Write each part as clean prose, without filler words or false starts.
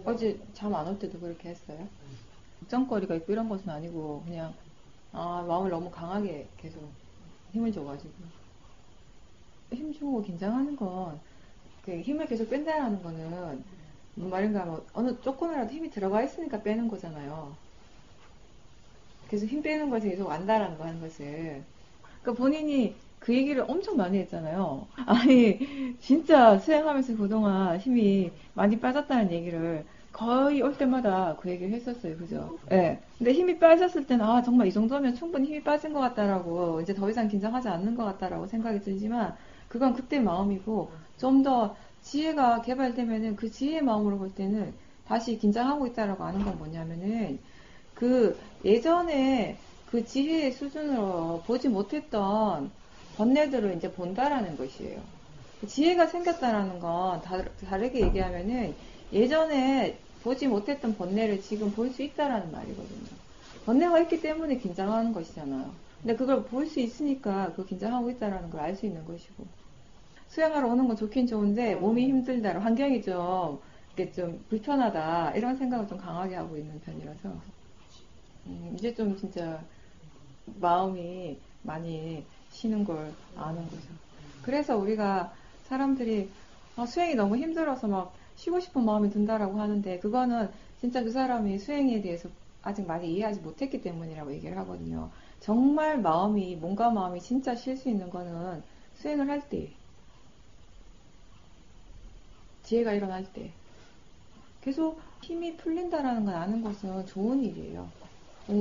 어제 잠 안 올 때도 그렇게 했어요? 걱정거리가 있고 이런 것은 아니고 그냥 마음을 너무 강하게 계속 힘을 줘가지고 힘 주고 긴장하는 건 그 힘을 계속 뺀다라는 거는 뭔 말인가 하면 어느 조금이라도 힘이 들어가 있으니까 빼는 거잖아요. 계속 힘 빼는 것을 계속 안다라는 거 하는 것을. 그러니까 본인이 그 얘기를 엄청 많이 했잖아요. 아니 진짜 수행하면서 그동안 힘이 많이 빠졌다는 얘기를 거의 올 때마다 그 얘기를 했었어요. 그죠? 예. 네. 근데 힘이 빠졌을 때는 정말 이 정도면 충분히 힘이 빠진 것 같다라고 이제 더 이상 긴장하지 않는 것 같다라고 생각이 들지만 그건 그때 마음이고 좀 더 지혜가 개발되면은 그 지혜의 마음으로 볼 때는 다시 긴장하고 있다라고 하는 건 뭐냐면은 그 예전에 그 지혜의 수준으로 보지 못했던 번뇌들을 이제 본다라는 것이에요. 그 지혜가 생겼다라는 건 다르게 얘기하면은 예전에 보지 못했던 번뇌를 지금 볼 수 있다라는 말이거든요. 번뇌가 있기 때문에 긴장하는 것이잖아요. 근데 그걸 볼 수 있으니까 그 긴장하고 있다라는 걸 알 수 있는 것이고. 수영하러 오는 건 좋긴 좋은데 몸이 힘들다, 환경이 좀 이렇게 좀 불편하다 이런 생각을 좀 강하게 하고 있는 편이라서 이제 좀 진짜 마음이 많이 쉬는 걸 아는 거죠. 그래서 우리가 사람들이 수행이 너무 힘들어서 막 쉬고 싶은 마음이 든다라고 하는데 그거는 진짜 그 사람이 수행에 대해서 아직 많이 이해하지 못했기 때문이라고 얘기를 하거든요. 정말 마음이 몸과 마음이 진짜 쉴 수 있는 거는 수행을 할 때, 지혜가 일어날 때 계속 힘이 풀린다라는 걸 아는 것은 좋은 일이에요.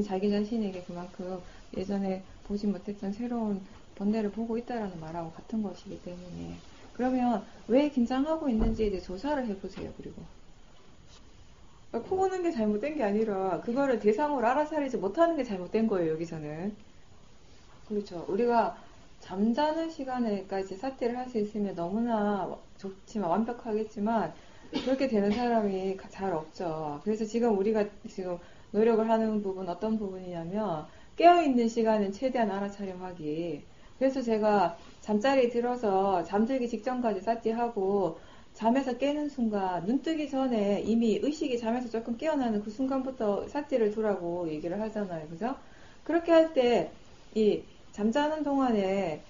자기 자신에게 그만큼 예전에 보지 못했던 새로운 번뇌를 보고 있다라는 말하고 같은 것이기 때문에 그러면 왜 긴장하고 있는지에 대해 조사를 해보세요. 그리고 코 고는 게 잘못된 게 아니라 그거를 대상으로 알아차리지 못하는 게 잘못된 거예요. 여기서는. 그렇죠. 우리가 잠자는 시간에까지 사태를 할 수 있으면 너무나 좋지만 완벽하겠지만 그렇게 되는 사람이 잘 없죠. 그래서 지금 우리가 지금 노력을 하는 부분 어떤 부분이냐면 깨어있는 시간은 최대한 알아차림하기. 그래서 제가 잠자리에 들어서 잠들기 직전까지 사티하고 잠에서 깨는 순간 눈 뜨기 전에 이미 의식이 잠에서 조금 깨어나는 그 순간부터 사티를 두라고 얘기를 하잖아요. 그죠? 그렇게 할 때 이 잠자는 동안에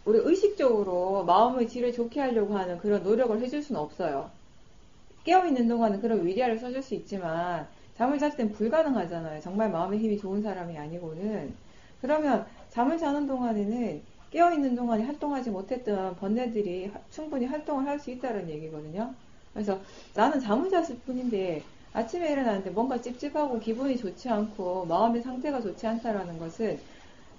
우리 의식적으로 마음의 질을 좋게 하려고 하는 그런 노력을 해줄 수는 없어요. 깨어있는 동안은 그런 위리아를 써줄 수 있지만 잠을 잘 땐 불가능하잖아요. 정말 마음의 힘이 좋은 사람이 아니고는. 그러면 잠을 자는 동안에는 깨어있는 동안에 활동하지 못했던 번뇌들이 충분히 활동을 할 수 있다는 얘기거든요. 그래서 나는 잠을 잤을 뿐인데 아침에 일어나는데 뭔가 찝찝하고 기분이 좋지 않고 마음의 상태가 좋지 않다라는 것은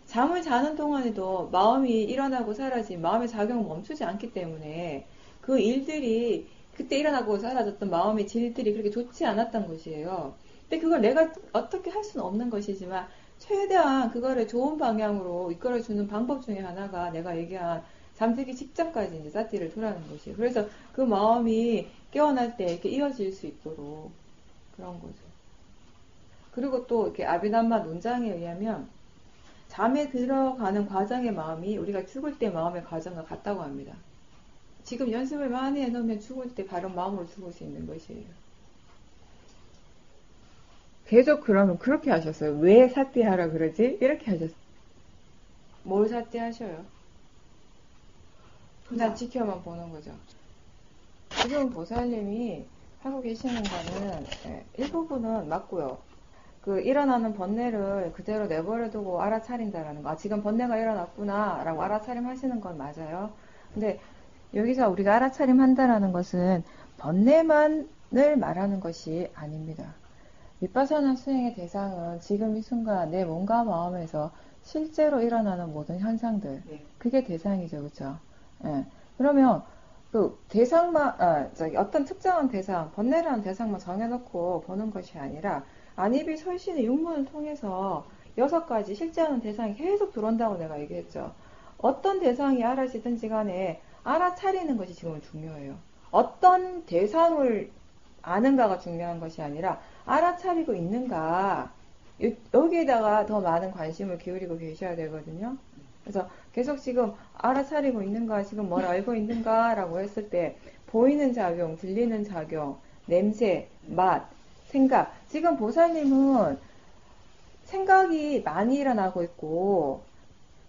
잠을 자는 동안에도 마음이 일어나고 사라진 마음의 작용은 멈추지 않기 때문에 그 일들이 그때 일어나고 사라졌던 마음의 질들이 그렇게 좋지 않았던 것이에요. 근데 그걸 내가 어떻게 할 수는 없는 것이지만 최대한 그거를 좋은 방향으로 이끌어주는 방법 중에 하나가 내가 얘기한 잠들기 직전까지 이제 사티를 두라는 것이에요. 그래서 그 마음이 깨어날 때 이렇게 이어질 수 있도록 그런 거죠. 그리고 또 이렇게 아비담마 논장에 의하면 잠에 들어가는 과정의 마음이 우리가 죽을 때 마음의 과정과 같다고 합니다. 지금 연습을 많이 해놓으면 죽을 때 바른 마음으로 죽을 수 있는 것이에요. 계속 그러면 그렇게 하셨어요. 왜 사띠하라 그러지? 이렇게 하셨어요. 뭘 사띠하셔요? 그냥 지켜만 보는 거죠. 지금 보살님이 하고 계시는 거는 일부분은 맞고요. 그 일어나는 번뇌를 그대로 내버려두고 알아차린다라는 거. 지금 번뇌가 일어났구나 라고 알아차림 하시는 건 맞아요. 근데 여기서 우리가 알아차림 한다라는 것은 번뇌만을 말하는 것이 아닙니다. 윗바사나 수행의 대상은 지금 이 순간 내 몸과 마음에서 실제로 일어나는 모든 현상들. 그게 대상이죠. 그렇죠? 예. 그러면 그 대상만 어떤 특정한 대상, 번뇌라는 대상만 정해놓고 보는 것이 아니라 안입이 설신의 육문을 통해서 6가지 실제하는 대상이 계속 들어온다고 내가 얘기했죠. 어떤 대상이 알아지든지 간에 알아차리는 것이 지금 중요해요. 어떤 대상을 아는가가 중요한 것이 아니라 알아차리고 있는가 여기에다가 더 많은 관심을 기울이고 계셔야 되거든요. 그래서 계속 지금 알아차리고 있는가 지금 뭘 알고 있는가 라고 했을 때 보이는 작용, 들리는 작용, 냄새, 맛, 생각. 지금 보살님은 생각이 많이 일어나고 있고,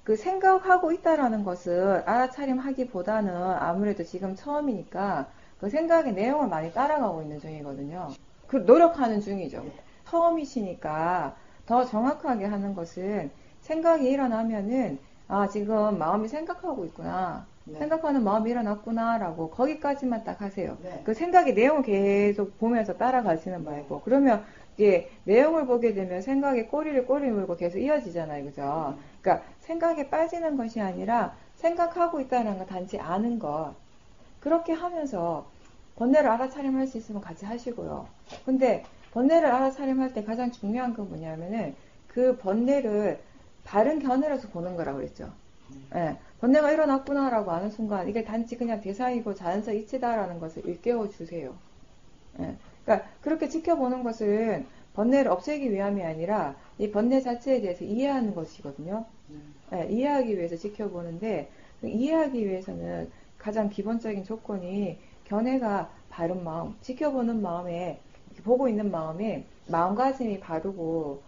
그 생각하고 있다라는 것을 알아차림하기보다는 아무래도 지금 처음이니까 그 생각의 내용을 많이 따라가고 있는 중이거든요. 그 노력하는 중이죠. 처음이시니까 더 정확하게 하는 것은 생각이 일어나면은 아 지금 마음이 생각하고 있구나. 네. 생각하는 마음이 일어났구나 라고 거기까지만 딱 하세요. 네. 그 생각의 내용을 계속 보면서 따라가시는 말고 그러면 이제 내용을 보게 되면 생각의 꼬리를 물고 계속 이어지잖아요. 그죠? 그러니까 생각에 빠지는 것이 아니라 생각하고 있다는 거 단지 아는 것. 그렇게 하면서 번뇌를 알아차림할 수 있으면 같이 하시고요. 근데 번뇌를 알아차림할 때 가장 중요한 건 뭐냐면은 그 번뇌를 바른 견해로서 보는 거라고 그랬죠. 예, 번뇌가 일어났구나라고 아는 순간 이게 단지 그냥 대상이고 자연적 이치다라는 것을 일깨워 주세요. 예, 그러니까 그렇게 지켜보는 것은 번뇌를 없애기 위함이 아니라 이 번뇌 자체에 대해서 이해하는 것이거든요. 예, 이해하기 위해서 지켜보는데 이해하기 위해서는 가장 기본적인 조건이 견해가 바른 마음, 지켜보는 마음에 보고 있는 마음에 마음가짐이 바르고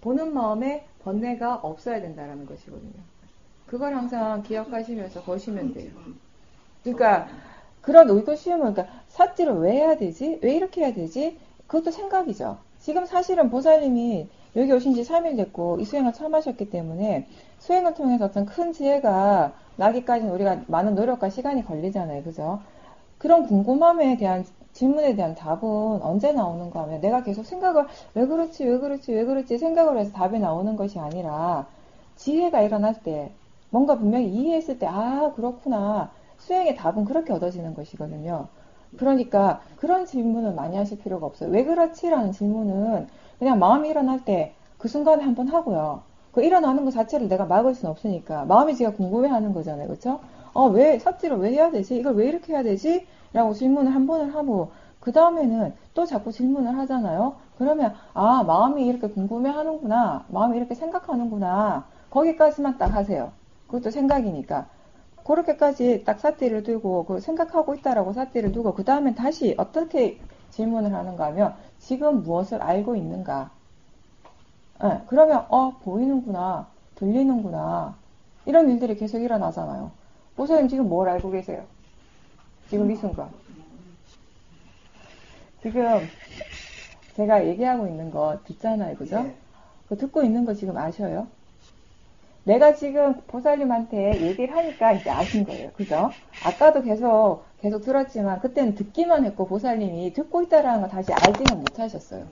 보는 마음에 번뇌가 없어야 된다는 것이거든요. 그걸 항상 기억하시면서 보시면 돼요. 그러니까 그런 의도시험은 그러니까 삿지를 왜 해야 되지? 왜 이렇게 해야 되지? 그것도 생각이죠. 지금 사실은 보살님이 여기 오신 지 3일 됐고 이 수행을 처음 하셨기 때문에 수행을 통해서 어떤 큰 지혜가 나기까지는 우리가 많은 노력과 시간이 걸리잖아요. 그죠? 그런 궁금함에 대한 질문에 대한 답은 언제 나오는가 하면 내가 계속 생각을 왜 그렇지 생각을 해서 답이 나오는 것이 아니라 지혜가 일어날 때 뭔가 분명히 이해했을 때 아 그렇구나 수행의 답은 그렇게 얻어지는 것이거든요. 그러니까 그런 질문을 많이 하실 필요가 없어요. 왜 그렇지라는 질문은 그냥 마음이 일어날 때 그 순간에 한번 하고요. 그 일어나는 것 자체를 내가 막을 수는 없으니까 마음이 제가 궁금해하는 거잖아요. 그렇죠? 왜 삽질을 왜 해야 되지? 이걸 왜 이렇게 해야 되지? 라고 질문을 한 번을 하고 그 다음에는 또 자꾸 질문을 하잖아요. 그러면 아 마음이 이렇게 궁금해하는구나. 마음이 이렇게 생각하는구나. 거기까지만 딱 하세요. 그것도 생각이니까. 그렇게까지 딱 사띠를 두고 그 생각하고 있다라고 사띠를 두고 그 다음엔 다시 어떻게 질문을 하는가 하면 지금 무엇을 알고 있는가. 그러면 보이는구나. 들리는구나. 이런 일들이 계속 일어나잖아요. 보살님 지금 뭘 알고 계세요? 지금 이 순간. 지금 제가 얘기하고 있는 거 듣잖아요. 그죠? 네. 그 듣고 있는 거 지금 아셔요? 내가 지금 보살님한테 얘기를 하니까 이제 아신 거예요. 그죠? 아까도 계속 들었지만 그때는 듣기만 했고 보살님이 듣고 있다라는 거 다시 알지는 못하셨어요.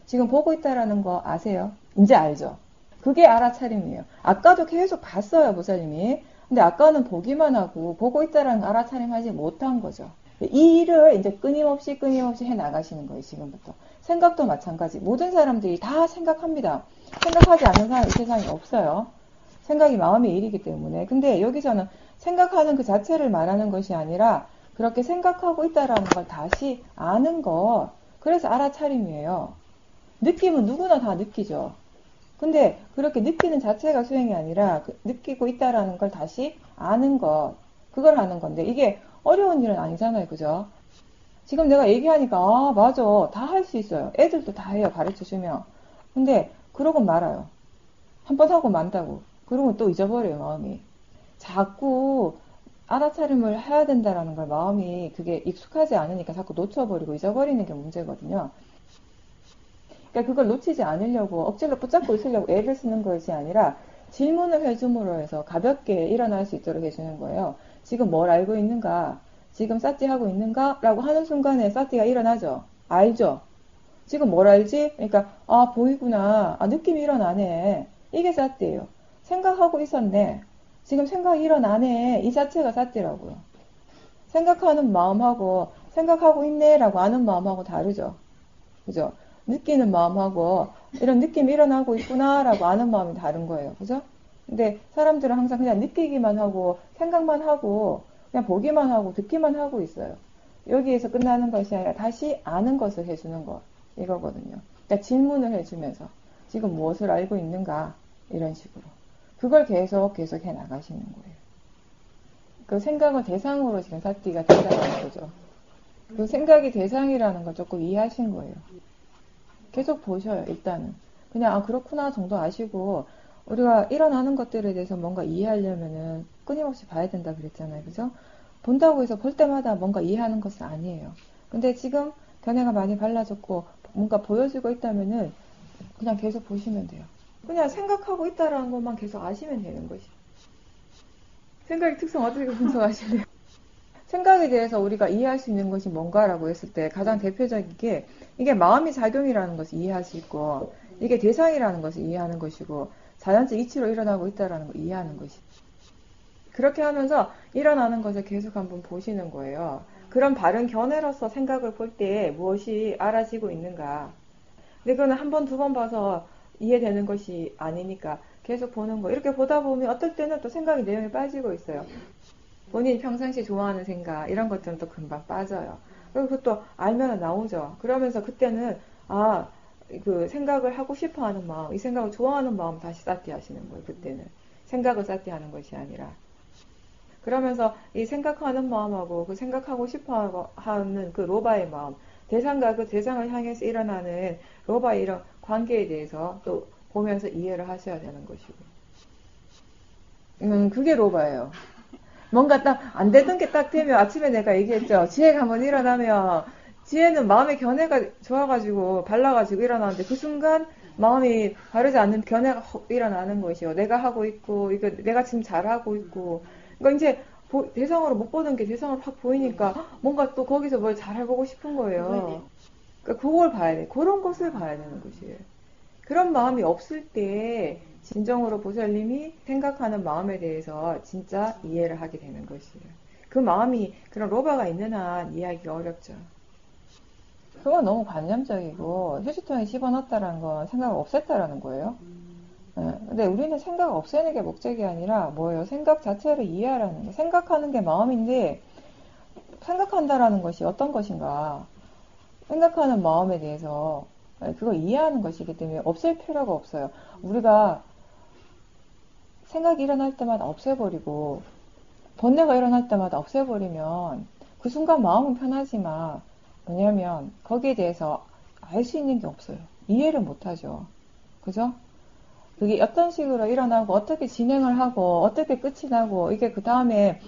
지금 보고 있다라는 거 아세요? 이제 알죠? 그게 알아차림이에요. 아까도 계속 봤어요, 보살님이. 근데 아까는 보기만 하고 보고 있다라는 알아차림 하지 못한 거죠. 이 일을 이제 끊임없이 해 나가시는 거예요, 지금부터. 생각도 마찬가지. 모든 사람들이 다 생각합니다. 생각하지 않는 사람 이 세상에 없어요. 생각이 마음의 일이기 때문에. 근데 여기서는 생각하는 그 자체를 말하는 것이 아니라 그렇게 생각하고 있다라는 걸 다시 아는 것. 그래서 알아차림이에요. 느낌은 누구나 다 느끼죠. 근데 그렇게 느끼는 자체가 수행이 아니라 느끼고 있다라는 걸 다시 아는 것. 그걸 하는 건데 이게 어려운 일은 아니잖아요. 그죠? 지금 내가 얘기하니까 아 맞아. 다 할 수 있어요. 애들도 다 해요. 가르쳐주면. 근데 그러고 말아요. 한 번 하고 만다고. 그러면 또 잊어버려요. 마음이. 자꾸 알아차림을 해야 된다라는 걸 마음이 그게 익숙하지 않으니까 자꾸 놓쳐버리고 잊어버리는 게 문제거든요. 그러니까 그걸 놓치지 않으려고 억지로 붙잡고 있으려고 애를 쓰는 것이 아니라 질문을 해줌으로 해서 가볍게 일어날 수 있도록 해주는 거예요. 지금 뭘 알고 있는가? 지금 싸띠 하고 있는가? 라고 하는 순간에 싸띠가 일어나죠. 알죠? 지금 뭘 알지? 그러니까 아 보이구나. 아 느낌이 일어나네. 이게 싸띠예요. 생각하고 있었네. 지금 생각이 일어나네. 이 자체가 싸띠라고요. 생각하는 마음하고 생각하고 있네라고 아는 마음하고 다르죠. 그죠? 느끼는 마음하고 이런 느낌이 일어나고 있구나라고 아는 마음이 다른 거예요. 그죠? 근데 사람들은 항상 그냥 느끼기만 하고 생각만 하고 그냥 보기만 하고 듣기만 하고 있어요. 여기에서 끝나는 것이 아니라 다시 아는 것을 해주는 것 이거거든요. 그러니까 질문을 해주면서 지금 무엇을 알고 있는가 이런 식으로 그걸 계속 해 나가시는 거예요. 그 생각을 대상으로 지금 사띠가 된다는 거죠. 그 생각이 대상이라는 걸 조금 이해하신 거예요. 계속 보셔요, 일단은. 그냥, 아, 그렇구나 정도 아시고, 우리가 일어나는 것들에 대해서 뭔가 이해하려면은 끊임없이 봐야 된다 그랬잖아요. 그죠? 본다고 해서 볼 때마다 뭔가 이해하는 것은 아니에요. 근데 지금 견해가 많이 달라졌고, 뭔가 보여지고 있다면은 그냥 계속 보시면 돼요. 그냥 생각하고 있다라는 것만 계속 아시면 되는 것이. 생각의 특성 어떻게 분석하실래요? 생각에 대해서 우리가 이해할 수 있는 것이 뭔가라고 했을 때 가장 대표적인 게 이게 마음의 작용이라는 것을 이해할 수 있고 이게 대상이라는 것을 이해하는 것이고 자연적 이치로 일어나고 있다는 걸 이해하는 것이. 그렇게 하면서 일어나는 것을 계속 한번 보시는 거예요. 그런 바른 견해로서 생각을 볼 때 무엇이 알아지고 있는가. 근데 그거는 한 번, 두 번 봐서 이해되는 것이 아니니까 계속 보는 거. 이렇게 보다 보면 어떨 때는 또 생각이 내용에 빠지고 있어요. 본인이 평상시 좋아하는 생각 이런 것들은 또 금방 빠져요. 그리고 그것도 알면 나오죠. 그러면서 그때는 아, 그 생각을 하고 싶어하는 마음, 이 생각을 좋아하는 마음 다시 쌓기하시는 거예요. 그때는 생각을 쌓기하는 것이 아니라. 그러면서 이 생각하는 마음하고 그 생각하고 싶어하는 그 로바의 마음, 대상과 그 대상을 향해서 일어나는 로바의 이런 관계에 대해서 또 보면서 이해를 하셔야 되는 것이고. 그게 로바예요. 뭔가 딱 안 되던 게 딱 되면 아침에 내가 얘기했죠. 지혜가 한번 일어나면 지혜는 마음의 견해가 좋아가지고 발라가지고 일어나는데 그 순간 마음이 바르지 않는 견해가 일어나는 것이요. 내가 하고 있고 이거 내가 지금 잘하고 있고 그러니까 이제 대상으로 못 보던 게 대상으로 확 보이니까 뭔가 또 거기서 뭘 잘해보고 싶은 거예요. 그러니까 그걸 봐야 돼. 그런 것을 봐야 되는 것이에요. 그런 마음이 없을 때 진정으로 보살님이 생각하는 마음에 대해서 진짜 이해를 하게 되는 것이에요. 그 마음이 그런 로바가 있는 한 이해하기가 어렵죠. 그건 너무 관념적이고 휴지통에 집어넣었다는 건 생각을 없앴다라는 거예요. 근데 우리는 생각을 없애는 게 목적이 아니라 뭐예요? 생각 자체를 이해하라는 거. 생각하는 게 마음인데 생각한다라는 것이 어떤 것인가? 생각하는 마음에 대해서 그걸 이해하는 것이기 때문에 없앨 필요가 없어요. 우리가 생각이 일어날 때마다 없애버리고 번뇌가 일어날 때마다 없애버리면 그 순간 마음은 편하지만 왜냐면 거기에 대해서 알 수 있는 게 없어요. 이해를 못하죠. 그죠? 그게 어떤 식으로 일어나고 어떻게 진행을 하고 어떻게 끝이 나고 이게 그 다음에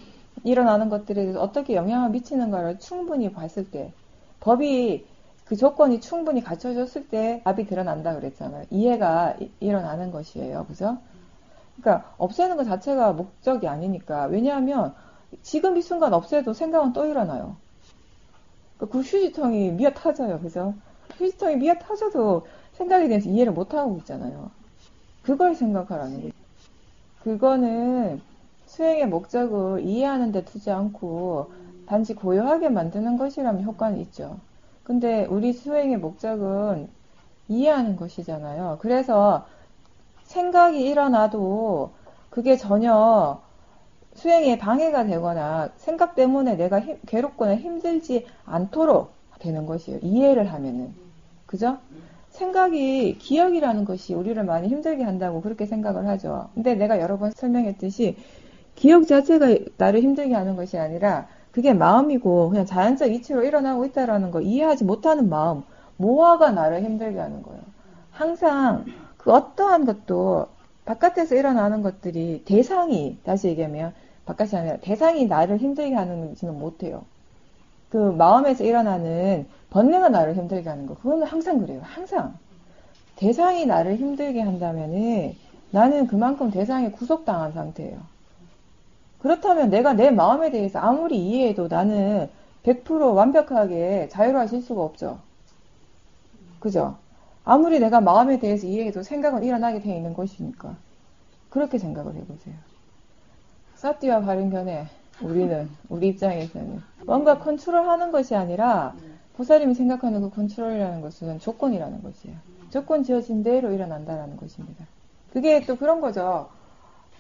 일어나는 것들에 대해서 어떻게 영향을 미치는가를 충분히 봤을 때 법이 그 조건이 충분히 갖춰졌을 때 답이 드러난다 그랬잖아요. 이해가 일어나는 것이에요. 그죠? 그러니까 없애는 것 자체가 목적이 아니니까. 왜냐하면 지금 이 순간 없애도 생각은 또 일어나요. 그 휴지통이 미어 터져요. 그죠? 휴지통이 미어 터져도 생각에 대해서 이해를 못하고 있잖아요. 그걸 생각하라는 거예요. 그거는 수행의 목적을 이해하는 데 두지 않고 단지 고요하게 만드는 것이라면 효과는 있죠. 근데 우리 수행의 목적은 이해하는 것이잖아요. 그래서 생각이 일어나도 그게 전혀 수행에 방해가 되거나 생각 때문에 내가 괴롭거나 힘들지 않도록 되는 것이에요. 이해를 하면은. 그죠? 생각이 기억이라는 것이 우리를 많이 힘들게 한다고 그렇게 생각을 하죠. 근데 내가 여러 번 설명했듯이 기억 자체가 나를 힘들게 하는 것이 아니라 그게 마음이고 그냥 자연적 이치로 일어나고 있다라는 걸 이해하지 못하는 마음, 모화가 나를 힘들게 하는 거예요. 항상 그 어떠한 것도 바깥에서 일어나는 것들이 대상이, 다시 얘기하면 바깥이 아니라 대상이 나를 힘들게 하는지는 못해요. 그 마음에서 일어나는 번뇌가 나를 힘들게 하는 거, 그거는 항상 그래요. 항상. 대상이 나를 힘들게 한다면은 나는 그만큼 대상에 구속당한 상태예요. 그렇다면 내가 내 마음에 대해서 아무리 이해해도 나는 100% 완벽하게 자유로워질 수가 없죠. 그죠? 아무리 내가 마음에 대해서 이해해도 생각은 일어나게 되어 있는 것이니까. 그렇게 생각을 해보세요. 사띠와 바른 견해, 우리 입장에서는. 뭔가 컨트롤하는 것이 아니라, 보살님이 생각하는 그 컨트롤이라는 것은 조건이라는 것이에요. 조건 지어진 대로 일어난다라는 것입니다. 그게 또 그런 거죠.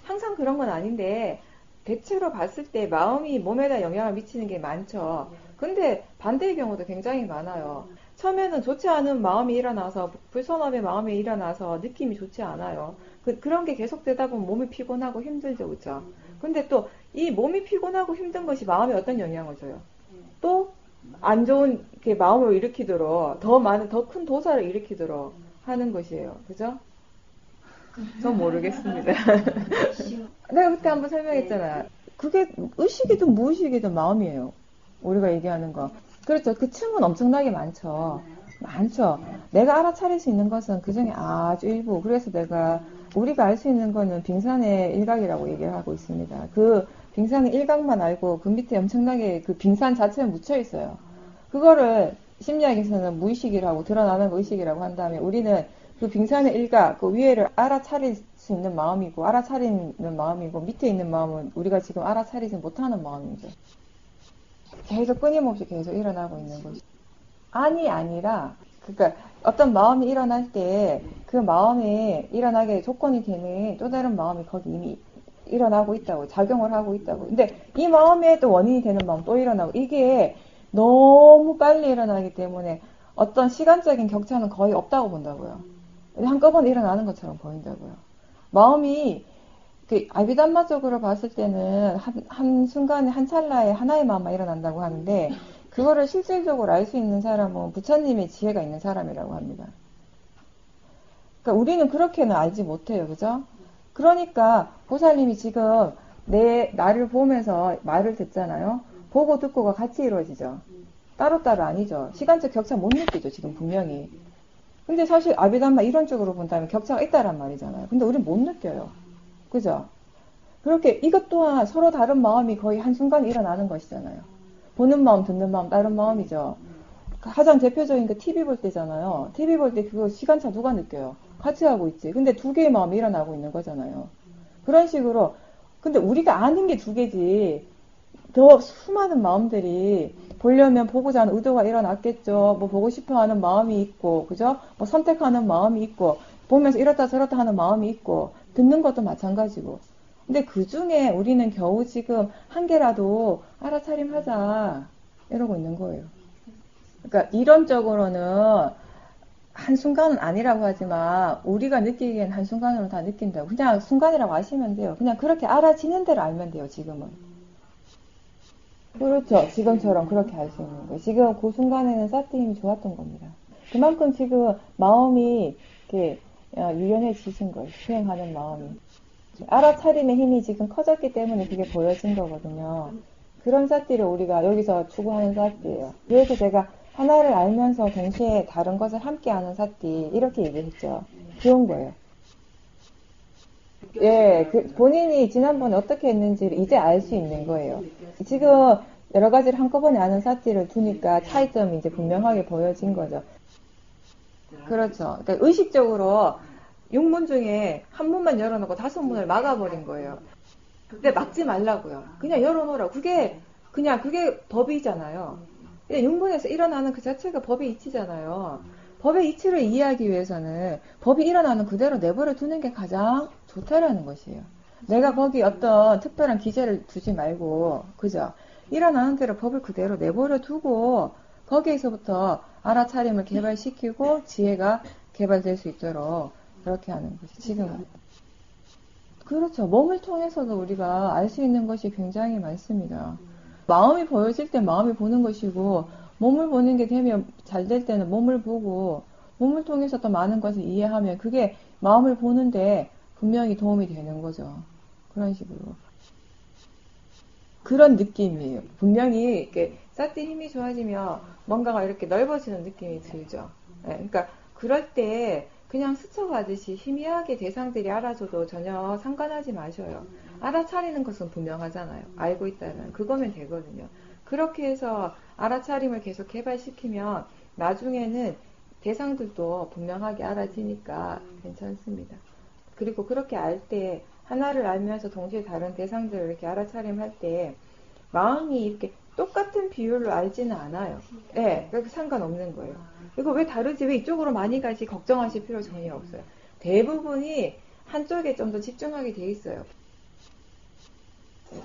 항상 그런 건 아닌데, 대체로 봤을 때 마음이 몸에다 영향을 미치는 게 많죠. 근데 반대의 경우도 굉장히 많아요. 처음에는 좋지 않은 마음이 일어나서 불선함의 마음이 일어나서 느낌이 좋지 않아요. 그런 게 계속되다 보면 몸이 피곤하고 힘들죠, 그렇죠? 근데 또 이 몸이 피곤하고 힘든 것이 마음에 어떤 영향을 줘요? 또 안 좋은 게 마음을 일으키도록 더 많은 더 큰 도사를 일으키도록 하는 것이에요. 그죠? 전 모르겠습니다. 내가 그때 한번 설명했잖아. 그게 의식이든 무의식이든 마음이에요. 우리가 얘기하는 거. 그렇죠. 그 층은 엄청나게 많죠. 많죠. 내가 알아차릴 수 있는 것은 그 중에 아주 일부. 그래서 우리가 알 수 있는 거는 빙산의 일각이라고 얘기를 하고 있습니다. 그 빙산의 일각만 알고 그 밑에 엄청나게 그 빙산 자체에 묻혀 있어요. 그거를 심리학에서는 무의식이라고 드러나는 거 의식이라고 한 다음에 우리는 그 빙산의 일각, 그 위에를 알아차릴 수 있는 마음이고, 알아차리는 마음이고, 밑에 있는 마음은 우리가 지금 알아차리지 못하는 마음이죠. 계속 끊임없이 계속 일어나고 있는 것이. 아니라, 그러니까 어떤 마음이 일어날 때 그 마음이 일어나게 조건이 되는 또 다른 마음이 거기 이미 일어나고 있다고, 작용을 하고 있다고. 근데 이 마음에 또 원인이 되는 마음 또 일어나고, 이게 너무 빨리 일어나기 때문에 어떤 시간적인 격차는 거의 없다고 본다고요. 한꺼번에 일어나는 것처럼 보인다고요. 마음이 아비담마적으로 봤을 때는 한 순간에 한 찰나에 하나의 마음만 일어난다고 하는데 그거를 실질적으로 알 수 있는 사람은 부처님의 지혜가 있는 사람이라고 합니다. 그러니까 우리는 그렇게는 알지 못해요. 그죠? 그러니까 보살님이 지금 나를 보면서 말을 듣잖아요. 보고 듣고가 같이 이루어지죠. 따로따로 아니죠. 시간적 격차 못 느끼죠. 지금 분명히. 근데 사실 아비담마 이론적으로 본다면 격차가 있다란 말이잖아요. 근데 우리는 못 느껴요. 그죠? 그렇게 이것 또한 서로 다른 마음이 거의 한순간에 일어나는 것이잖아요. 보는 마음, 듣는 마음, 다른 마음이죠. 가장 대표적인 게 TV 볼 때잖아요. TV 볼 때 그거 시간차 누가 느껴요? 같이 하고 있지. 근데 두 개의 마음이 일어나고 있는 거잖아요. 그런 식으로. 근데 우리가 아는 게 두 개지. 더 수많은 마음들이 보려면 보고자 하는 의도가 일어났겠죠. 뭐 보고 싶어 하는 마음이 있고, 그죠? 뭐 선택하는 마음이 있고, 보면서 이렇다 저렇다 하는 마음이 있고, 듣는 것도 마찬가지고. 근데 그 중에 우리는 겨우 지금 한 개라도 알아차림하자. 이러고 있는 거예요. 그러니까 이론적으로는 한순간은 아니라고 하지만 우리가 느끼기엔 한순간으로 다 느낀다고. 그냥 순간이라고 아시면 돼요. 그냥 그렇게 알아지는 대로 알면 돼요, 지금은. 그렇죠. 지금처럼 그렇게 할 수 있는 거예요. 지금 그 순간에는 사티 힘이 좋았던 겁니다. 그만큼 지금 마음이 이렇게 유연해지신 거예요. 수행하는 마음이. 알아차림의 힘이 지금 커졌기 때문에 그게 보여진 거거든요. 그런 사티를 우리가 여기서 추구하는 사티예요. 그래서 제가 하나를 알면서 동시에 다른 것을 함께 하는 사티 이렇게 얘기했죠. 좋은 거예요. 예, 본인이 지난번에 어떻게 했는지를 이제 알 수 있는 거예요. 지금 여러 가지를 한꺼번에 아는 사티를 두니까 차이점이 이제 분명하게 보여진 거죠. 그렇죠. 그러니까 의식적으로 6문 중에 한 문만 열어놓고 5문을 막아버린 거예요. 근데 막지 말라고요. 그냥 열어놓으라고. 그게 법이잖아요. 6문에서 일어나는 그 자체가 법의 이치잖아요. 법의 이치를 이해하기 위해서는 법이 일어나는 그대로 내버려 두는 게 가장 좋다라는 것이에요. 내가 거기 어떤 특별한 기재를 두지 말고, 그죠? 일어나는 대로 법을 그대로 내버려 두고, 거기에서부터 알아차림을 개발시키고, 지혜가 개발될 수 있도록 그렇게 하는 것이 지금은. 그렇죠. 몸을 통해서도 우리가 알 수 있는 것이 굉장히 많습니다. 마음이 보여질 때 마음이 보는 것이고, 몸을 보는 게 되면 잘 될 때는 몸을 보고, 몸을 통해서 또 많은 것을 이해하면 그게 마음을 보는데 분명히 도움이 되는 거죠. 그런 식으로. 그런 느낌이에요. 분명히 이렇게 사티 힘이 좋아지면 뭔가가 이렇게 넓어지는 느낌이 들죠. 네, 그러니까 그럴 때 그냥 스쳐가듯이 희미하게 대상들이 알아줘도 전혀 상관하지 마셔요. 알아차리는 것은 분명하잖아요. 알고 있다는 그거면 되거든요. 그렇게 해서 알아차림을 계속 개발시키면 나중에는 대상들도 분명하게 알아지니까 괜찮습니다. 그리고 그렇게 알 때 하나를 알면서 동시에 다른 대상들을 이렇게 알아차림할 때 마음이 이렇게 똑같은 비율로 알지는 않아요. 네, 그렇게 상관없는 거예요. 이거 왜 다르지? 왜 이쪽으로 많이 가지? 걱정하실 필요 전혀 없어요. 대부분이 한쪽에 좀 더 집중하게 돼 있어요.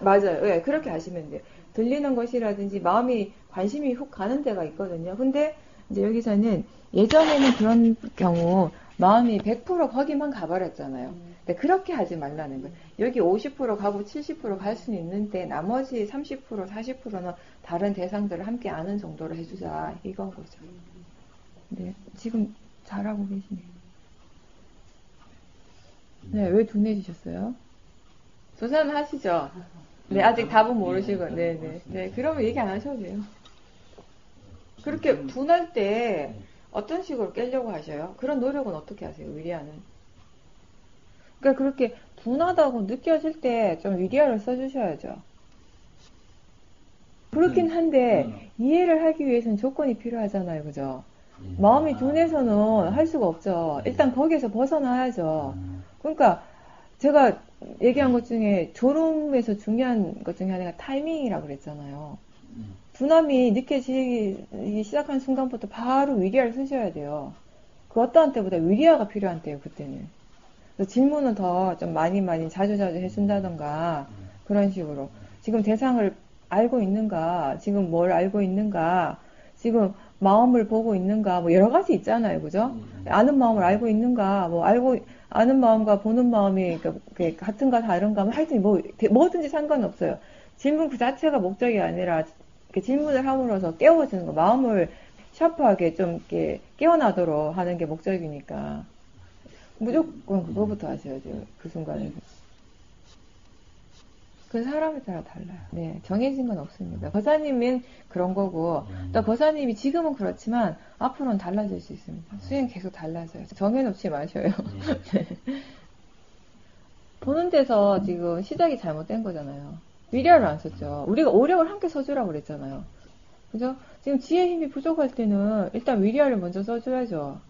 맞아요. 네, 그렇게 하시면 돼요. 들리는 것이라든지 마음이 관심이 훅 가는 데가 있거든요. 근데 이제 여기서는 예전에는 그런 경우 마음이 100% 거기만 가버렸잖아요. 근데 그렇게 하지 말라는 거예요. 여기 50% 가고 70%갈 수는 있는데 나머지 30%, 40%는 다른 대상들을 함께 아는 정도로 해주자 이건 거죠. 네, 지금 잘하고 계시네요. 네, 왜 둔해지셨어요? 조사는 하시죠? 네, 아직 답은 모르시고, 네네. 네, 그러면 얘기 안 하셔도 돼요. 그렇게 둔할 때 어떤 식으로 깨려고 하셔요? 그런 노력은 어떻게 하세요, 위리아는? 그러니까 그렇게 둔하다고 느껴질 때 좀 위리아를 써주셔야죠. 그렇긴 한데, 이해를 하기 위해서는 조건이 필요하잖아요, 그죠? 마음이 둔해서는 할 수가 없죠. 일단 거기에서 벗어나야죠. 그러니까, 제가 얘기한 것 중에 졸음에서 중요한 것 중에 하나가 타이밍이라고 그랬잖아요. 둔함이 느껴지기 시작한 순간부터 바로 위리아를 쓰셔야 돼요. 그 어떠한 때보다 위리아가 필요한 때예요, 그때는. 그래서 질문을 더 좀 많이 자주 해준다던가 그런 식으로 지금 대상을 알고 있는가, 지금 뭘 알고 있는가, 지금 마음을 보고 있는가, 뭐 여러 가지 있잖아요, 그죠? 아는 마음을 알고 있는가, 뭐 알고 아는 마음과 보는 마음이 같은가 다른가, 뭐 하여튼 뭐든지 상관없어요. 질문 그 자체가 목적이 아니라 이렇게 질문을 함으로써 깨워지는 거, 마음을 샤프하게 좀 이렇게 깨어나도록 하는 게 목적이니까. 무조건 그거부터 하셔야 돼요. 그 순간에. 그 사람에 따라 달라요. 네, 정해진 건 없습니다. 거사님은 그런 거고, 또 거사님이 지금은 그렇지만 앞으로는 달라질 수 있습니다. 수행 계속 달라져요. 정해놓지 마셔요. 네. 보는 데서 지금 시작이 잘못된 거잖아요. 위리아를 안 썼죠. 우리가 오력을 함께 써주라고 그랬잖아요. 그죠? 지금 지혜 힘이 부족할 때는 일단 위리아를 먼저 써줘야죠.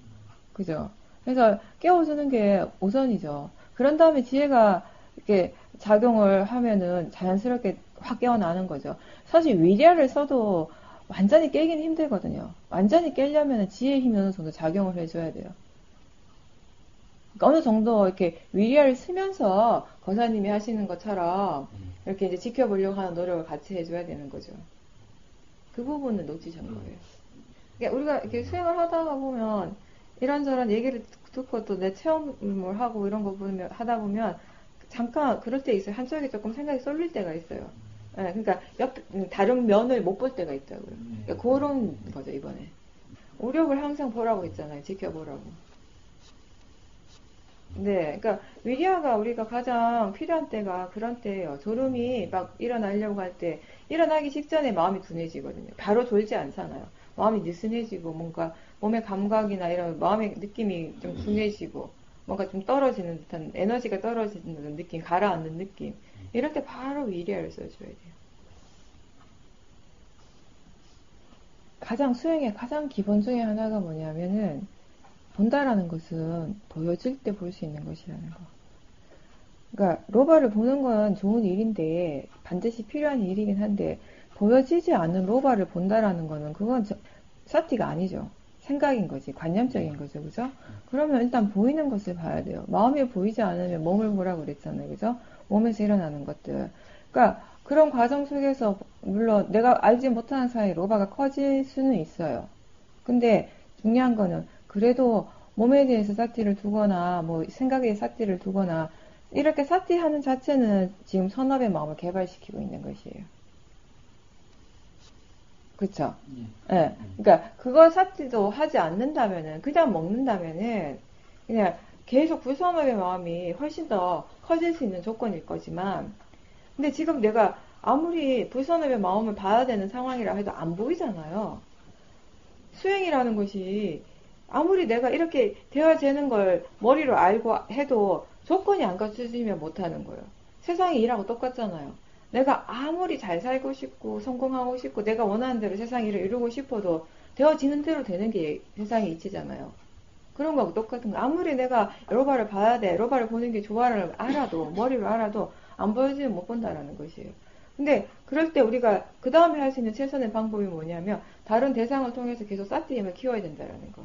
그죠? 그래서 깨워주는 게 우선이죠. 그런 다음에 지혜가 이렇게 작용을 하면은 자연스럽게 확 깨어나는 거죠. 사실 위리아를 써도 완전히 깨기는 힘들거든요. 완전히 깨려면 지혜의 힘이 어느 정도 작용을 해줘야 돼요. 그러니까 어느 정도 이렇게 위리아를 쓰면서 거사님이 하시는 것처럼 이렇게 이제 지켜보려고 하는 노력을 같이 해줘야 되는 거죠. 그 부분을 놓치신 거예요. 그러니까 우리가 이렇게 수행을 하다가 보면 이런저런 얘기를 듣고 또 내 체험을 하고 이런 거 보면 하다 보면 잠깐 그럴 때 있어요. 한쪽에 조금 생각이 쏠릴 때가 있어요. 네, 그러니까 다른 면을 못 볼 때가 있다고요. 그러니까 그런 거죠 이번에. 오력을 항상 보라고 했잖아요. 지켜보라고. 네, 그러니까 위리아가 우리가 가장 필요한 때가 그런 때예요. 졸음이 막 일어나려고 할 때, 일어나기 직전에 마음이 둔해지거든요. 바로 졸지 않잖아요. 마음이 느슨해지고 뭔가 몸의 감각이나 이런 마음의 느낌이 좀 둔해지고 뭔가 좀 떨어지는 듯한 에너지가 떨어지는 느낌, 가라앉는 느낌. 이럴 때 바로 위리아를 써줘야 돼요. 가장 수행의 가장 기본 중에 하나가 뭐냐면은 본다라는 것은 보여질 때 볼 수 있는 것이라는 거. 그러니까 로바를 보는 건 좋은 일인데 반드시 필요한 일이긴 한데 보여지지 않는 로바를 본다라는 거는 그건 사티가 아니죠. 생각인 거지. 관념적인 거죠. 그죠? 그러면 일단 보이는 것을 봐야 돼요. 마음이 보이지 않으면 몸을 보라고 그랬잖아요. 그죠? 몸에서 일어나는 것들. 그러니까 그런 과정 속에서 물론 내가 알지 못하는 사이에 로바가 커질 수는 있어요. 근데 중요한 거는 그래도 몸에 대해서 사티를 두거나 뭐 생각에 사티를 두거나 이렇게 사티하는 자체는 지금 선업의 마음을 개발시키고 있는 것이에요. 그쵸? 예. 그러니까 그걸 사티도 하지 않는다면은 그냥 먹는다면은 그냥 계속 불선업의 마음이 훨씬 더 커질 수 있는 조건일 거지만 근데 지금 내가 아무리 불선업의 마음을 봐야 되는 상황이라 해도 안 보이잖아요. 수행이라는 것이 아무리 내가 이렇게 되어지는 걸 머리로 알고 해도 조건이 안 갖춰지면 못하는 거예요. 세상이 일하고 똑같잖아요. 내가 아무리 잘 살고 싶고 성공하고 싶고 내가 원하는 대로 세상 일을 이루고 싶어도 되어지는 대로 되는 게 세상의 이치잖아요. 그런 거하고 똑같은 거. 아무리 내가 로바를 봐야 돼, 로바를 보는 게 좋아를 알아도 머리로 알아도 안 보여지면 못 본다라는 것이에요. 근데 그럴 때 우리가 그 다음에 할 수 있는 최선의 방법이 뭐냐면 다른 대상을 통해서 계속 사티 힘을 키워야 된다라는 거.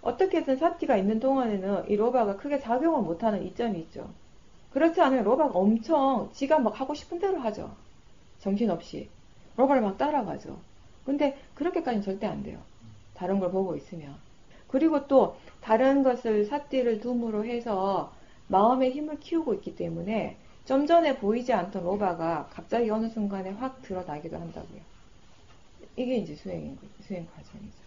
어떻게든 사티가 있는 동안에는 이 로바가 크게 작용을 못하는 이점이 있죠. 그렇지 않으면 로바가 엄청 지가 막 하고 싶은 대로 하죠. 정신없이. 로바를 막 따라가죠. 근데 그렇게까지는 절대 안 돼요. 다른 걸 보고 있으면. 그리고 또 다른 것을 사띠를 둠으로 해서 마음의 힘을 키우고 있기 때문에 좀 전에 보이지 않던 로바가 갑자기 어느 순간에 확 드러나기도 한다고요. 이게 이제 수행 과정이죠.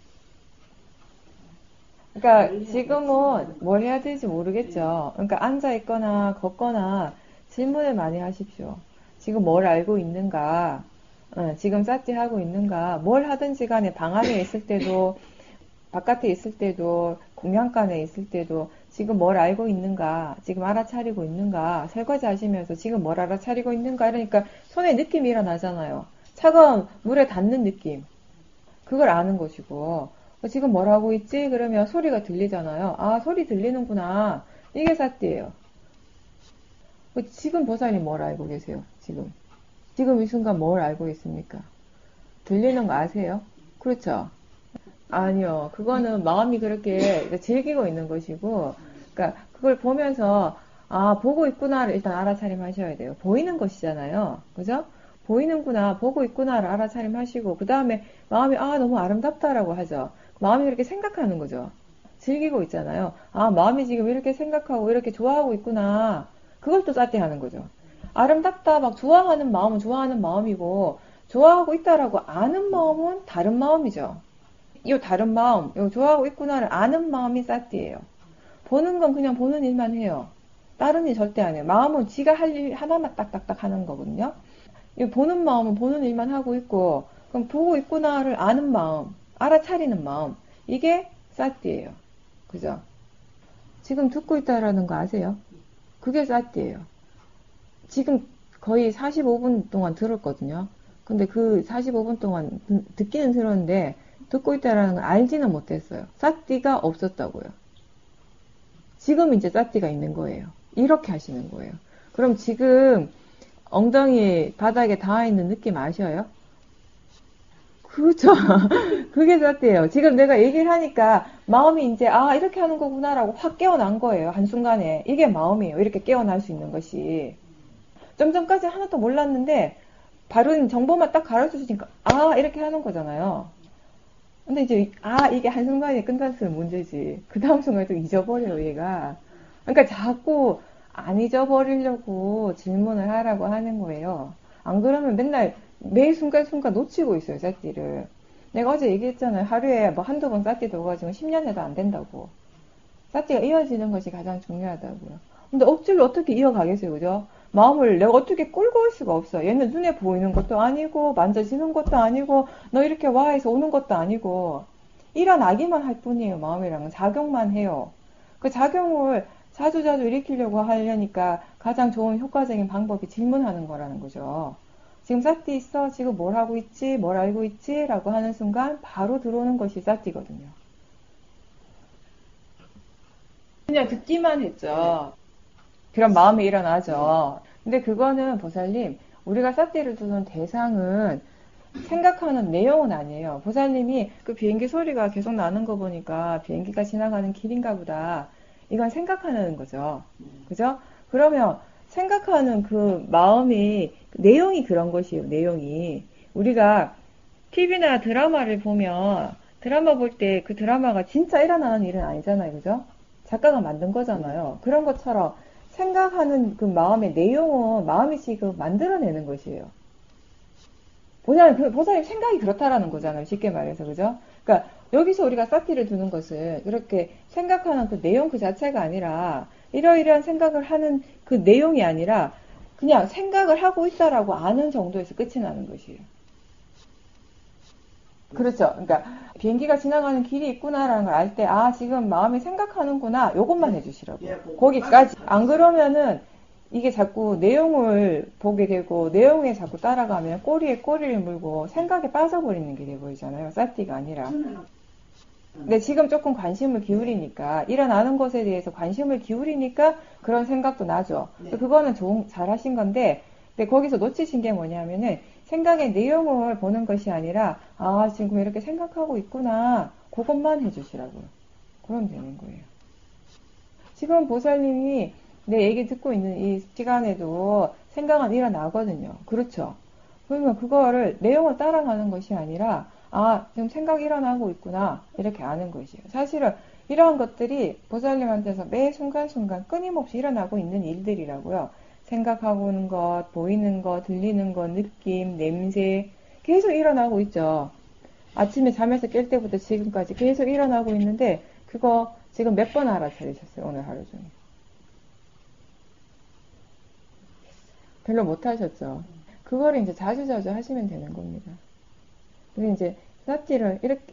그러니까 지금은 뭘 해야 될지 모르겠죠. 그러니까 앉아 있거나 걷거나 질문을 많이 하십시오. 지금 뭘 알고 있는가? 지금 쌌지 하고 있는가? 뭘 하든지 간에 방 안에 있을 때도 바깥에 있을 때도 공양간에 있을 때도 지금 뭘 알고 있는가? 지금 알아차리고 있는가? 설거지 하시면서 지금 뭘 알아차리고 있는가? 이러니까 손에 느낌이 일어나잖아요. 차가운 물에 닿는 느낌. 그걸 아는 것이고 지금 뭘 하고 있지? 그러면 소리가 들리잖아요. 아, 소리 들리는구나. 이게 사띠예요. 지금 보살님 뭘 알고 계세요? 지금 이 순간 뭘 알고 있습니까? 들리는 거 아세요? 그렇죠? 아니요. 그거는 마음이 그렇게 즐기고 있는 것이고, 그러니까 그걸 보면서 아, 보고 있구나를 일단 알아차림하셔야 돼요. 보이는 것이잖아요. 그죠? 보이는구나, 보고 있구나를 알아차림하시고, 그 다음에 마음이 아, 너무 아름답다라고 하죠. 마음이 그렇게 생각하는 거죠. 즐기고 있잖아요. 아, 마음이 지금 이렇게 생각하고 이렇게 좋아하고 있구나. 그걸 또 짜떼하는 거죠. 아름답다, 막 좋아하는 마음은 좋아하는 마음이고, 좋아하고 있다라고 아는 마음은 다른 마음이죠. 이 다른 마음, 요 좋아하고 있구나를 아는 마음이 사띠예요. 보는 건 그냥 보는 일만 해요. 다른 일 절대 안 해요. 마음은 지가 할 일 하나만 딱딱딱 하는 거거든요. 이 보는 마음은 보는 일만 하고 있고, 그럼 보고 있구나를 아는 마음, 알아차리는 마음, 이게 사띠예요. 그죠? 지금 듣고 있다라는 거 아세요? 그게 사띠예요. 지금 거의 45분 동안 들었거든요. 근데 그 45분 동안 듣기는 들었는데 듣고 있다라는 걸 알지는 못했어요. 사띠가 없었다고요. 지금 이제 사띠가 있는 거예요. 이렇게 하시는 거예요. 그럼 지금 엉덩이 바닥에 닿아 있는 느낌 아셔요? 그렇죠. 그게 사띠예요. 지금 내가 얘기를 하니까 마음이 이제 아 이렇게 하는 거구나라고 확 깨어난 거예요. 한순간에. 이게 마음이에요. 이렇게 깨어날 수 있는 것이. 좀 전까지 하나도 몰랐는데 바른 정보만 딱 가르쳐 주니까 아 이렇게 하는 거잖아요. 근데 이제 아 이게 한순간에 끝났으면 문제지. 그 다음 순간에 또 잊어버려요 얘가. 그러니까 자꾸 안 잊어버리려고 질문을 하라고 하는 거예요. 안 그러면 맨날 매 순간순간 놓치고 있어요 쌀띠를. 내가 어제 얘기했잖아요. 하루에 뭐 한두 번 쌀띠 넣어가지고 10년 해도 안 된다고. 쌀띠가 이어지는 것이 가장 중요하다고요. 근데 억지로 어떻게 이어가겠어요, 그죠? 마음을 내가 어떻게 끌고 올 수가 없어. 얘는 눈에 보이는 것도 아니고, 만져지는 것도 아니고, 너 이렇게 와 해서 오는 것도 아니고, 일어나기만 할 뿐이에요, 마음이랑은. 작용만 해요. 그 작용을 자주자주 일으키려고 하려니까 가장 좋은 효과적인 방법이 질문하는 거라는 거죠. 지금 쌀띠 있어? 지금 뭘 하고 있지? 뭘 알고 있지? 라고 하는 순간 바로 들어오는 것이 쌀띠거든요. 그냥 듣기만 했죠. 그런 마음이 일어나죠. 근데 그거는 보살님, 우리가 삿대를 두는 대상은 생각하는 내용은 아니에요. 보살님이 그 비행기 소리가 계속 나는 거 보니까 비행기가 지나가는 길인가 보다. 이건 생각하는 거죠. 그죠? 그러면 생각하는 그 마음이, 내용이 그런 것이에요. 내용이. 우리가 TV나 드라마를 보면 드라마 볼 때 그 드라마가 진짜 일어나는 일은 아니잖아요. 그죠? 작가가 만든 거잖아요. 그런 것처럼 생각하는 그 마음의 내용은 마음이 지금 만들어내는 것이에요. 보살님 생각이 그렇다라는 거잖아요. 쉽게 말해서. 그죠? 그러니까 여기서 우리가 사티를 두는 것은 그렇게 생각하는 그 내용 그 자체가 아니라 이러이러한 생각을 하는 그 내용이 아니라 그냥 생각을 하고 있다라고 아는 정도에서 끝이 나는 것이에요. 그렇죠. 그러니까 비행기가 지나가는 길이 있구나라는 걸 알 때, 아, 지금 마음이 생각하는구나. 요것만 해주시라고. 거기까지. 안 그러면은 이게 자꾸 내용을 보게 되고, 내용에 자꾸 따라가면 꼬리에 꼬리를 물고 생각에 빠져버리는 게 돼버리잖아요. 사티가 아니라. 근데 지금 조금 관심을 기울이니까, 일어나는 것에 대해서 관심을 기울이니까 그런 생각도 나죠. 그거는 잘 하신 건데, 근데 거기서 놓치신 게 뭐냐면은, 생각의 내용을 보는 것이 아니라, 아, 지금 이렇게 생각하고 있구나. 그것만 해주시라고요. 그럼 되는 거예요. 지금 보살님이 내 얘기 듣고 있는 이 시간에도 생각은 일어나거든요. 그렇죠. 그러면 그거를 내용을 따라가는 것이 아니라, 아, 지금 생각이 일어나고 있구나. 이렇게 아는 것이에요. 사실은 이러한 것들이 보살님한테서 매 순간순간 끊임없이 일어나고 있는 일들이라고요. 생각하고 있는 것, 보이는 것, 들리는 것, 느낌, 냄새 계속 일어나고 있죠. 아침에 잠에서 깰 때부터 지금까지 계속 일어나고 있는데 그거 지금 몇 번 알아차리셨어요? 오늘 하루 중에. 별로 못 하셨죠. 그거를 이제 자주자주 하시면 되는 겁니다. 근데 이제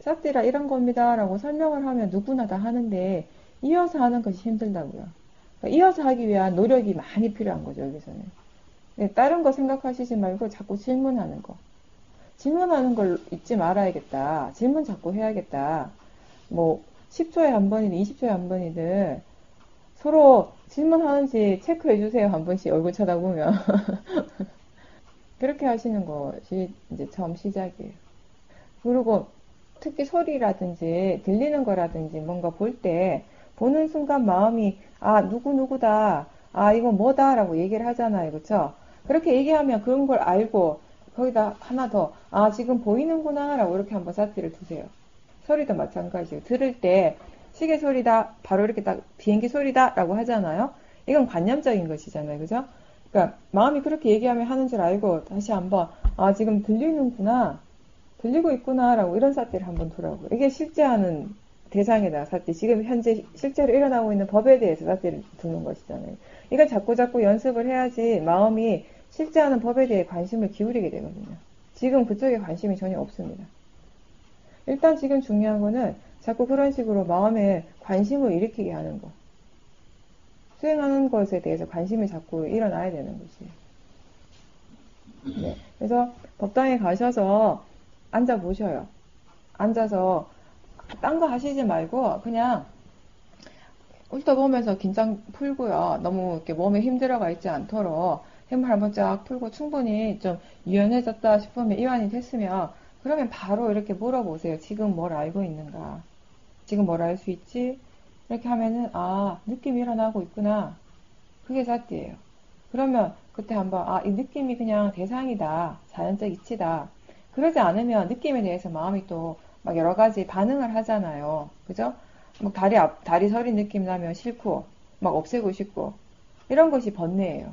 사띠라 이런 겁니다라고 설명을 하면 누구나 다 하는데 이어서 하는 것이 힘들다고요. 그러니까 이어서 하기 위한 노력이 많이 필요한 거죠, 여기서는. 다른 거 생각하시지 말고 자꾸 질문하는 거. 질문하는 걸 잊지 말아야겠다. 질문 자꾸 해야겠다. 뭐 10초에 한 번이든 20초에 한 번이든 서로 질문하는지 체크해 주세요. 한 번씩 얼굴 쳐다보면. 그렇게 하시는 것이 이제 처음 시작이에요. 그리고 특히 소리라든지 들리는 거라든지 뭔가 볼 때 보는 순간 마음이 아 누구누구다 아 이거 뭐다라고 얘기를 하잖아요. 그쵸? 그렇게 얘기하면 그런 걸 알고 거기다 하나 더 아 지금 보이는구나 라고 이렇게 한번 사티를 두세요. 소리도 마찬가지예요. 들을 때 시계 소리다 바로 이렇게 딱 비행기 소리다 라고 하잖아요. 이건 관념적인 것이잖아요. 그죠? 그러니까 마음이 그렇게 얘기하면 하는 줄 알고 다시 한번 아 지금 들리는구나 들리고 있구나라고 이런 사태를 한번 두라고. 이게 실제 하는 대상에다 사태, 지금 현재 실제로 일어나고 있는 법에 대해서 사태를 두는 것이잖아요. 이걸 자꾸 연습을 해야지 마음이 실제 하는 법에 대해 관심을 기울이게 되거든요. 지금 그쪽에 관심이 전혀 없습니다. 일단 지금 중요한 거는 자꾸 그런 식으로 마음에 관심을 일으키게 하는 거. 수행하는 것에 대해서 관심이 자꾸 일어나야 되는 것이에요. 네. 그래서 법당에 가셔서 앉아 보셔요. 앉아서 딴 거 하시지 말고 그냥 훑어보면서 긴장 풀고요. 너무 이렇게 몸에 힘들어가 있지 않도록 힘을 한번 쫙 풀고 충분히 좀 유연해졌다 싶으면 이완이 됐으면 그러면 바로 이렇게 물어보세요. 지금 뭘 알고 있는가? 지금 뭘 알 수 있지? 이렇게 하면은 아 느낌이 일어나고 있구나. 그게 사띠예요. 그러면 그때 한번 아 이 느낌이 그냥 대상이다. 자연적 이치다. 그러지 않으면 느낌에 대해서 마음이 또 막 여러 가지 반응을 하잖아요. 그죠? 막 다리 서린 느낌 나면 싫고, 막 없애고 싶고, 이런 것이 번뇌예요.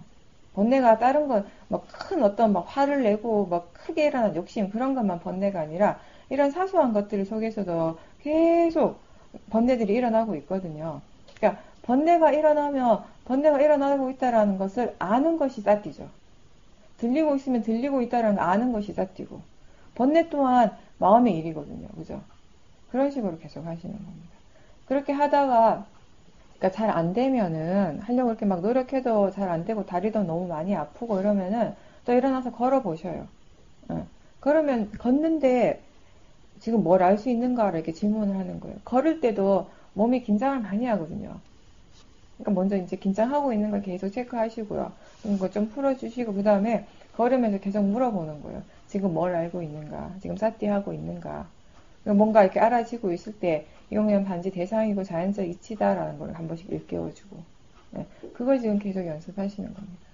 번뇌가 다른 건, 막 큰 어떤 막 화를 내고, 막 크게 일어난 욕심, 그런 것만 번뇌가 아니라, 이런 사소한 것들 속에서도 계속 번뇌들이 일어나고 있거든요. 그러니까, 번뇌가 일어나고 있다라는 것을 아는 것이 삿띠죠. 들리고 있으면 들리고 있다는 걸 아는 것이 삿띠고 번뇌 또한 마음의 일이거든요. 그죠? 그런 식으로 계속 하시는 겁니다. 그렇게 하다가 그러니까 잘 안 되면은 하려고 이렇게 막 노력해도 잘 안 되고 다리도 너무 많이 아프고 이러면은 또 일어나서 걸어 보셔요. 그러면 걷는데 지금 뭘 알 수 있는가를 이렇게 질문을 하는 거예요. 걸을 때도 몸이 긴장을 많이 하거든요. 그러니까 먼저 이제 긴장하고 있는 걸 계속 체크하시고요. 이거 좀 풀어주시고 그 다음에 걸으면서 계속 물어보는 거예요. 지금 뭘 알고 있는가? 지금 사띠하고 있는가? 뭔가 이렇게 알아지고 있을 때 이건 그냥 단지 대상이고 자연적 이치다라는 걸 한 번씩 일깨워주고 네, 그걸 지금 계속 연습하시는 겁니다.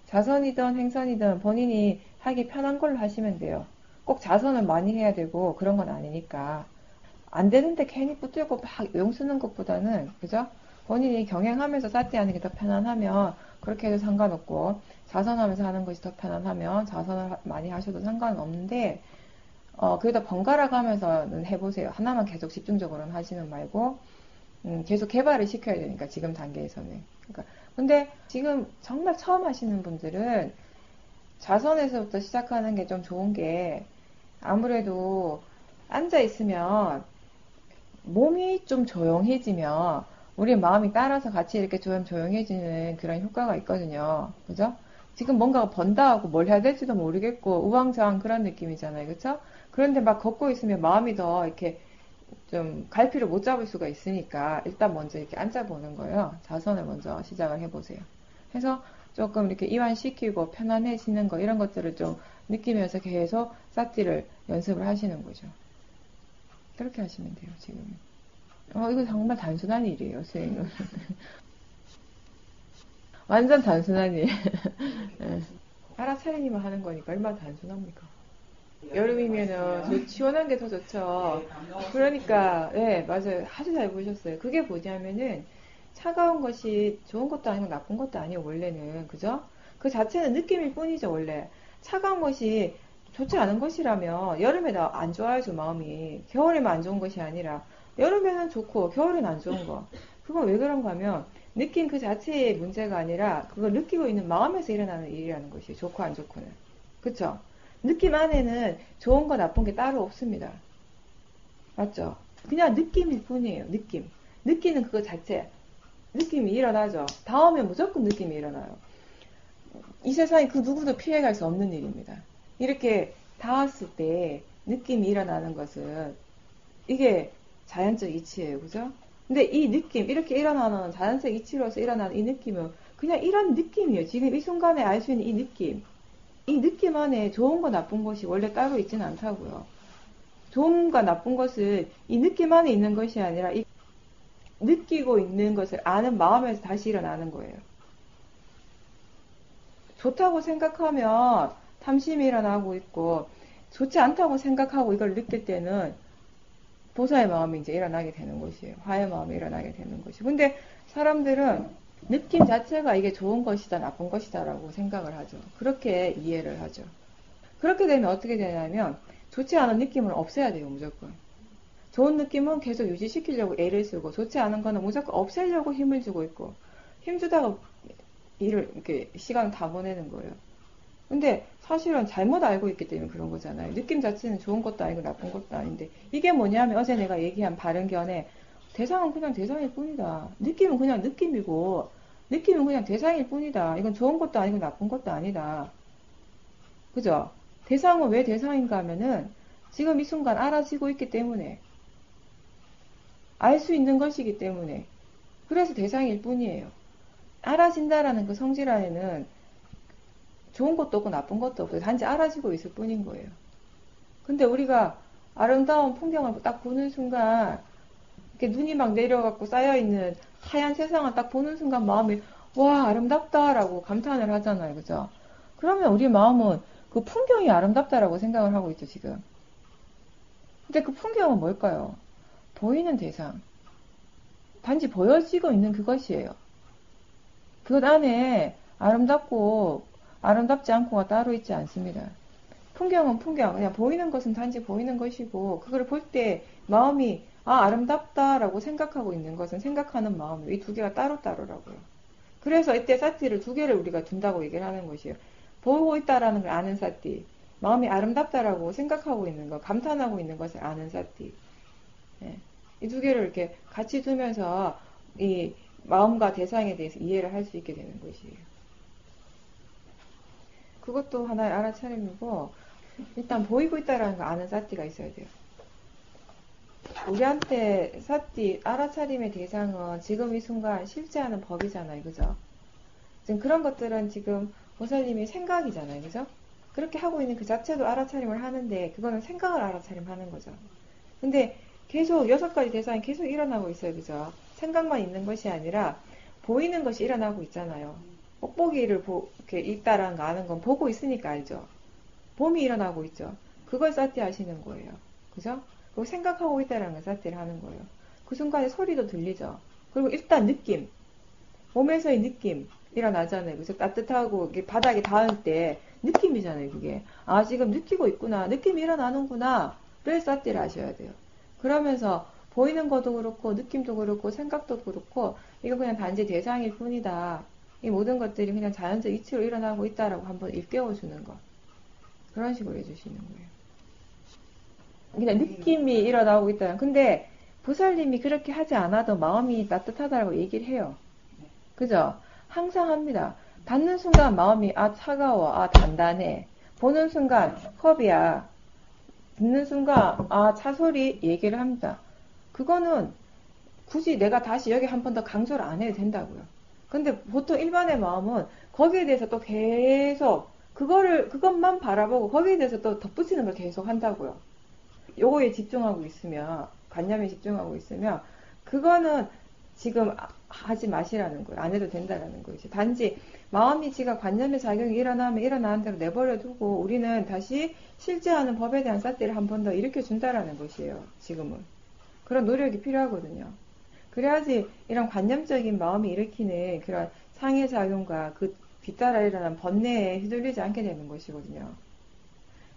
자선이든 행선이든 본인이 하기 편한 걸로 하시면 돼요. 꼭 자선을 많이 해야 되고 그런 건 아니니까 안 되는데 괜히 붙들고 막 용 쓰는 것보다는 그죠? 본인이 경행하면서 사띠하는 게 더 편안하면 그렇게 해도 상관없고 자선하면서 하는 것이 더 편안하면 자선을 많이 하셔도 상관은 없는데 그래도 번갈아 가면서는 해보세요. 하나만 계속 집중적으로는 하시는 말고 계속 개발을 시켜야 되니까 지금 단계에서는. 그러니까 근데 지금 정말 처음 하시는 분들은 자선에서부터 시작하는 게 좀 좋은 게 아무래도 앉아 있으면 몸이 좀 조용해지면 우리 마음이 따라서 같이 이렇게 좀 조용해지는 그런 효과가 있거든요. 그죠? 지금 뭔가 번다 하고 뭘 해야 될지도 모르겠고 우왕좌왕 그런 느낌이잖아요. 그쵸? 그런데 막 걷고 있으면 마음이 더 이렇게 좀 갈피를 못 잡을 수가 있으니까 일단 먼저 이렇게 앉아보는 거예요. 자선을 먼저 시작을 해보세요. 해서 조금 이렇게 이완시키고 편안해지는 거 이런 것들을 좀 느끼면서 계속 사티를 연습을 하시는 거죠. 그렇게 하시면 돼요, 지금. 이거 정말 단순한 일이에요, 수행은. 완전 단순한 일. 예. 알아차리기만 하는 거니까 얼마나 단순합니까? 여름이면은 시원한 게 더 좋죠. 그러니까, 예, 맞아요. 아주 잘 보셨어요. 그게 뭐냐면은 차가운 것이 좋은 것도 아니고 나쁜 것도 아니에요, 원래는. 그죠? 그 자체는 느낌일 뿐이죠, 원래. 차가운 것이 좋지 않은 것이라면 여름에 나 안 좋아야죠, 마음이. 겨울에만 안 좋은 것이 아니라 여름에는 좋고 겨울에는 안 좋은 거. 그건 왜 그런가 하면 느낌 그 자체의 문제가 아니라 그걸 느끼고 있는 마음에서 일어나는 일이라는 것이 좋고 안 좋고는. 그쵸? 느낌 안에는 좋은 거 나쁜 게 따로 없습니다. 맞죠? 그냥 느낌일 뿐이에요. 느낌. 느끼는 그거 자체. 느낌이 일어나죠. 닿으면 무조건 느낌이 일어나요. 이 세상에 그 누구도 피해갈 수 없는 일입니다. 이렇게 닿았을 때 느낌이 일어나는 것은 이게 자연적 이치예요. 그죠? 근데 이 느낌, 이렇게 일어나는 자연적 이치로서 일어나는 이 느낌은 그냥 이런 느낌이에요. 지금 이 순간에 알 수 있는 이 느낌. 이 느낌 안에 좋은 거 나쁜 것이 원래 따로 있지는 않다고요. 좋은과 나쁜 것을 이 느낌 안에 있는 것이 아니라 이 느끼고 있는 것을 아는 마음에서 다시 일어나는 거예요. 좋다고 생각하면 탐심이 일어나고 있고 좋지 않다고 생각하고 이걸 느낄 때는 보사의 마음이 이제 일어나게 되는 것이에요. 화의 마음이 일어나게 되는 것이에요. 근데 사람들은 느낌 자체가 이게 좋은 것이다, 나쁜 것이다라고 생각을 하죠. 그렇게 이해를 하죠. 그렇게 되면 어떻게 되냐면 좋지 않은 느낌은 없애야 돼요, 무조건. 좋은 느낌은 계속 유지시키려고 애를 쓰고 좋지 않은 거는 무조건 없애려고 힘을 주고 있고 힘주다가 일을 이렇게 시간 다 보내는 거예요. 근데 사실은 잘못 알고 있기 때문에 그런 거잖아요. 느낌 자체는 좋은 것도 아니고 나쁜 것도 아닌데 이게 뭐냐면 어제 내가 얘기한 바른견에 대상은 그냥 대상일 뿐이다. 느낌은 그냥 느낌이고 느낌은 그냥 대상일 뿐이다. 이건 좋은 것도 아니고 나쁜 것도 아니다. 그죠? 대상은 왜 대상인가 하면은 지금 이 순간 알아지고 있기 때문에 알 수 있는 것이기 때문에 그래서 대상일 뿐이에요. 알아진다라는 그 성질 안에는 좋은 것도 없고 나쁜 것도 없어요. 단지 알아지고 있을 뿐인 거예요. 근데 우리가 아름다운 풍경을 딱 보는 순간 이렇게 눈이 막 내려갖고 쌓여있는 하얀 세상을 딱 보는 순간 마음이 와 아름답다라고 감탄을 하잖아요. 그죠? 그러면 우리 마음은 그 풍경이 아름답다라고 생각을 하고 있죠 지금. 근데 그 풍경은 뭘까요? 보이는 대상. 단지 보여지고 있는 그것이에요. 그것 안에 아름답고 아름답지 않고가 따로 있지 않습니다. 풍경은 풍경, 그냥 보이는 것은 단지 보이는 것이고 그걸 볼 때 마음이 아름답다라고 생각하고 있는 것은 생각하는 마음, 이 두 개가 따로따로라고요. 그래서 이때 사티를 두 개를 우리가 둔다고 얘기를 하는 것이에요. 보고 있다라는 걸 아는 사티, 마음이 아름답다라고 생각하고 있는 것, 감탄하고 있는 것을 아는 사티. 예. 이 두 개를 이렇게 같이 두면서 이 마음과 대상에 대해서 이해를 할 수 있게 되는 것이에요. 그것도 하나의 알아차림이고 일단 보이고 있다라는 거 아는 사티가 있어야 돼요. 우리한테 사티 알아차림의 대상은 지금 이 순간 실제하는 법이잖아요. 그죠? 지금 그런 것들은 지금 보살님이 생각이잖아요. 그죠? 그렇게 하고 있는 그 자체도 알아차림을 하는데 그거는 생각을 알아차림하는 거죠. 근데 계속 여섯 가지 대상이 계속 일어나고 있어요. 그죠? 생각만 있는 것이 아니라 보이는 것이 일어나고 있잖아요. 뽁뽁이를 이렇게 있다라는 거 아는 건 보고 있으니까 알죠. 봄이 일어나고 있죠. 그걸 사티 하시는 거예요. 그죠? 그리고 생각하고 있다라는 걸 사티를 하는 거예요. 그 순간에 소리도 들리죠. 그리고 일단 느낌, 몸에서의 느낌 일어나잖아요. 그래서 따뜻하고 바닥에 닿을 때 느낌이잖아요. 그게 지금 느끼고 있구나, 느낌이 일어나는구나 를 사티를 하셔야 돼요. 그러면서 보이는 것도 그렇고 느낌도 그렇고 생각도 그렇고 이거 그냥 단지 대상일 뿐이다. 이 모든 것들이 그냥 자연적 이치로 일어나고 있다라고 한번 일깨워주는 것. 그런 식으로 해주시는 거예요. 그냥 느낌이 일어나고 있다. 근데 보살님이 그렇게 하지 않아도 마음이 따뜻하다고 얘기를 해요. 그죠? 항상 합니다. 닿는 순간 마음이 차가워, 단단해. 보는 순간 컵이야. 듣는 순간 차소리 얘기를 합니다. 그거는 굳이 내가 다시 여기 한 번 더 강조를 안 해도 된다고요. 근데 보통 일반의 마음은 거기에 대해서 또 계속 그것만 바라보고 거기에 대해서 또 덧붙이는 걸 계속 한다고요. 요거에 집중하고 있으면, 관념에 집중하고 있으면, 그거는 지금 하지 마시라는 거예요. 안 해도 된다라는 거죠. 단지 마음이 지가 관념의 작용이 일어나면 일어나는 대로 내버려 두고 우리는 다시 실제하는 법에 대한 삿대를 한 번 더 일으켜 준다라는 것이에요. 지금은. 그런 노력이 필요하거든요. 그래야지 이런 관념적인 마음이 일으키는 그런 상해작용과 그 뒤따라 일어난 번뇌에 휘둘리지 않게 되는 것이거든요.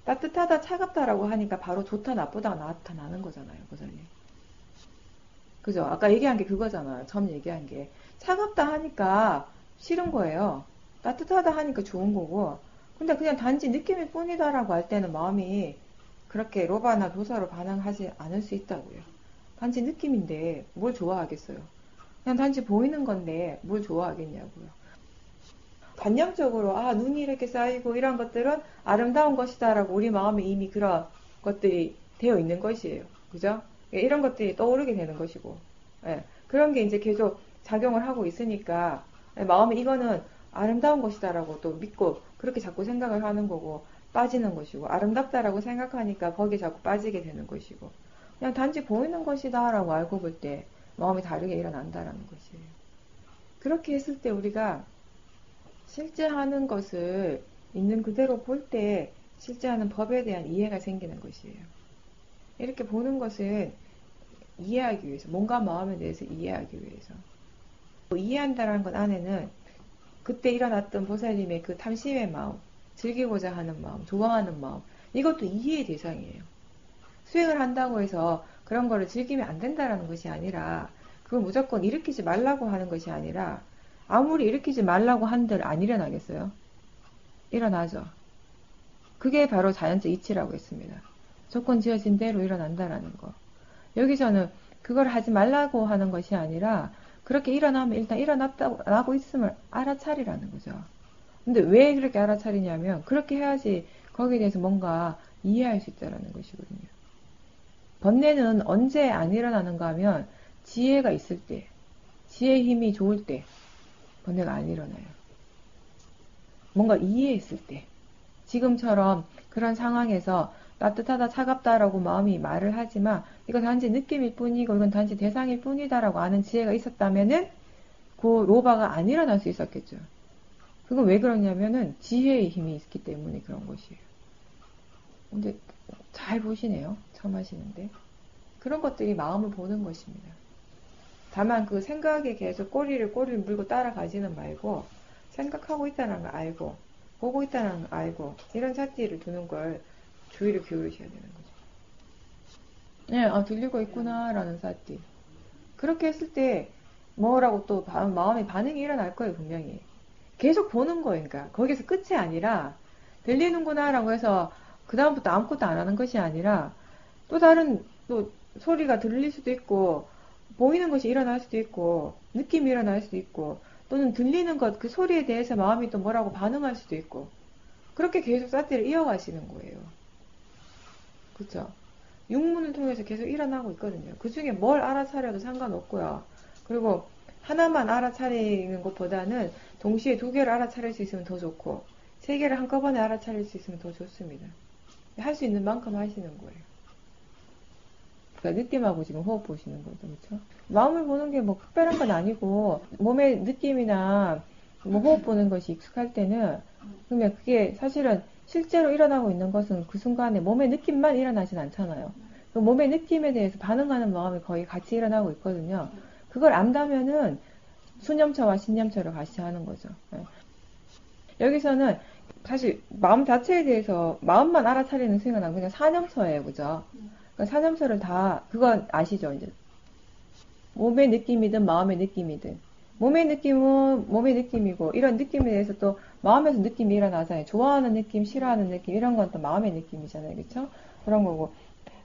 따뜻하다, 차갑다라고 하니까 바로 좋다, 나쁘다가 나타나는 거잖아요, 고사님. 그죠? 아까 얘기한 게 그거잖아요. 처음 얘기한 게. 차갑다 하니까 싫은 거예요. 따뜻하다 하니까 좋은 거고. 근데 그냥 단지 느낌일 뿐이다라고 할 때는 마음이 그렇게 로바나 도사로 반응하지 않을 수 있다고요. 단지 느낌인데 뭘 좋아하겠어요. 그냥 단지 보이는 건데 뭘 좋아하겠냐고요. 관념적으로 눈이 이렇게 쌓이고 이런 것들은 아름다운 것이다라고 우리 마음에 이미 그런 것들이 되어 있는 것이에요. 그죠? 이런 것들이 떠오르게 되는 것이고, 예, 그런 게 이제 계속 작용을 하고 있으니까 마음이 이거는 아름다운 것이다라고 또 믿고 그렇게 자꾸 생각을 하는 거고 빠지는 것이고, 아름답다라고 생각하니까 거기에 자꾸 빠지게 되는 것이고, 그냥 단지 보이는 것이다라고 알고 볼 때 마음이 다르게 일어난다라는 것이에요. 그렇게 했을 때 우리가 실제 하는 것을 있는 그대로 볼 때 실제 하는 법에 대한 이해가 생기는 것이에요. 이렇게 보는 것은 이해하기 위해서, 몸과 마음에 대해서 이해하기 위해서. 이해한다는 것 안에는 그때 일어났던 보살님의 그 탐심의 마음, 즐기고자 하는 마음, 좋아하는 마음, 이것도 이해의 대상이에요. 수행을 한다고 해서 그런 거를 즐기면 안 된다는 것이 아니라, 그걸 무조건 일으키지 말라고 하는 것이 아니라, 아무리 일으키지 말라고 한들 안 일어나겠어요? 일어나죠. 그게 바로 자연적 이치라고 했습니다. 조건 지어진 대로 일어난다라는 거. 여기서는 그걸 하지 말라고 하는 것이 아니라 그렇게 일어나면 일단 일어나고 있음을 알아차리라는 거죠. 근데 왜 그렇게 알아차리냐면 그렇게 해야지 거기에 대해서 뭔가 이해할 수 있다는 것이거든요. 번뇌는 언제 안 일어나는가 하면 지혜가 있을 때, 지혜의 힘이 좋을 때 번뇌가 안 일어나요. 뭔가 이해했을 때, 지금처럼 그런 상황에서 따뜻하다, 차갑다라고 마음이 말을 하지만 이건 단지 느낌일 뿐이고 이건 단지 대상일 뿐이다라고 아는 지혜가 있었다면은 그 로바가 안 일어날 수 있었겠죠. 그건 왜 그러냐면은 지혜의 힘이 있기 때문에 그런 것이에요. 근데 잘 보시네요. 처음 하시는데. 그런 것들이 마음을 보는 것입니다. 다만 그 생각에 계속 꼬리를 물고 따라가지는 말고 생각하고 있다는 걸 알고 보고 있다는 걸 알고 이런 잣대를 두는 걸 주의를 기울이셔야 되는 거죠. 네, 들리고 있구나라는 잣대. 그렇게 했을 때 뭐라고 또 마음의 반응이 일어날 거예요, 분명히. 계속 보는 거니까 거기서 끝이 아니라 들리는구나라고 해서 그 다음부터 아무것도 안 하는 것이 아니라 또 다른 또 소리가 들릴 수도 있고 보이는 것이 일어날 수도 있고 느낌이 일어날 수도 있고 또는 들리는 것 그 소리에 대해서 마음이 또 뭐라고 반응할 수도 있고 그렇게 계속 삿대를 이어가시는 거예요. 그쵸? 육문을 통해서 계속 일어나고 있거든요. 그 중에 뭘 알아차려도 상관없고요. 그리고 하나만 알아차리는 것보다는 동시에 두 개를 알아차릴 수 있으면 더 좋고 세 개를 한꺼번에 알아차릴 수 있으면 더 좋습니다. 할 수 있는 만큼 하시는 거예요. 그러니까 느낌하고 지금 호흡 보시는 거죠. 그렇죠? 마음을 보는 게 뭐 특별한 건 아니고 몸의 느낌이나 뭐 호흡 보는 것이 익숙할 때는 그러면 그게 사실은 실제로 일어나고 있는 것은 그 순간에 몸의 느낌만 일어나진 않잖아요. 그 몸의 느낌에 대해서 반응하는 마음이 거의 같이 일어나고 있거든요. 그걸 안다면은 수념처와 신념처를 같이 하는 거죠. 여기서는 사실 마음 자체에 대해서 마음만 알아차리는 수행은 아니고 그냥 사념처예요. 그죠? 그러니까 사념처를 다 그건 아시죠? 이제 몸의 느낌이든 마음의 느낌이든 몸의 느낌은 몸의 느낌이고 이런 느낌에 대해서 또 마음에서 느낌이 일어나잖아요. 좋아하는 느낌, 싫어하는 느낌 이런 건 또 마음의 느낌이잖아요. 그렇죠? 그런 거고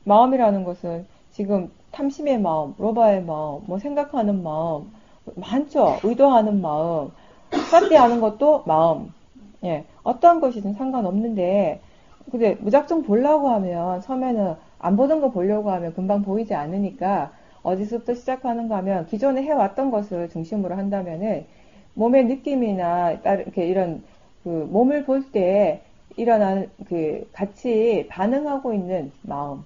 마음이라는 것은 지금 탐심의 마음, 로바의 마음, 뭐 생각하는 마음 많죠. 의도하는 마음, 삿대하는 것도 마음. 예, 어떠한 것이든 상관없는데 근데 무작정 보려고 하면 처음에는 안 보던 거 보려고 하면 금방 보이지 않으니까 어디서부터 시작하는가 하면 기존에 해왔던 것을 중심으로 한다면은 몸의 느낌이나 이렇게 이런 그 몸을 볼 때 일어나는 그 같이 반응하고 있는 마음.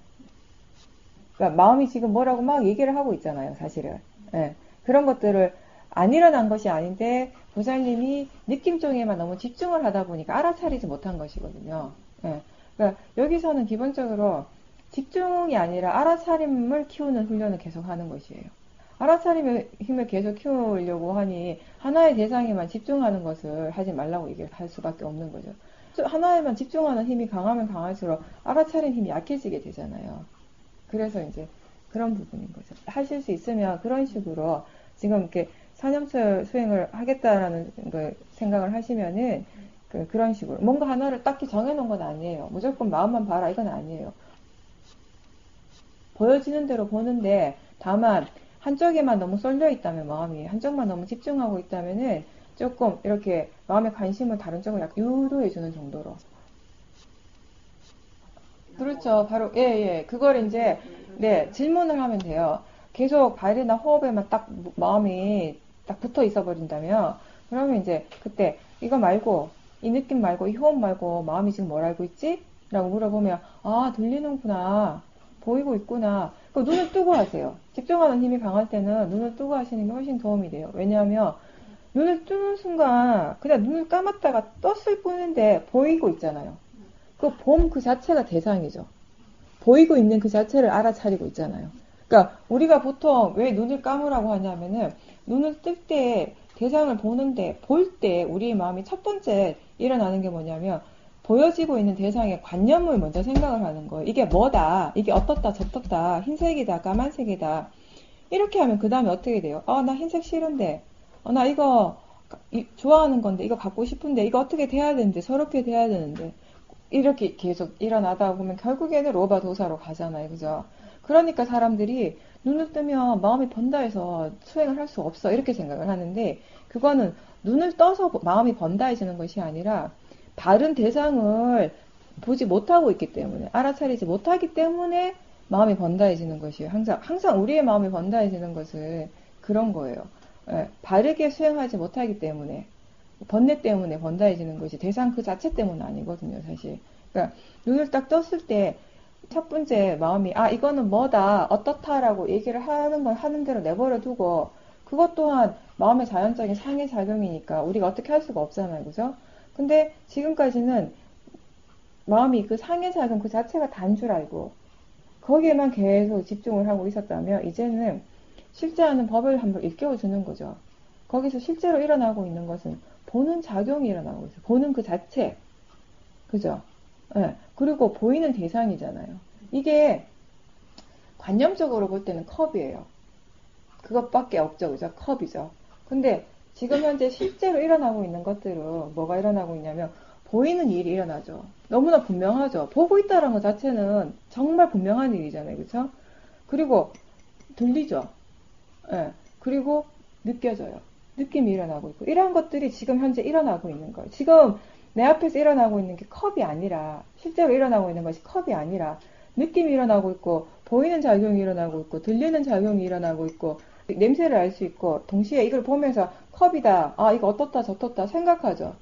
그러니까 마음이 지금 뭐라고 막 얘기를 하고 있잖아요, 사실은. 예, 그런 것들을 안 일어난 것이 아닌데 보살님이 느낌 쪽에만 너무 집중을 하다 보니까 알아차리지 못한 것이거든요. 예. 그러니까 여기서는 기본적으로 집중이 아니라 알아차림을 키우는 훈련을 계속 하는 것이에요. 알아차림의 힘을 계속 키우려고 하니 하나의 대상에만 집중하는 것을 하지 말라고 얘기를 할 수밖에 없는 거죠. 하나에만 집중하는 힘이 강하면 강할수록 알아차림 힘이 약해지게 되잖아요. 그래서 이제 그런 부분인 거죠. 하실 수 있으면 그런 식으로 지금 이렇게 사념철 수행을 하겠다라는 걸 생각을 하시면은 그런 식으로 뭔가 하나를 딱히 정해놓은 건 아니에요. 무조건 마음만 봐라 이건 아니에요. 보여지는 대로 보는데 다만 한쪽에만 너무 쏠려 있다면 마음이 한쪽만 너무 집중하고 있다면은 조금 이렇게 마음의 관심을 다른 쪽으로 약간 유도해 주는 정도로. 그렇죠. 바로 그걸 이제 네 질문을 하면 돼요. 계속 발이나 호흡에만 딱 마음이 딱 붙어 있어 버린다면 그러면 이제 그때 이거 말고 이 느낌 말고 이 호흡 말고 마음이 지금 뭘 알고 있지? 라고 물어보면 아 들리는구나 보이고 있구나. 그 눈을 뜨고 하세요. 집중하는 힘이 강할 때는 눈을 뜨고 하시는 게 훨씬 도움이 돼요. 왜냐하면 눈을 뜨는 순간 그냥 눈을 감았다가 떴을 뿐인데 보이고 있잖아요. 그 봄 그 자체가 대상이죠. 보이고 있는 그 자체를 알아차리고 있잖아요. 그러니까 우리가 보통 왜 눈을 감으라고 하냐면은 눈을 뜰 때 대상을 보는데 볼 때 우리의 마음이 첫 번째 일어나는 게 뭐냐면 보여지고 있는 대상의 관념을 먼저 생각을 하는 거예요. 이게 뭐다, 이게 어떻다, 저떻다, 흰색이다, 까만색이다. 이렇게 하면 그 다음에 어떻게 돼요? 나 흰색 싫은데, 나 이거 좋아하는 건데, 이거 갖고 싶은데, 이거 어떻게 돼야 되는데, 저렇게 돼야 되는데. 이렇게 계속 일어나다 보면 결국에는 로바 도사로 가잖아요. 그죠? 그러니까 사람들이 눈을 뜨면 마음이 번다 해서 수행을 할 수 없어. 이렇게 생각을 하는데 그거는 눈을 떠서 마음이 번다해지는 것이 아니라 바른 대상을 보지 못하고 있기 때문에 알아차리지 못하기 때문에 마음이 번다해지는 것이에요. 항상 우리의 마음이 번다해지는 것은 그런 거예요. 바르게 수행하지 못하기 때문에 번뇌 때문에 번다해지는 것이 대상 그 자체 때문은 아니거든요, 사실. 그러니까 눈을 딱 떴을 때 첫 번째 마음이 이거는 뭐다, 어떻다라고 얘기를 하는 건 하는 대로 내버려 두고 그것 또한 마음의 자연적인 상해작용이니까 우리가 어떻게 할 수가 없잖아요, 그죠? 근데 지금까지는 마음이 그 상해작용 그 자체가 단 줄 알고 거기에만 계속 집중을 하고 있었다면 이제는 실제 하는 법을 한번 일깨워주는 거죠. 거기서 실제로 일어나고 있는 것은 보는 작용이 일어나고 있어요. 보는 그 자체. 그죠? 네. 그리고 보이는 대상이잖아요. 이게 관념적으로 볼 때는 컵이에요. 그것밖에 없죠. 그죠? 컵이죠. 근데 지금 현재 실제로 일어나고 있는 것들은 뭐가 일어나고 있냐면 보이는 일이 일어나죠. 너무나 분명하죠. 보고 있다는 것 자체는 정말 분명한 일이잖아요. 그죠? 그리고 들리죠. 네. 그리고 느껴져요. 느낌이 일어나고 있고 이러한 것들이 지금 현재 일어나고 있는 거예요. 지금 내 앞에서 일어나고 있는 게 컵이 아니라 실제로 일어나고 있는 것이 컵이 아니라 느낌이 일어나고 있고 보이는 작용이 일어나고 있고 들리는 작용이 일어나고 있고 냄새를 알 수 있고 동시에 이걸 보면서 컵이다 이거 어떻다 저떻다 생각하죠.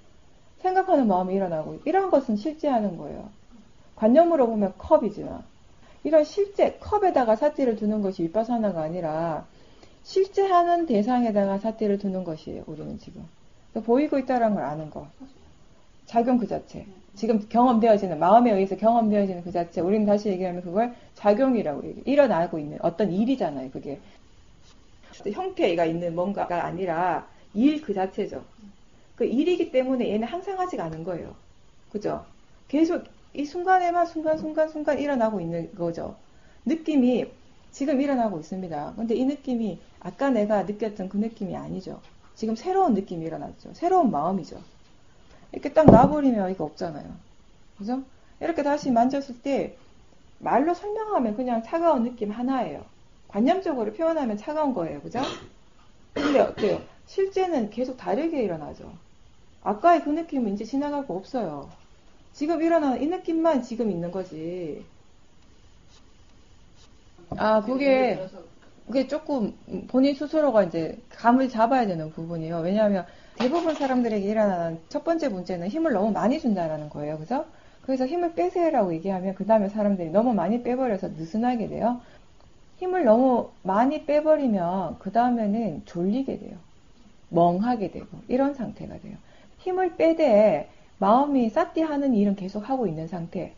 생각하는 마음이 일어나고 이런 것은 실제 하는 거예요. 관념으로 보면 컵이지만 이런 실제 컵에다가 삿대를 두는 것이 윗바사나가 아니라 실제 하는 대상에다가 삿대를 두는 것이에요. 우리는 지금 보이고 있다는 걸 아는 거. 작용 그 자체. 지금 경험되어지는, 마음에 의해서 경험되어지는 그 자체. 우리는 다시 얘기하면 그걸 작용이라고 얘기해요. 일어나고 있는 어떤 일이잖아요, 그게. 형태가 있는 뭔가가 아니라 일 그 자체죠. 그 일이기 때문에 얘는 항상 하지가 않은 거예요. 그죠? 계속 이 순간에만 순간 일어나고 있는 거죠. 느낌이 지금 일어나고 있습니다. 근데 이 느낌이 아까 내가 느꼈던 그 느낌이 아니죠. 지금 새로운 느낌이 일어났죠. 새로운 마음이죠. 이렇게 딱 놔버리면 이거 없잖아요. 그죠? 이렇게 다시 만졌을 때 말로 설명하면 그냥 차가운 느낌 하나예요. 관념적으로 표현하면 차가운 거예요. 그죠? 근데 어때요? 실제는 계속 다르게 일어나죠. 아까의 그 느낌은 이제 지나가고 없어요. 지금 일어나는 이 느낌만 지금 있는 거지. 그게 조금 본인 스스로가 이제 감을 잡아야 되는 부분이에요. 왜냐하면 대부분 사람들에게 일어나는 첫 번째 문제는 힘을 너무 많이 준다라는 거예요. 그죠? 그래서 힘을 빼세요라고 얘기하면 그 다음에 사람들이 너무 많이 빼버려서 느슨하게 돼요. 힘을 너무 많이 빼버리면 그 다음에는 졸리게 돼요. 멍하게 되고 이런 상태가 돼요. 힘을 빼되 마음이 사티 하는 일은 계속 하고 있는 상태.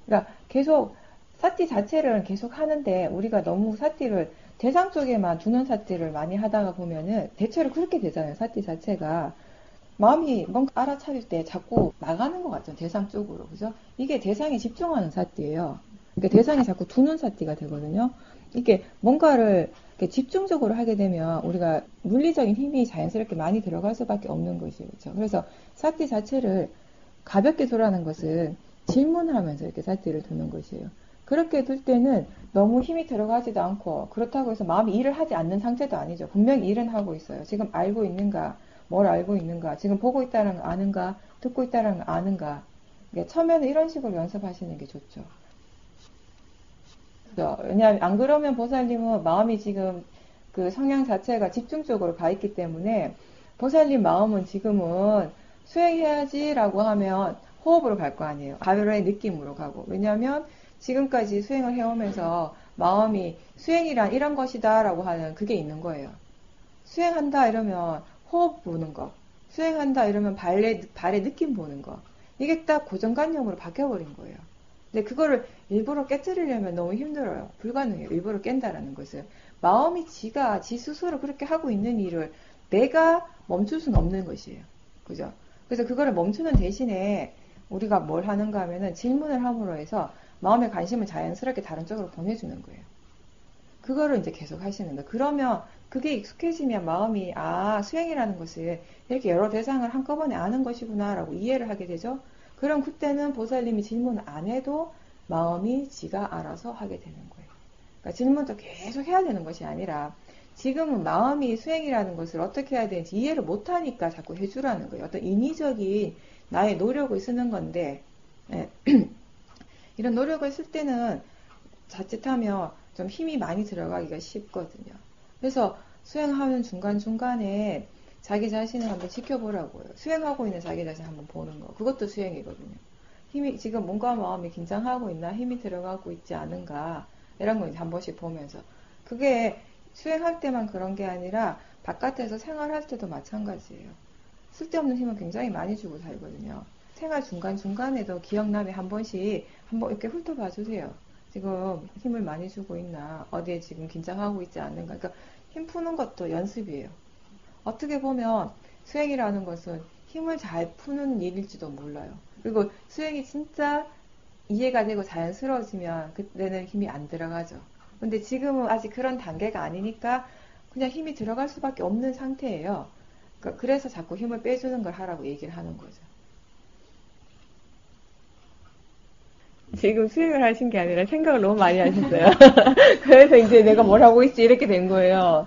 그러니까 계속 사티 자체를 계속 하는데 우리가 너무 사티를 대상 쪽에만 두는 사티를 많이 하다가 보면은 대체로 그렇게 되잖아요. 사티 자체가 마음이 뭔가 알아차릴 때 자꾸 나가는 것 같죠. 대상 쪽으로. 그죠? 이게 대상에 집중하는 사티예요. 그러니까 대상에 자꾸 두는 사티가 되거든요. 이게 뭔가를 이렇게 집중적으로 하게 되면 우리가 물리적인 힘이 자연스럽게 많이 들어갈 수밖에 없는 것이죠. 그렇죠? 그래서 사티 자체를 가볍게 두라는 것은 질문하면서 이렇게 사티를 두는 것이에요. 그렇게 둘 때는 너무 힘이 들어가지도 않고 그렇다고 해서 마음이 일을 하지 않는 상태도 아니죠. 분명히 일은 하고 있어요. 지금 알고 있는가? 뭘 알고 있는가? 지금 보고 있다는 거 아는가? 듣고 있다는 거 아는가? 처음에는 이런 식으로 연습하시는 게 좋죠. 왜냐하면 안 그러면 보살님은 마음이 지금 그 성향 자체가 집중적으로 가 있기 때문에 보살님 마음은 지금은 수행해야지라고 하면 호흡으로 갈 거 아니에요. 가벼의 느낌으로 가고. 왜냐하면 지금까지 수행을 해오면서 마음이 수행이란 이런 것이다 라고 하는 그게 있는 거예요. 수행한다 이러면 호흡 보는 거. 수행한다 이러면 발의 느낌 보는 거. 이게 딱 고정관념으로 바뀌어버린 거예요. 근데 그거를 일부러 깨뜨리려면 너무 힘들어요. 불가능해요. 일부러 깬다라는 것은. 마음이 지 스스로 그렇게 하고 있는 일을 내가 멈출 수는 없는 것이에요. 그죠? 그래서 그거를 멈추는 대신에 우리가 뭘 하는가 하면은 질문을 함으로 해서 마음의 관심을 자연스럽게 다른 쪽으로 보내주는 거예요. 그거를 이제 계속 하시는 거예요. 그러면 그게 익숙해지면 마음이 수행이라는 것을 이렇게 여러 대상을 한꺼번에 아는 것이구나 라고 이해를 하게 되죠. 그럼 그때는 보살님이 질문을 안 해도 마음이 지가 알아서 하게 되는 거예요. 그러니까 질문도 계속 해야 되는 것이 아니라 지금은 마음이 수행이라는 것을 어떻게 해야 되는지 이해를 못하니까 자꾸 해주라는 거예요. 어떤 인위적인 나의 노력을 쓰는 건데 이런 노력을 쓸 때는 자칫하면 좀 힘이 많이 들어가기가 쉽거든요. 그래서 수행하는 중간중간에 자기 자신을 한번 지켜보라고요. 수행하고 있는 자기 자신 한번 보는 거. 그것도 수행이거든요. 힘이, 지금 몸과 마음이 긴장하고 있나, 힘이 들어가고 있지 않은가, 이런 거 이제 한 번씩 보면서. 그게 수행할 때만 그런 게 아니라 바깥에서 생활할 때도 마찬가지예요. 쓸데없는 힘을 굉장히 많이 주고 살거든요. 생활 중간중간에도 기억나면 한 번씩 한번 이렇게 훑어봐 주세요. 지금 힘을 많이 주고 있나, 어디에 지금 긴장하고 있지 않는가. 그러니까 힘 푸는 것도 연습이에요. 어떻게 보면 수행이라는 것은 힘을 잘 푸는 일일지도 몰라요. 그리고 수행이 진짜 이해가 되고 자연스러워지면 그때는 힘이 안 들어가죠. 근데 지금은 아직 그런 단계가 아니니까 그냥 힘이 들어갈 수밖에 없는 상태예요. 그러니까 그래서 자꾸 힘을 빼주는 걸 하라고 얘기를 하는 거죠. 지금 수행을 하신 게 아니라 생각을 너무 많이 하셨어요. 그래서 이제 내가 뭘 하고 있지 이렇게 된 거예요.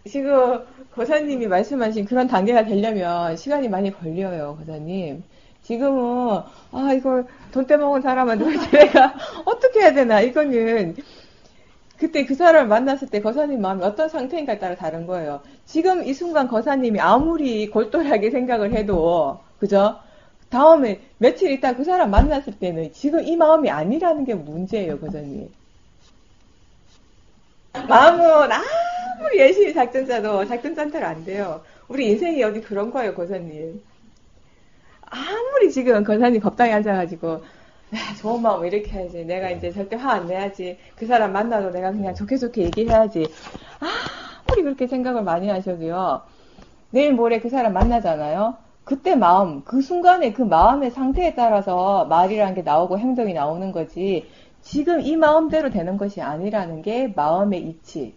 지금 거사님이 말씀하신 그런 단계가 되려면 시간이 많이 걸려요, 거사님. 지금은 이걸 돈 떼먹은 사람한테 내가 어떻게 해야 되나 이거는 그때 그 사람을 만났을 때 거사님 마음이 어떤 상태인가에 따라 다른 거예요. 지금 이 순간 거사님이 아무리 골똘하게 생각을 해도 그죠? 다음에 며칠 있다 그 사람 만났을 때는 지금 이 마음이 아니라는 게 문제예요, 거사님. 마음은 아무리 열심히 작전 짜도 작전 짠 대로 안 돼요. 우리 인생이 어디 그런 거예요, 거사님. 아무리 지금 거사님 법당에 앉아가지고 좋은 마음 이렇게 해야지. 내가 이제 절대 화 안 내야지. 그 사람 만나도 내가 그냥 좋게 좋게 얘기해야지. 아무리 그렇게 생각을 많이 하셔도요. 내일 모레 그 사람 만나잖아요. 그때 마음, 그 순간에 그 마음의 상태에 따라서 말이라는 게 나오고 행동이 나오는 거지. 지금 이 마음대로 되는 것이 아니라는 게 마음의 이치.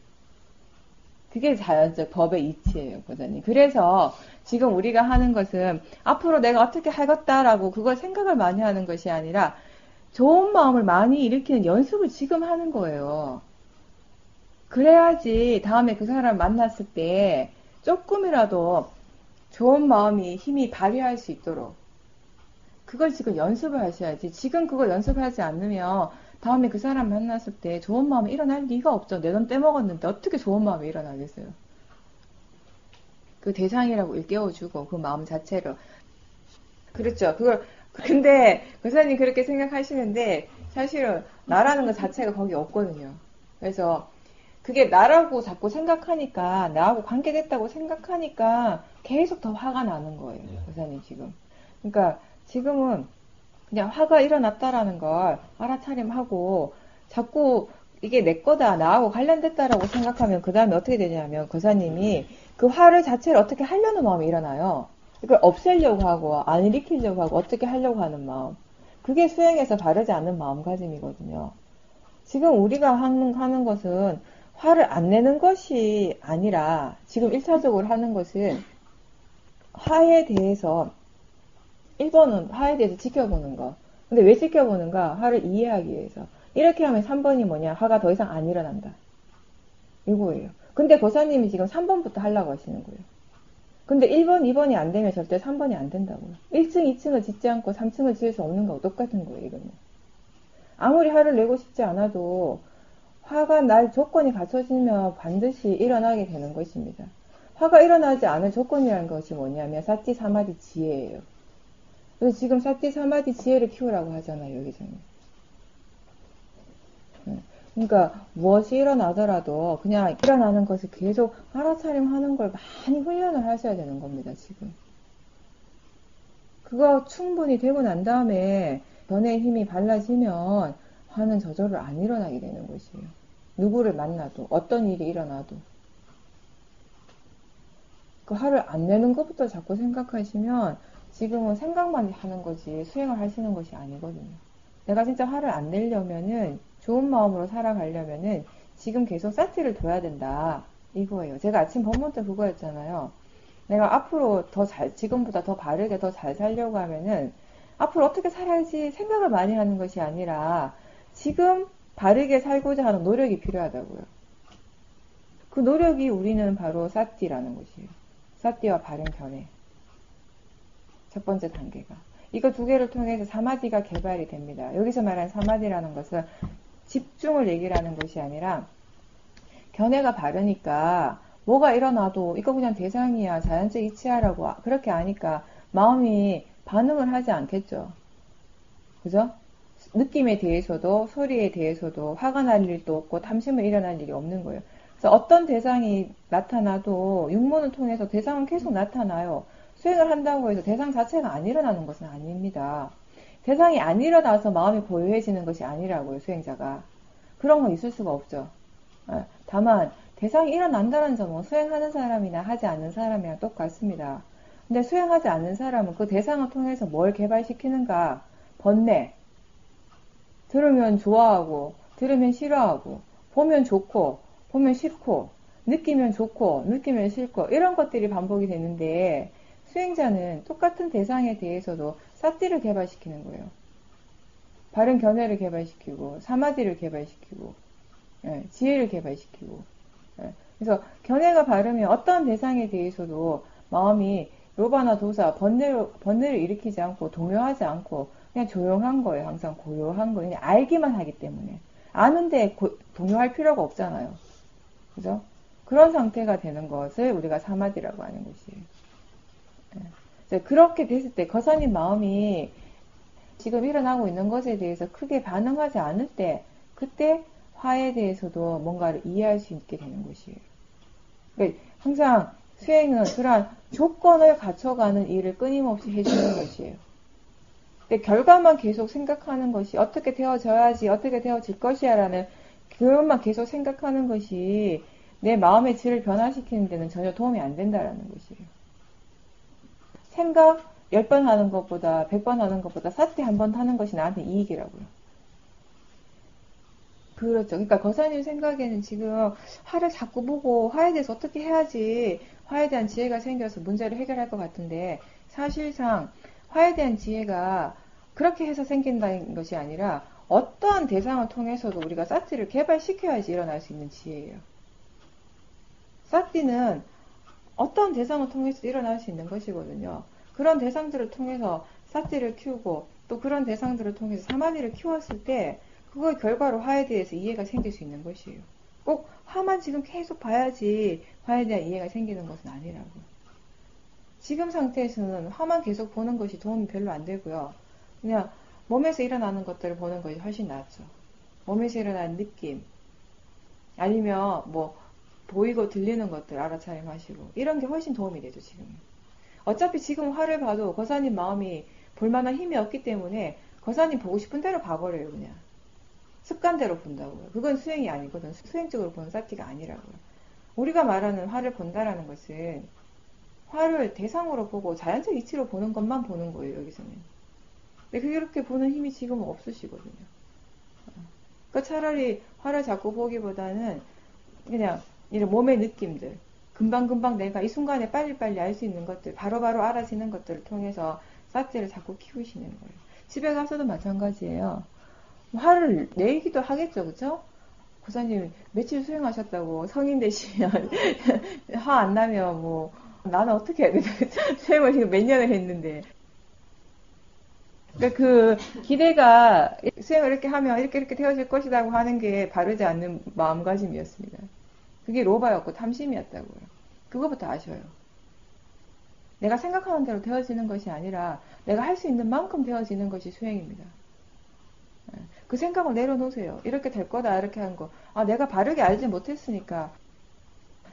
그게 자연적 법의 이치예요, 보자님. 그래서 지금 우리가 하는 것은 앞으로 내가 어떻게 하겠다라고 그걸 생각을 많이 하는 것이 아니라 좋은 마음을 많이 일으키는 연습을 지금 하는 거예요. 그래야지 다음에 그 사람 만났을 때 조금이라도 좋은 마음이 힘이 발휘할 수 있도록 그걸 지금 연습을 하셔야지. 지금 그걸 연습하지 않으면 다음에 그 사람 만났을 때 좋은 마음이 일어날 리가 없죠. 내 돈 떼먹었는데 어떻게 좋은 마음이 일어나겠어요. 그 대상이라고 일깨워주고 그 마음 자체를. 그렇죠. 근데 교사님 그렇게 생각하시는데 사실은 나라는 것 자체가 거기 없거든요. 그래서 그게 나라고 자꾸 생각하니까, 나하고 관계됐다고 생각하니까 계속 더 화가 나는 거예요. 교사님 지금. 그러니까 지금은 그냥 화가 일어났다라는 걸 알아차림하고 자꾸 이게 내 거다, 나하고 관련됐다라고 생각하면 그 다음에 어떻게 되냐면 교사님이 그 화를 자체를 어떻게 하려는 마음이 일어나요. 이걸 없애려고 하고 안 일으키려고 하고 어떻게 하려고 하는 마음. 그게 수행에서 바르지 않는 마음가짐이거든요. 지금 우리가 하는 것은 화를 안 내는 것이 아니라 지금 1차적으로 하는 것은 화에 대해서 1번은 화에 대해서 지켜보는 거. 근데 왜 지켜보는가? 화를 이해하기 위해서. 이렇게 하면 3번이 뭐냐? 화가 더 이상 안 일어난다. 이거예요. 근데 고사님이 지금 3번부터 하려고 하시는 거예요. 근데 1번, 2번이 안 되면 절대 3번이 안 된다고요. 1층, 2층을 짓지 않고 3층을 지을 수 없는 거하고 똑같은 거예요, 이거는. 아무리 화를 내고 싶지 않아도 화가 날 조건이 갖춰지면 반드시 일어나게 되는 것입니다. 화가 일어나지 않을 조건이라는 것이 뭐냐면 사티 사마디 지혜예요. 그래서 지금 사티 사마디 지혜를 키우라고 하잖아요, 여기서는. 그러니까 무엇이 일어나더라도 그냥 일어나는 것을 계속 알아차림하는 걸 많이 훈련을 하셔야 되는 겁니다, 지금. 그거 충분히 되고 난 다음에 변의 힘이 발라지면 화는 저절로 안 일어나게 되는 것이에요. 누구를 만나도 어떤 일이 일어나도 그 화를 안 내는 것부터 자꾸 생각하시면 지금은 생각만 하는 거지 수행을 하시는 것이 아니거든요. 내가 진짜 화를 안 내려면은 좋은 마음으로 살아가려면은 지금 계속 사티를 둬야 된다 이거예요. 제가 아침 법문 때 그거였잖아요. 내가 앞으로 지금보다 더 바르게 더 잘 살려고 하면은 앞으로 어떻게 살아야지 생각을 많이 하는 것이 아니라 지금 바르게 살고자 하는 노력이 필요하다고요. 그 노력이 우리는 바로 사티라는 것이에요. 사티와 바른 견해. 첫 번째 단계가. 이거 두 개를 통해서 사마디가 개발이 됩니다. 여기서 말하는 사마디라는 것은 집중을 얘기를 하는 것이 아니라 견해가 바르니까 뭐가 일어나도 이거 그냥 대상이야, 자연적 이치하라고 그렇게 아니까 마음이 반응을 하지 않겠죠. 그죠? 느낌에 대해서도 소리에 대해서도 화가 날 일도 없고 탐심을 일어날 일이 없는 거예요. 그래서 어떤 대상이 나타나도 육문을 통해서 대상은 계속 나타나요. 수행을 한다고 해서 대상 자체가 안 일어나는 것은 아닙니다. 대상이 안 일어나서 마음이 고요해지는 것이 아니라고요, 수행자가. 그런 건 있을 수가 없죠. 다만 대상이 일어난다는 점은 수행하는 사람이나 하지 않는 사람이랑 똑같습니다. 근데 수행하지 않는 사람은 그 대상을 통해서 뭘 개발시키는가? 번뇌. 들으면 좋아하고, 들으면 싫어하고, 보면 좋고, 보면 싫고, 느끼면 좋고, 느끼면 싫고, 이런 것들이 반복이 되는데, 수행자는 똑같은 대상에 대해서도 사띠를 개발시키는 거예요. 바른 견해를 개발시키고, 사마디를 개발시키고, 지혜를 개발시키고. 그래서 견해가 바르면 어떤 대상에 대해서도 마음이 로바나 도사, 번뇌를 일으키지 않고, 동요하지 않고, 그냥 조용한 거예요. 항상 고요한 거예요. 그냥 알기만 하기 때문에. 아는데 동요할 필요가 없잖아요. 그죠? 그런 상태가 되는 것을 우리가 사마디라고 하는 것이에요. 그렇게 됐을 때 거사님 마음이 지금 일어나고 있는 것에 대해서 크게 반응하지 않을 때 그때 화에 대해서도 뭔가를 이해할 수 있게 되는 것이에요. 그러니까 항상 수행은 그러한 조건을 갖춰가는 일을 끊임없이 해주는 것이에요. 근데 결과만 계속 생각하는 것이 어떻게 되어져야지 어떻게 되어질 것이야 라는 그것만 계속 생각하는 것이 내 마음의 질을 변화시키는 데는 전혀 도움이 안 된다라는 것이에요. 생각 10번 하는 것보다 100번 하는 것보다 사티 한 번 하는 것이 나한테 이익이라고요. 그렇죠. 그러니까 거사님 생각에는 지금 화를 자꾸 보고 화에 대해서 어떻게 해야지 화에 대한 지혜가 생겨서 문제를 해결할 것 같은데 사실상 화에 대한 지혜가 그렇게 해서 생긴다는 것이 아니라 어떠한 대상을 통해서도 우리가 사티를 개발시켜야지 일어날 수 있는 지혜예요. 사티는 어떠한 대상을 통해서 일어날 수 있는 것이거든요. 그런 대상들을 통해서 사티를 키우고 또 그런 대상들을 통해서 사마디를 키웠을 때 그거의 결과로 화에 대해서 이해가 생길 수 있는 것이에요. 꼭 화만 지금 계속 봐야지 화에 대한 이해가 생기는 것은 아니라고요. 지금 상태에서는 화만 계속 보는 것이 도움이 별로 안 되고요. 그냥 몸에서 일어나는 것들을 보는 것이 훨씬 낫죠. 몸에서 일어나는 느낌, 아니면 뭐 보이고 들리는 것들 알아차림하시고 이런 게 훨씬 도움이 되죠 지금. 어차피 지금 화를 봐도 거사님 마음이 볼만한 힘이 없기 때문에 거사님 보고 싶은 대로 봐버려요 그냥. 습관대로 본다고요. 그건 수행이 아니거든. 수행적으로 보는 사티가 아니라고요. 우리가 말하는 화를 본다라는 것은 화를 대상으로 보고 자연적 이치로 보는 것만 보는 거예요 여기서는. 근데 그렇게 보는 힘이 지금은 없으시거든요. 그러니까 차라리 화를 자꾸 보기보다는 그냥 이런 몸의 느낌들, 금방금방 내가 이 순간에 빨리빨리 알 수 있는 것들, 바로바로 알아지는 것들을 통해서 사티를 자꾸 키우시는 거예요. 집에 가서도 마찬가지예요. 화를 내기도 하겠죠, 그쵸? 고사님 며칠 수행하셨다고 성인 되시면 화 안 나면 뭐 나는 어떻게 해야 되나 수행을 지금 몇 년을 했는데 그러니까 그 기대가 수행을 이렇게 하면 이렇게 되어질 것이라고 하는 게 바르지 않는 마음가짐이었습니다. 그게 로바였고 탐심이었다고요. 그거부터 아셔요. 내가 생각하는 대로 되어지는 것이 아니라 내가 할 수 있는 만큼 되어지는 것이 수행입니다. 그 생각을 내려놓으세요. 이렇게 될 거다 이렇게 한 거. 아 내가 바르게 알지 못했으니까.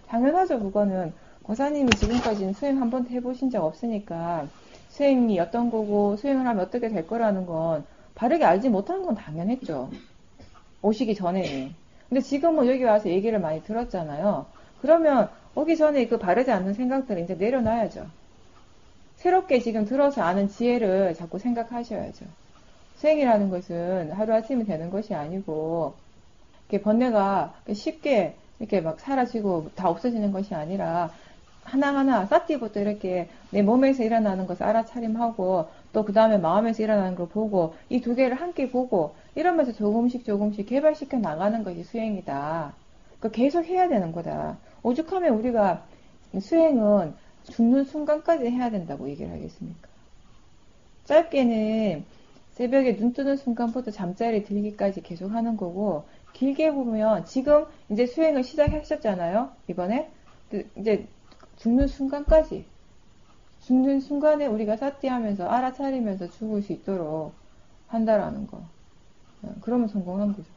당연하죠 그거는. 고사님이 지금까지는 수행 한 번도 해보신 적 없으니까 수행이 어떤 거고 수행을 하면 어떻게 될 거라는 건 바르게 알지 못한 건 당연했죠. 오시기 전에. 근데 지금은 여기 와서 얘기를 많이 들었잖아요. 그러면 오기 전에 그 바르지 않는 생각들을 이제 내려놔야죠. 새롭게 지금 들어서 아는 지혜를 자꾸 생각하셔야죠. 수행이라는 것은 하루아침에 되는 것이 아니고, 이렇게 번뇌가 쉽게 이렇게 막 사라지고 다 없어지는 것이 아니라, 하나하나, 사티부터 이렇게 내 몸에서 일어나는 것을 알아차림하고, 또 그 다음에 마음에서 일어나는 걸 보고, 이 두 개를 함께 보고, 이러면서 조금씩 개발시켜 나가는 것이 수행이다. 그러니까 계속 해야 되는 거다. 오죽하면 우리가 수행은 죽는 순간까지 해야 된다고 얘기를 하겠습니까? 짧게는 새벽에 눈 뜨는 순간부터 잠자리에 들기까지 계속 하는 거고, 길게 보면 지금 이제 수행을 시작하셨잖아요, 이번에. 이제 죽는 순간까지. 죽는 순간에 우리가 사티하면서 알아차리면서 죽을 수 있도록 한다라는 거. 그러면 성공한 거죠.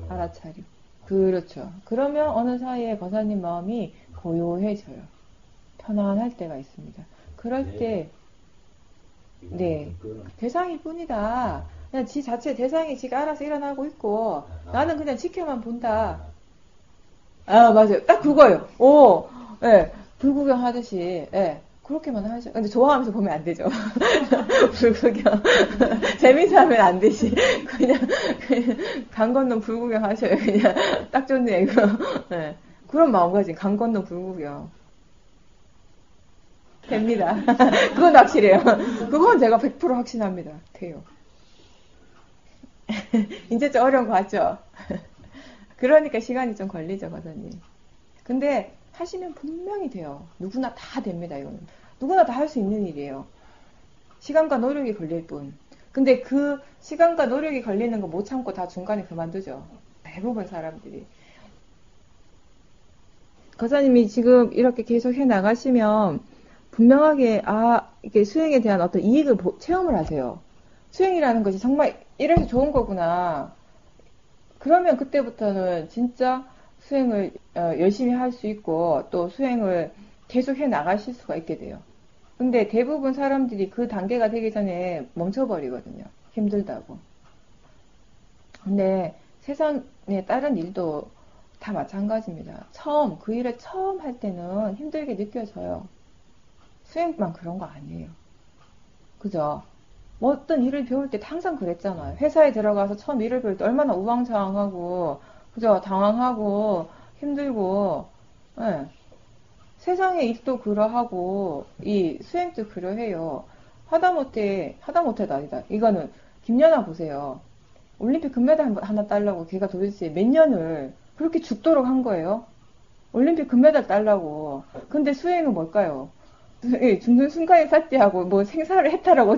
알아차림. 그렇죠. 그러면 어느 사이에 거사님 마음이 고요해져요. 편안할 때가 있습니다. 그럴 때, 네. 대상일 뿐이다. 그냥 지 자체 대상이 지가 알아서 일어나고 있고, 나는 그냥 지켜만 본다. 아, 맞아요. 딱 그거예요. 오, 예. 네. 불구경 하듯이, 예. 그렇게만 하죠. 근데 좋아하면서 보면 안 되죠. 불구경. 재밌어 하면 안 되지. 그냥 강 건너 불구경 하셔요. 그냥 딱 좋네, 이거. 네. 그런 마음가짐, 강 건너 불구경. 됩니다. 그건 확실해요. 그건 제가 100% 확신합니다. 돼요. 이제 좀 어려운 거 같죠? 그러니까 시간이 좀 걸리죠, 과사님. 근데 하시면 분명히 돼요. 누구나 다 됩니다, 이거는. 누구나 다 할 수 있는 일이에요. 시간과 노력이 걸릴 뿐. 근데 그 시간과 노력이 걸리는 거 못 참고 다 중간에 그만두죠. 대부분 사람들이. 거사님이 지금 이렇게 계속 해 나가시면 분명하게 이게 수행에 대한 어떤 이익을 체험을 하세요. 수행이라는 것이 정말 이래서 좋은 거구나. 그러면 그때부터는 진짜 수행을 열심히 할 수 있고 또 수행을 계속 해 나가실 수가 있게 돼요. 근데 대부분 사람들이 그 단계가 되기 전에 멈춰버리거든요. 힘들다고. 근데 세상의 다른 일도 다 마찬가지입니다. 그 일을 처음 할 때는 힘들게 느껴져요. 수행만 그런 거 아니에요. 그죠? 뭐 어떤 일을 배울 때 항상 그랬잖아요. 회사에 들어가서 처음 일을 배울 때 얼마나 우왕좌왕하고, 그죠? 당황하고, 힘들고, 네. 세상의 일도 그러하고, 이 수행도 그러해요. 하다못해도 아니다. 이거는, 김연아 보세요. 올림픽 금메달 하나 따려고 걔가 도대체 몇 년을 그렇게 죽도록 한 거예요. 올림픽 금메달 따려고. 근데 수행은 뭘까요? 죽는 순간에 삿대하고 뭐 생사를 해탈하고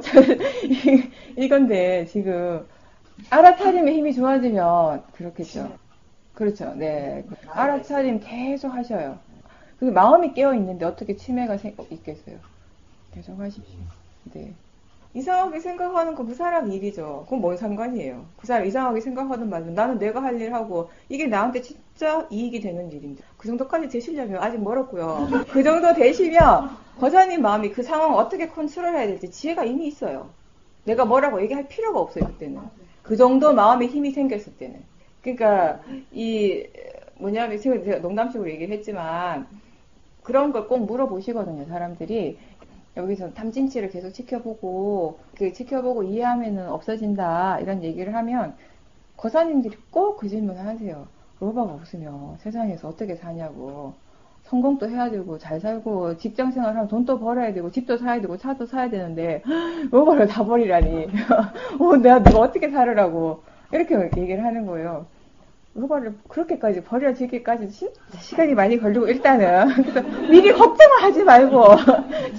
이건데 지금 알아차림의 힘이 좋아지면 그렇겠죠. 그렇죠. 네. 알아차림 계속 하셔요. 그 마음이 깨어 있는데 어떻게 치매가 있겠어요. 계속 하십시오. 네. 이상하게 생각하는 건 그 사람 일이죠. 그건 뭔 상관이에요. 그 사람 이상하게 생각하는 말은 나는 내가 할 일 하고 이게 나한테 진짜 이익이 되는 일인데 그 정도까지 되시려면 아직 멀었고요. 그 정도 되시면 거사님 마음이 그 상황을 어떻게 컨트롤해야 될지 지혜가 이미 있어요. 내가 뭐라고 얘기할 필요가 없어요. 그때는. 그 정도 마음의 힘이 생겼을 때는. 그러니까 이 뭐냐면 지금 제가 농담식으로 얘기를 했지만 그런 걸 꼭 물어보시거든요. 사람들이. 여기서 탐진치를 계속 지켜보고 그 지켜보고 이해하면은 없어진다 이런 얘기를 하면 거사님들이 꼭 그 질문을 하세요. 로바가 없으면 세상에서 어떻게 사냐고. 성공도 해야 되고 잘 살고 직장 생활하면 돈도 벌어야 되고 집도 사야 되고 차도 사야 되는데 로바를 다 버리라니. 내가 어떻게 살으라고 이렇게 얘기를 하는 거예요. 로바를 그렇게까지 버려지기까지 진짜 시간이 많이 걸리고 일단은 그래서 미리 걱정을 하지 말고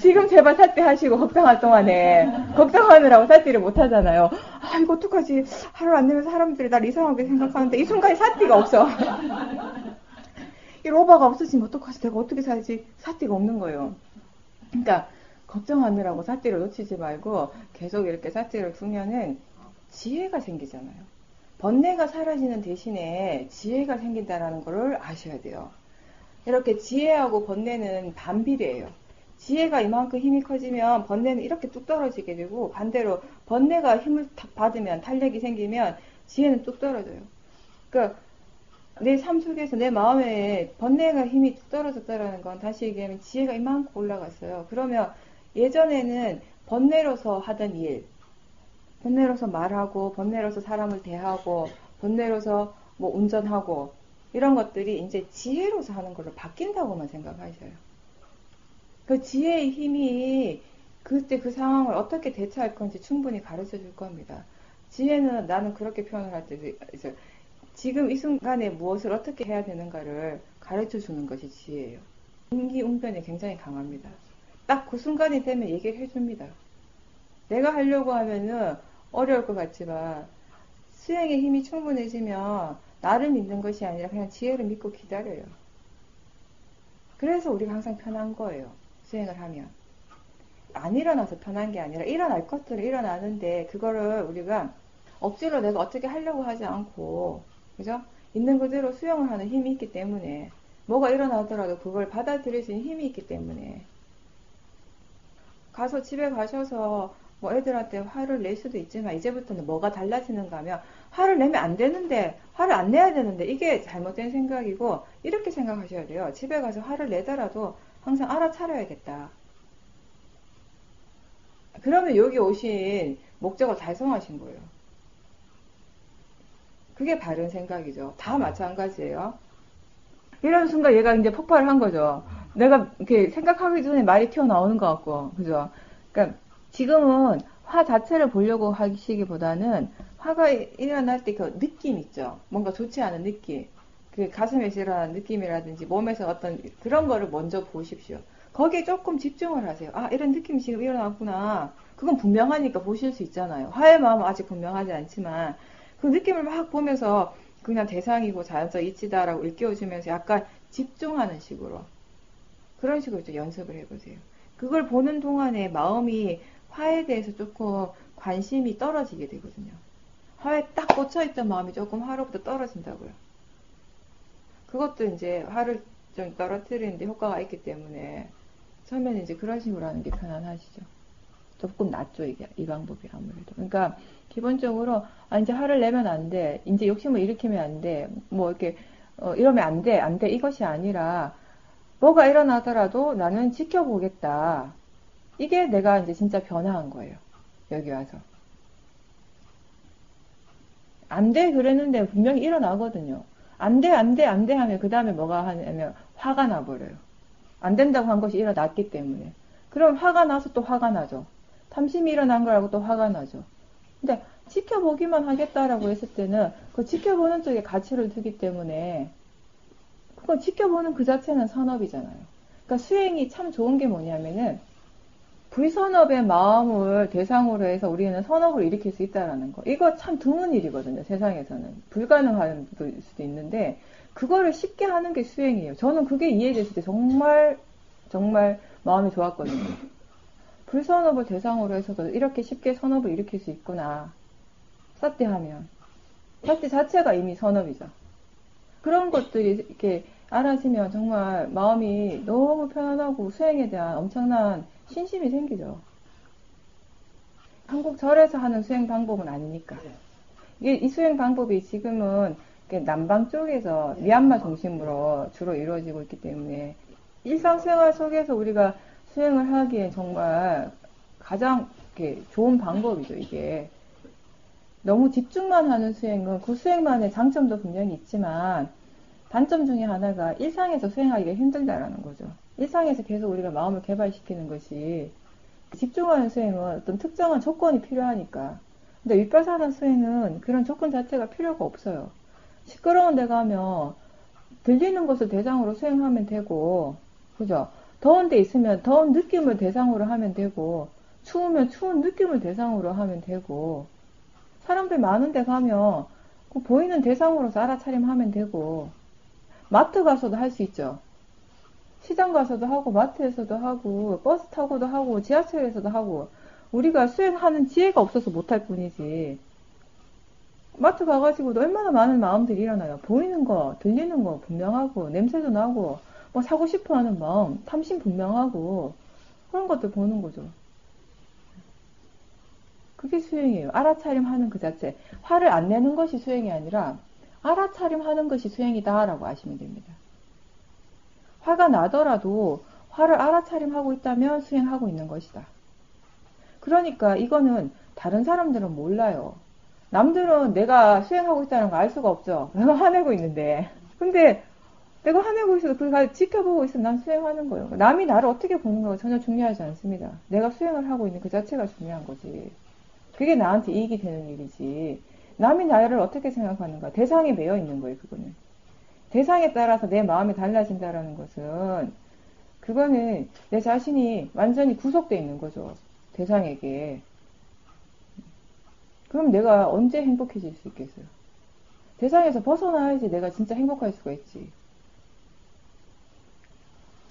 지금 제발 삿대 하시고 걱정할 동안에 걱정하느라고 삿대를 못 하잖아요. 아 이거 어떡하지? 하루 안 되면 사람들이 날 이상하게 생각하는데 이 순간에 삿대가 없어. 이 로바가 없어지면 어떡하지? 내가 어떻게 살지? 삿대가 없는 거예요. 그러니까 걱정하느라고 삿대를 놓치지 말고 계속 이렇게 삿대를 두면은 지혜가 생기잖아요. 번뇌가 사라지는 대신에 지혜가 생긴다는 것을 아셔야 돼요. 이렇게 지혜하고 번뇌는 반비례예요. 지혜가 이만큼 힘이 커지면 번뇌는 이렇게 뚝 떨어지게 되고 반대로 번뇌가 힘을 받으면 탄력이 생기면 지혜는 뚝 떨어져요. 그러니까 내 삶 속에서 내 마음에 번뇌가 힘이 뚝 떨어졌다는 건 다시 얘기하면 지혜가 이만큼 올라갔어요. 그러면 예전에는 번뇌로서 하던 일, 번뇌로서 말하고, 번뇌로서 사람을 대하고, 번뇌로서 뭐 운전하고, 이런 것들이 이제 지혜로서 하는 걸로 바뀐다고만 생각하셔요. 그 지혜의 힘이 그때 그 상황을 어떻게 대처할 건지 충분히 가르쳐 줄 겁니다. 지혜는 나는 그렇게 표현을 할 때, 지금 이 순간에 무엇을 어떻게 해야 되는가를 가르쳐 주는 것이 지혜예요. 임기응변이 굉장히 강합니다. 딱 그 순간이 되면 얘기를 해줍니다. 내가 하려고 하면은 어려울 것 같지만 수행의 힘이 충분해지면 나를 믿는 것이 아니라 그냥 지혜를 믿고 기다려요. 그래서 우리가 항상 편한 거예요. 수행을 하면. 안 일어나서 편한 게 아니라 일어날 것들은 일어나는데 그거를 우리가 억지로 내가 어떻게 하려고 하지 않고 그죠? 있는 그대로 수용을 하는 힘이 있기 때문에 뭐가 일어나더라도 그걸 받아들일 수 있는 힘이 있기 때문에 가서 집에 가셔서 뭐 애들한테 화를 낼 수도 있지만 이제부터는 뭐가 달라지는가 하면 화를 내면 안 되는데 화를 안 내야 되는데 이게 잘못된 생각이고 이렇게 생각하셔야 돼요. 집에 가서 화를 내더라도 항상 알아차려야겠다. 그러면 여기 오신 목적을 달성하신 거예요. 그게 바른 생각이죠. 다 마찬가지예요. 이런 순간 얘가 이제 폭발을 한 거죠. 내가 이렇게 생각하기 전에 말이 튀어나오는 것 같고, 그죠? 그러니까 지금은 화 자체를 보려고 하시기보다는 화가 일어날 때 그 느낌 있죠. 뭔가 좋지 않은 느낌. 그 가슴에서 일어나는 느낌이라든지 몸에서 어떤 그런 거를 먼저 보십시오. 거기에 조금 집중을 하세요. 아, 이런 느낌이 지금 일어났구나. 그건 분명하니까 보실 수 있잖아요. 화의 마음은 아직 분명하지 않지만 그 느낌을 막 보면서 그냥 대상이고 자연적 이치다라고 일깨워주면서 약간 집중하는 식으로 그런 식으로 좀 연습을 해보세요. 그걸 보는 동안에 마음이 화에 대해서 조금 관심이 떨어지게 되거든요. 화에 딱 꽂혀있던 마음이 조금 화로부터 떨어진다고요. 그것도 이제 화를 좀 떨어뜨리는데 효과가 있기 때문에 처음에는 이제 그런 식으로 하는 게 편안하시죠. 조금 낫죠, 이게, 이 방법이 아무래도. 그러니까, 기본적으로, 이제 화를 내면 안 돼. 이제 욕심을 일으키면 안 돼. 뭐, 이렇게, 이러면 안 돼, 안 돼. 이것이 아니라, 뭐가 일어나더라도 나는 지켜보겠다. 이게 내가 이제 진짜 변화한 거예요. 여기 와서. 안 돼, 그랬는데 분명히 일어나거든요. 안 돼, 안 돼, 안 돼 하면, 그 다음에 뭐가 하냐면, 화가 나버려요. 안 된다고 한 것이 일어났기 때문에. 그럼 화가 나서 또 화가 나죠. 탐심이 일어난 거라고 또 화가 나죠. 근데 지켜보기만 하겠다라고 했을 때는 그 지켜보는 쪽에 가치를 두기 때문에 그거 지켜보는 그 자체는 선업이잖아요. 그러니까 수행이 참 좋은 게 뭐냐면은 불선업의 마음을 대상으로 해서 우리는 선업을 일으킬 수 있다라는 거. 이거 참 드문 일이거든요. 세상에서는. 불가능한 수도 있는데 그거를 쉽게 하는 게 수행이에요. 저는 그게 이해됐을 때 정말 마음이 좋았거든요. 불선업을 대상으로 해서도 이렇게 쉽게 선업을 일으킬 수 있구나. 사띠하면. 사띠 자체가 이미 선업이죠. 그런 것들이 이렇게 알아지면 정말 마음이 너무 편안하고 수행에 대한 엄청난 신심이 생기죠. 한국 절에서 하는 수행 방법은 아니니까. 이게 이 수행 방법이 지금은 남방 쪽에서 미얀마 중심으로 주로 이루어지고 있기 때문에 일상생활 속에서 우리가 수행을 하기에 정말 가장 좋은 방법이죠, 이게. 너무 집중만 하는 수행은 그 수행만의 장점도 분명히 있지만 단점 중에 하나가 일상에서 수행하기가 힘들다라는 거죠. 일상에서 계속 우리가 마음을 개발시키는 것이 집중하는 수행은 어떤 특정한 조건이 필요하니까. 근데 윗바사나 수행은 그런 조건 자체가 필요가 없어요. 시끄러운 데 가면 들리는 것을 대상으로 수행하면 되고, 그죠? 더운 데 있으면 더운 느낌을 대상으로 하면 되고, 추우면 추운 느낌을 대상으로 하면 되고, 사람들 많은 데 가면 그 보이는 대상으로서 알아차림하면 되고, 마트 가서도 할 수 있죠. 시장 가서도 하고, 마트에서도 하고, 버스 타고도 하고, 지하철에서도 하고, 우리가 수행하는 지혜가 없어서 못할 뿐이지. 마트 가가지고도 얼마나 많은 마음들이 일어나요. 보이는 거, 들리는 거 분명하고, 냄새도 나고, 뭐 사고 싶어 하는 마음, 탐심 분명하고, 그런 것들 보는 거죠. 그게 수행이에요. 알아차림 하는 그 자체. 화를 안 내는 것이 수행이 아니라, 알아차림 하는 것이 수행이다라고 아시면 됩니다. 화가 나더라도, 화를 알아차림하고 있다면 수행하고 있는 것이다. 그러니까 이거는 다른 사람들은 몰라요. 남들은 내가 수행하고 있다는 거 알 수가 없죠. 내가 화내고 있는데. 근데 내가 화내고 있어도 그걸 지켜보고 있으면 난 수행하는 거예요. 남이 나를 어떻게 보는 거가 전혀 중요하지 않습니다. 내가 수행을 하고 있는 그 자체가 중요한 거지. 그게 나한테 이익이 되는 일이지. 남이 나를 어떻게 생각하는가. 대상에 매여 있는 거예요, 그거는. 대상에 따라서 내 마음이 달라진다라는 것은, 그거는 내 자신이 완전히 구속되어 있는 거죠. 대상에게. 그럼 내가 언제 행복해질 수 있겠어요? 대상에서 벗어나야지 내가 진짜 행복할 수가 있지.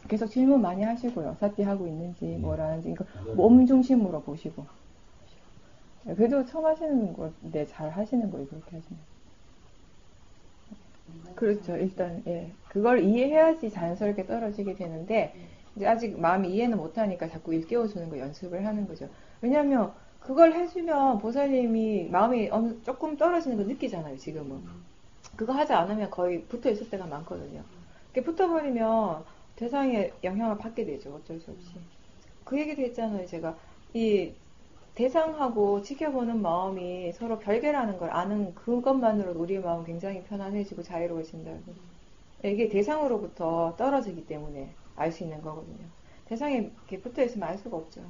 계속 질문 많이 하시고요. 사띠 하고 있는지, 뭐라는지. 그러니까 몸 중심으로 보시고. 그래도 처음 하시는 건데 잘 하시는 거예요. 그렇게 하시면. 그렇죠. 일단, 예. 그걸 이해해야지 자연스럽게 떨어지게 되는데, 이제 아직 마음이 이해는 못하니까 자꾸 일깨워주는 거 연습을 하는 거죠. 왜냐면, 그걸 해주면 보살님이 마음이 조금 떨어지는 거 느끼잖아요, 지금은. 그거 하지 않으면 거의 붙어 있을 때가 많거든요. 이렇게 붙어버리면 대상의 영향을 받게 되죠. 어쩔 수 없이. 그 얘기도 했잖아요. 제가 이 대상하고 지켜보는 마음이 서로 별개라는 걸 아는 그것만으로도 우리의 마음은 굉장히 편안해지고 자유로워진다고. 이게 대상으로부터 떨어지기 때문에 알 수 있는 거거든요. 대상에 이렇게 붙어 있으면 알 수가 없죠.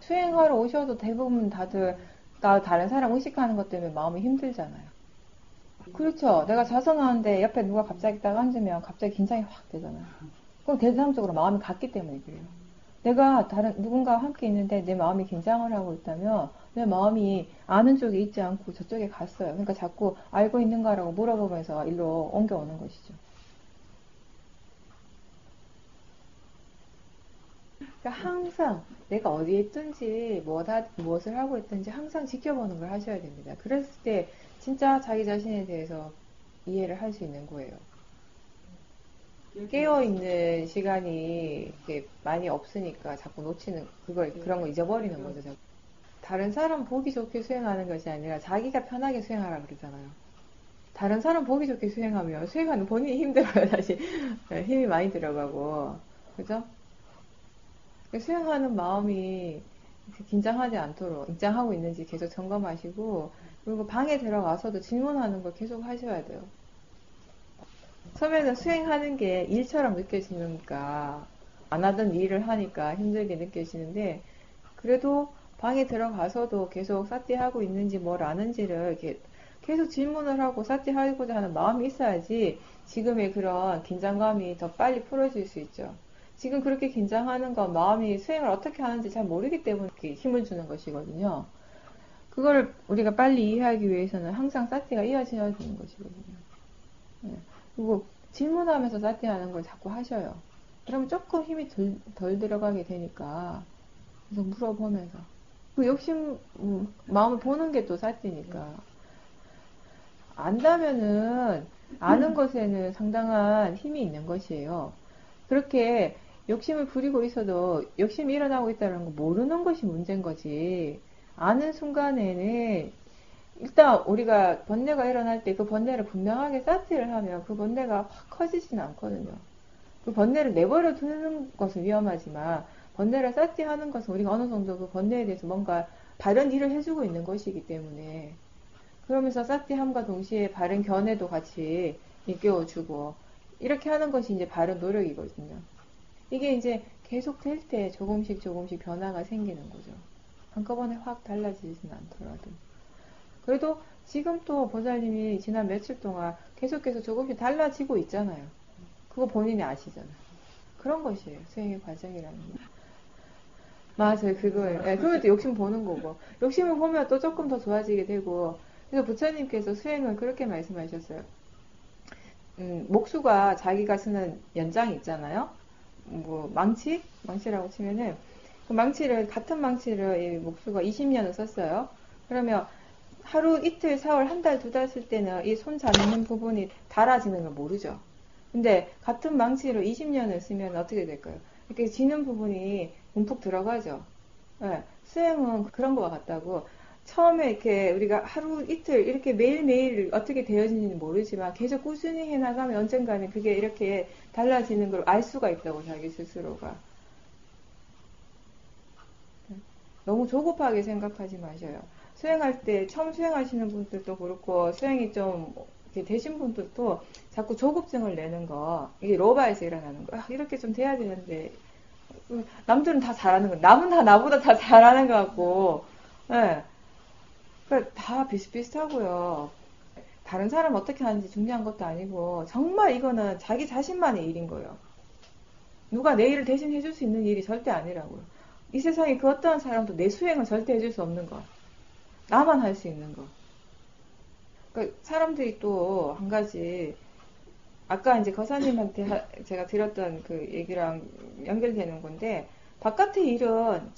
수행하러 오셔도 대부분 다들 다른 사람 의식하는 것 때문에 마음이 힘들잖아요. 그렇죠. 내가 자성하는데 옆에 누가 갑자기 딱 앉으면 갑자기 긴장이 확 되잖아요. 그럼 대상적으로 마음이 갔기 때문에 그래요. 내가 다른 누군가와 함께 있는데 내 마음이 긴장을 하고 있다면 내 마음이 아는 쪽에 있지 않고 저쪽에 갔어요. 그러니까 자꾸 알고 있는가라고 물어보면서 일로 옮겨오는 것이죠. 그러니까 항상 내가 어디에 있든지 무엇을 하고 있든지 항상 지켜보는 걸 하셔야 됩니다. 그랬을 때 진짜 자기 자신에 대해서 이해를 할 수 있는 거예요. 깨어있는 시간이 이렇게 많이 없으니까 자꾸 놓치는, 그런 거 잊어버리는 거죠. 자꾸. 다른 사람 보기 좋게 수행하는 것이 아니라 자기가 편하게 수행하라 그러잖아요. 다른 사람 보기 좋게 수행하면 수행하는 본인이 힘들어요, 사실. 힘이 많이 들어가고. 그죠? 수행하는 마음이 긴장하지 않도록, 긴장하고 있는지 계속 점검하시고, 그리고 방에 들어가서도 질문하는 걸 계속 하셔야 돼요. 처음에는 수행하는 게 일처럼 느껴지니까 안 하던 일을 하니까 힘들게 느껴지는데 그래도 방에 들어가서도 계속 사띠하고 있는지 뭘 아는지를 이렇게 계속 질문을 하고 사띠하고자 하는 마음이 있어야지 지금의 그런 긴장감이 더 빨리 풀어질 수 있죠. 지금 그렇게 긴장하는 건 마음이 수행을 어떻게 하는지 잘 모르기 때문에 힘을 주는 것이거든요. 그걸 우리가 빨리 이해하기 위해서는 항상 사띠가 이어져야 되는 것이거든요. 네. 그리고 질문하면서 사띠하는 걸 자꾸 하셔요. 그러면 조금 힘이 덜 들어가게 되니까 계속 물어보면서. 그 욕심, 마음을 보는 게 또 사띠니까. 안다면은, 아는 것에는 상당한 힘이 있는 것이에요. 그렇게 욕심을 부리고 있어도 욕심이 일어나고 있다는 거 모르는 것이 문제인 거지. 아는 순간에는 일단 우리가 번뇌가 일어날 때 그 번뇌를 분명하게 사티를 하면 그 번뇌가 확 커지지는 않거든요. 그 번뇌를 내버려 두는 것은 위험하지만 번뇌를 사티하는 것은 우리가 어느 정도 그 번뇌에 대해서 뭔가 바른 일을 해주고 있는 것이기 때문에 그러면서 사티함과 동시에 바른 견해도 같이 일깨워주고 이렇게 하는 것이 이제 바른 노력이거든요. 이게 이제 계속 될 때 조금씩 조금씩 변화가 생기는 거죠. 한꺼번에 확 달라지지는 않더라도. 그래도 지금 또 보살님이 지난 며칠 동안 계속해서 조금씩 달라지고 있잖아요. 그거 본인이 아시잖아요. 그런 것이에요. 수행의 과정이라는 게. 맞아요. 그거예요. 네, 그것도 욕심 보는 거고. 욕심을 보면 또 조금 더 좋아지게 되고. 그래서 부처님께서 수행을 그렇게 말씀하셨어요. 목수가 자기가 쓰는 연장이 있잖아요. 뭐 망치라고 치면은 그 망치를 같은 망치를 이 목수가 20년을 썼어요. 그러면 하루 이틀, 사흘, 한 달, 두 달 쓸 때는 이 손 잡는 부분이 닳아지는 걸 모르죠. 근데 같은 망치로 20년을 쓰면 어떻게 될까요? 이렇게 지는 부분이 움푹 들어가죠. 네, 수행은 그런 거와 같다고. 처음에 이렇게 우리가 하루 이틀 이렇게 매일매일 어떻게 되어지는지 모르지만 계속 꾸준히 해나가면 언젠가는 그게 이렇게 달라지는 걸 알 수가 있다고 자기 스스로가. 너무 조급하게 생각하지 마셔요. 수행할 때 처음 수행하시는 분들도 그렇고 수행이 좀 이렇게 되신 분들도 자꾸 조급증을 내는 거 이게 로바에서 일어나는 거 이렇게 좀 돼야 되는데 남들은 다 잘하는 거 남은 다 나보다 다 잘하는 것 같고 네. 그러니까 다 비슷비슷하고요. 다른 사람 어떻게 하는지 중요한 것도 아니고 정말 이거는 자기 자신만의 일인 거예요. 누가 내 일을 대신 해줄 수 있는 일이 절대 아니라고요. 이 세상에 그 어떠한 사람도 내 수행을 절대 해줄 수 없는 거. 나만 할 수 있는 거. 그러니까 사람들이 또 한 가지 아까 이제 거사님한테 제가 드렸던 그 얘기랑 연결되는 건데 바깥의 일은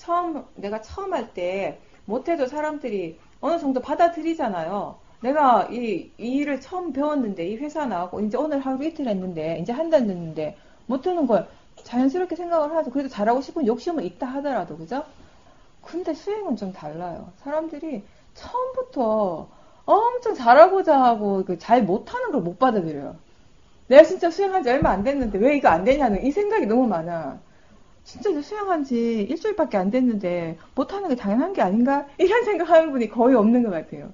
내가 처음 할 때 못해도 사람들이 어느 정도 받아들이잖아요. 내가 이 일을 처음 배웠는데 이 회사 나가고 이제 오늘 하루 이틀 했는데 이제 한 달 됐는데 못하는 걸 자연스럽게 생각을 하죠. 그래도 잘하고 싶은 욕심은 있다 하더라도 그죠? 근데 수행은 좀 달라요. 사람들이 처음부터 엄청 잘하고자 하고 잘 못하는 걸 못 받아들여요. 내가 진짜 수행한 지 얼마 안 됐는데 왜 이거 안 되냐는 이 생각이 너무 많아. 진짜 수행한 지 일주일밖에 안 됐는데 못하는 게 당연한 게 아닌가? 이런 생각하는 분이 거의 없는 것 같아요.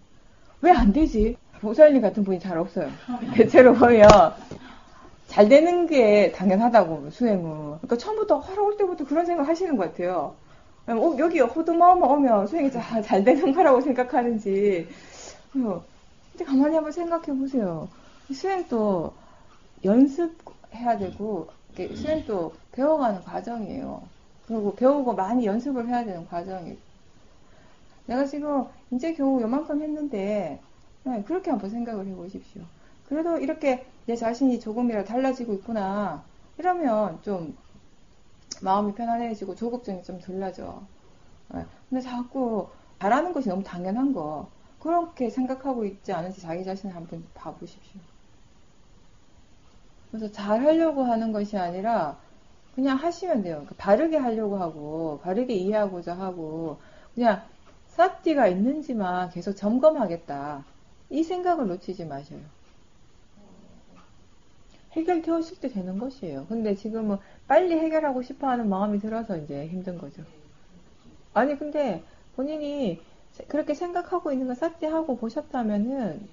왜 안 되지? 보살님 같은 분이 잘 없어요. 대체로 보면 잘 되는 게 당연하다고 수행은. 그러니까 처음부터 하러 올 때부터 그런 생각 하시는 것 같아요. 여기 호두마음만 오면 수행이 잘 되는 거라고 생각하는지. 근데 가만히 한번 생각해 보세요. 수행도 연습해야 되고 수행도 배워가는 과정이에요. 그리고 배우고 많이 연습을 해야 되는 과정이에요. 내가 지금 이제 겨우 요만큼 했는데 그렇게 한번 생각을 해보십시오. 그래도 이렇게 내 자신이 조금이라도 달라지고 있구나 이러면 좀 마음이 편안해지고 조급증이 좀 덜 나죠. 근데 자꾸 잘하는 것이 너무 당연한 거 그렇게 생각하고 있지 않은지 자기 자신을 한번 봐보십시오. 그래서 잘 하려고 하는 것이 아니라 그냥 하시면 돼요. 바르게 하려고 하고 바르게 이해하고자 하고 그냥 사띠가 있는지만 계속 점검하겠다. 이 생각을 놓치지 마셔요. 해결되었을 때 되는 것이에요. 근데 지금은 빨리 해결하고 싶어하는 마음이 들어서 이제 힘든 거죠. 아니 근데 본인이 그렇게 생각하고 있는 걸 사띠하고 보셨다면은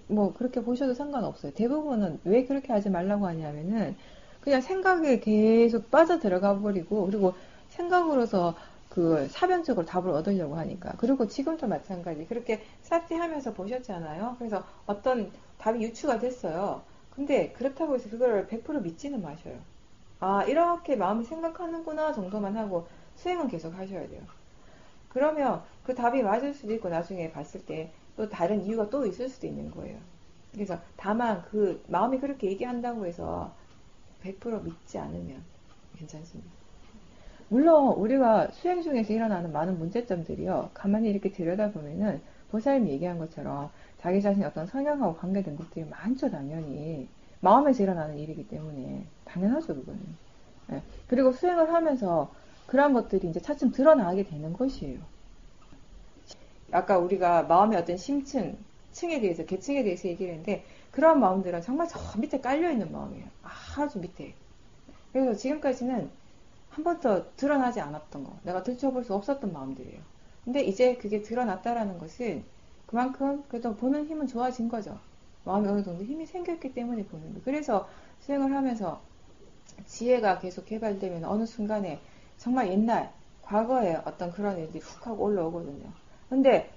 뭐 그렇게 보셔도 상관없어요. 대부분은 왜 그렇게 하지 말라고 하냐면은 그냥 생각에 계속 빠져 들어가 버리고 그리고 생각으로서 그 사변적으로 답을 얻으려고 하니까 그리고 지금도 마찬가지 그렇게 사띠하면서 보셨잖아요. 그래서 어떤 답이 유추가 됐어요. 근데 그렇다고 해서 그걸 100% 믿지는 마셔요. 아 이렇게 마음이 생각하는구나 정도만 하고 수행은 계속 하셔야 돼요. 그러면 그 답이 맞을 수도 있고 나중에 봤을 때 또 다른 이유가 또 있을 수도 있는 거예요. 그래서 다만 그 마음이 그렇게 얘기한다고 해서 100% 믿지 않으면 괜찮습니다. 물론 우리가 수행 중에서 일어나는 많은 문제점들이요. 가만히 이렇게 들여다보면은 보살님이 얘기한 것처럼 자기 자신의 어떤 성향하고 관계된 것들이 많죠, 당연히. 마음에서 일어나는 일이기 때문에. 당연하죠, 그거는. 예. 그리고 수행을 하면서 그러한 것들이 이제 차츰 드러나게 되는 것이에요. 아까 우리가 마음의 어떤 심층, 층에 대해서, 계층에 대해서 얘기를 했는데, 그런 마음들은 정말 저 밑에 깔려있는 마음이에요. 아주 밑에. 그래서 지금까지는 한 번도 드러나지 않았던 거, 내가 들춰볼 수 없었던 마음들이에요. 근데 이제 그게 드러났다라는 것은 그만큼 그래도 보는 힘은 좋아진 거죠. 마음이 어느 정도 힘이 생겼기 때문에 보는 거. 그래서 수행을 하면서 지혜가 계속 개발되면 어느 순간에 정말 옛날, 과거에 어떤 그런 일들이 훅 하고 올라오거든요. 근데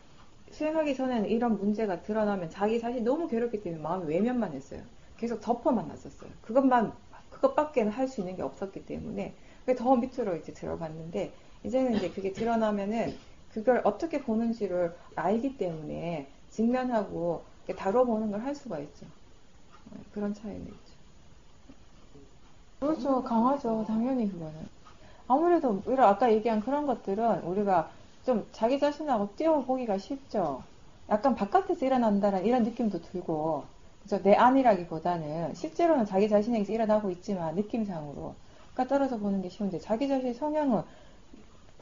수행하기 전에는 이런 문제가 드러나면 자기 자신이 너무 괴롭기 때문에 마음이 외면만 했어요. 계속 덮어만 놨었어요. 그것밖에 할 수 있는 게 없었기 때문에 더 밑으로 이제 들어갔는데, 이제는 이제 그게 드러나면은 그걸 어떻게 보는지를 알기 때문에 직면하고 다뤄보는 걸 할 수가 있죠. 그런 차이는 있죠. 그렇죠. 강하죠. 당연히 그거는. 아무래도 우리가 아까 얘기한 그런 것들은 우리가 좀 자기 자신하고 띄워보기가 쉽죠. 약간 바깥에서 일어난다는 이런 느낌도 들고, 그죠? 내 안이라기보다는 실제로는 자기 자신에게서 일어나고 있지만 느낌상으로 그러니까 떨어져 보는 게 쉬운데, 자기 자신의 성향은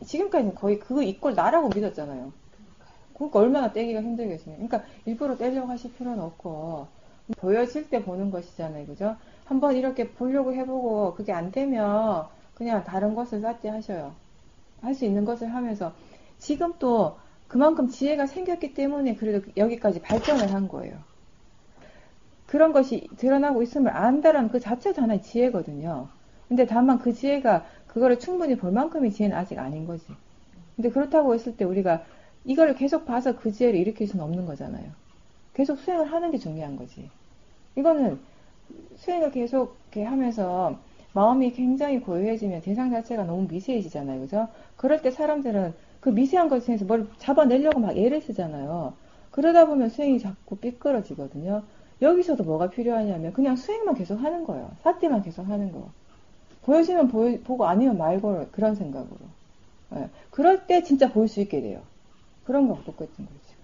지금까지는 거의 그거 이꼴 나라고 믿었잖아요. 그러니까 얼마나 떼기가 힘들겠어요. 그러니까 일부러 떼려고 하실 필요는 없고 보여질 때 보는 것이잖아요. 그죠? 한번 이렇게 보려고 해보고 그게 안 되면 그냥 다른 것을 쌌지 하셔요. 할 수 있는 것을 하면서 지금 또 그만큼 지혜가 생겼기 때문에 그래도 여기까지 발전을 한 거예요. 그런 것이 드러나고 있음을 안다라는 그 자체도 하나의 지혜거든요. 근데 다만 그 지혜가 그거를 충분히 볼 만큼의 지혜는 아직 아닌 거지. 근데 그렇다고 했을 때 우리가 이걸 계속 봐서 그 지혜를 일으킬 수는 없는 거잖아요. 계속 수행을 하는 게 중요한 거지. 이거는 수행을 계속 이렇게 하면서 마음이 굉장히 고요해지면 대상 자체가 너무 미세해지잖아요. 그죠? 그럴 때 사람들은 그 미세한 것에서 뭘 잡아내려고 막 애를 쓰잖아요. 그러다 보면 수행이 자꾸 삐뚤어지거든요. 여기서도 뭐가 필요하냐면 그냥 수행만 계속 하는 거예요. 사티만 계속 하는 거. 보여지면 보고 아니면 말고 그런 생각으로. 예. 그럴 때 진짜 볼 수 있게 돼요. 그런 거 똑같은 거지.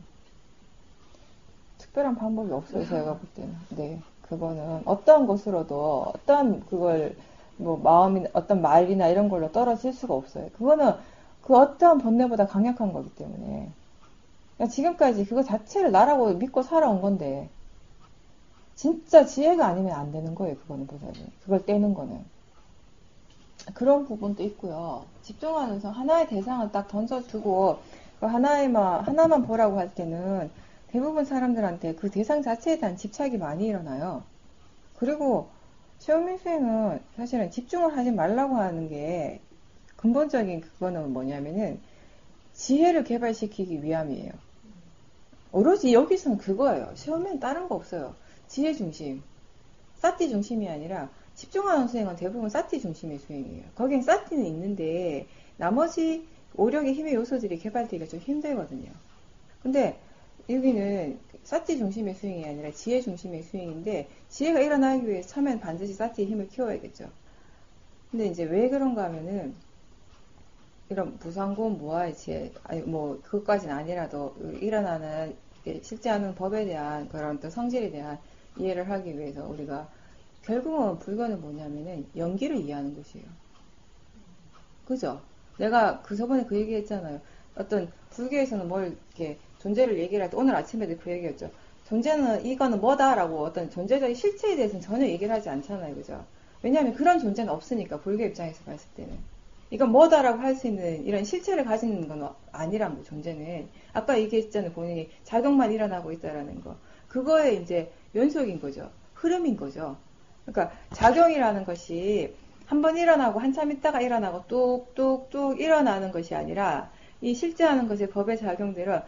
특별한 방법이 없어요, 제가 볼 때는. 네. 그거는 어떠한 것으로도, 어떠한 그걸, 뭐, 마음이, 어떤 말이나 이런 걸로 떨어질 수가 없어요. 그거는 그 어떠한 번뇌보다 강력한 거기 때문에. 그러니까 지금까지 그거 자체를 나라고 믿고 살아온 건데, 진짜 지혜가 아니면 안 되는 거예요, 그거는 보살이. 그걸 떼는 거는. 그런 부분도 있고요. 집중하면서 하나의 대상을 딱 던져두고, 그 하나만 보라고 할 때는 대부분 사람들한테 그 대상 자체에 대한 집착이 많이 일어나요. 그리고 최현민 수행은 사실은 집중을 하지 말라고 하는 게 근본적인 그거는 뭐냐면은 지혜를 개발시키기 위함이에요. 오로지 여기서는 그거예요. 시험에는 다른 거 없어요. 지혜 중심, 사티 중심이 아니라 집중하는 수행은 대부분 사티 중심의 수행이에요. 거긴 사티는 있는데 나머지 오력의 힘의 요소들이 개발되기가 좀 힘들거든요. 근데 여기는 사티 중심의 수행이 아니라 지혜 중심의 수행인데, 지혜가 일어나기 위해서 처음엔 반드시 사티의 힘을 키워야겠죠. 근데 이제 왜 그런가 하면은 이런 무상고음 무아의 지혜, 아니 뭐 그것까지는 아니라도 일어나는 실제 하는 법에 대한 그런 또 성질에 대한 이해를 하기 위해서 우리가 결국은 불교는 뭐냐면은 연기를 이해하는 것이에요. 그죠? 내가 저번에 그 얘기 했잖아요. 어떤 불교에서는 뭘 이렇게 존재를 얘기를 할 때, 오늘 아침에도 그 얘기였죠. 존재는 이거는 뭐다라고 어떤 존재적인 실체에 대해서는 전혀 얘기를 하지 않잖아요. 그죠? 왜냐하면 그런 존재는 없으니까, 불교 입장에서 봤을 때는. 이건 뭐다라고 할 수 있는 이런 실체를 가지는 건 아니란 거, 존재는. 아까 얘기했잖아요. 본인이 작용만 일어나고 있다라는 거. 그거의 이제 연속인 거죠. 흐름인 거죠. 그러니까 작용이라는 것이 한번 일어나고 한참 있다가 일어나고 뚝뚝뚝 일어나는 것이 아니라, 이 실제 하는 것의 법의 작용들은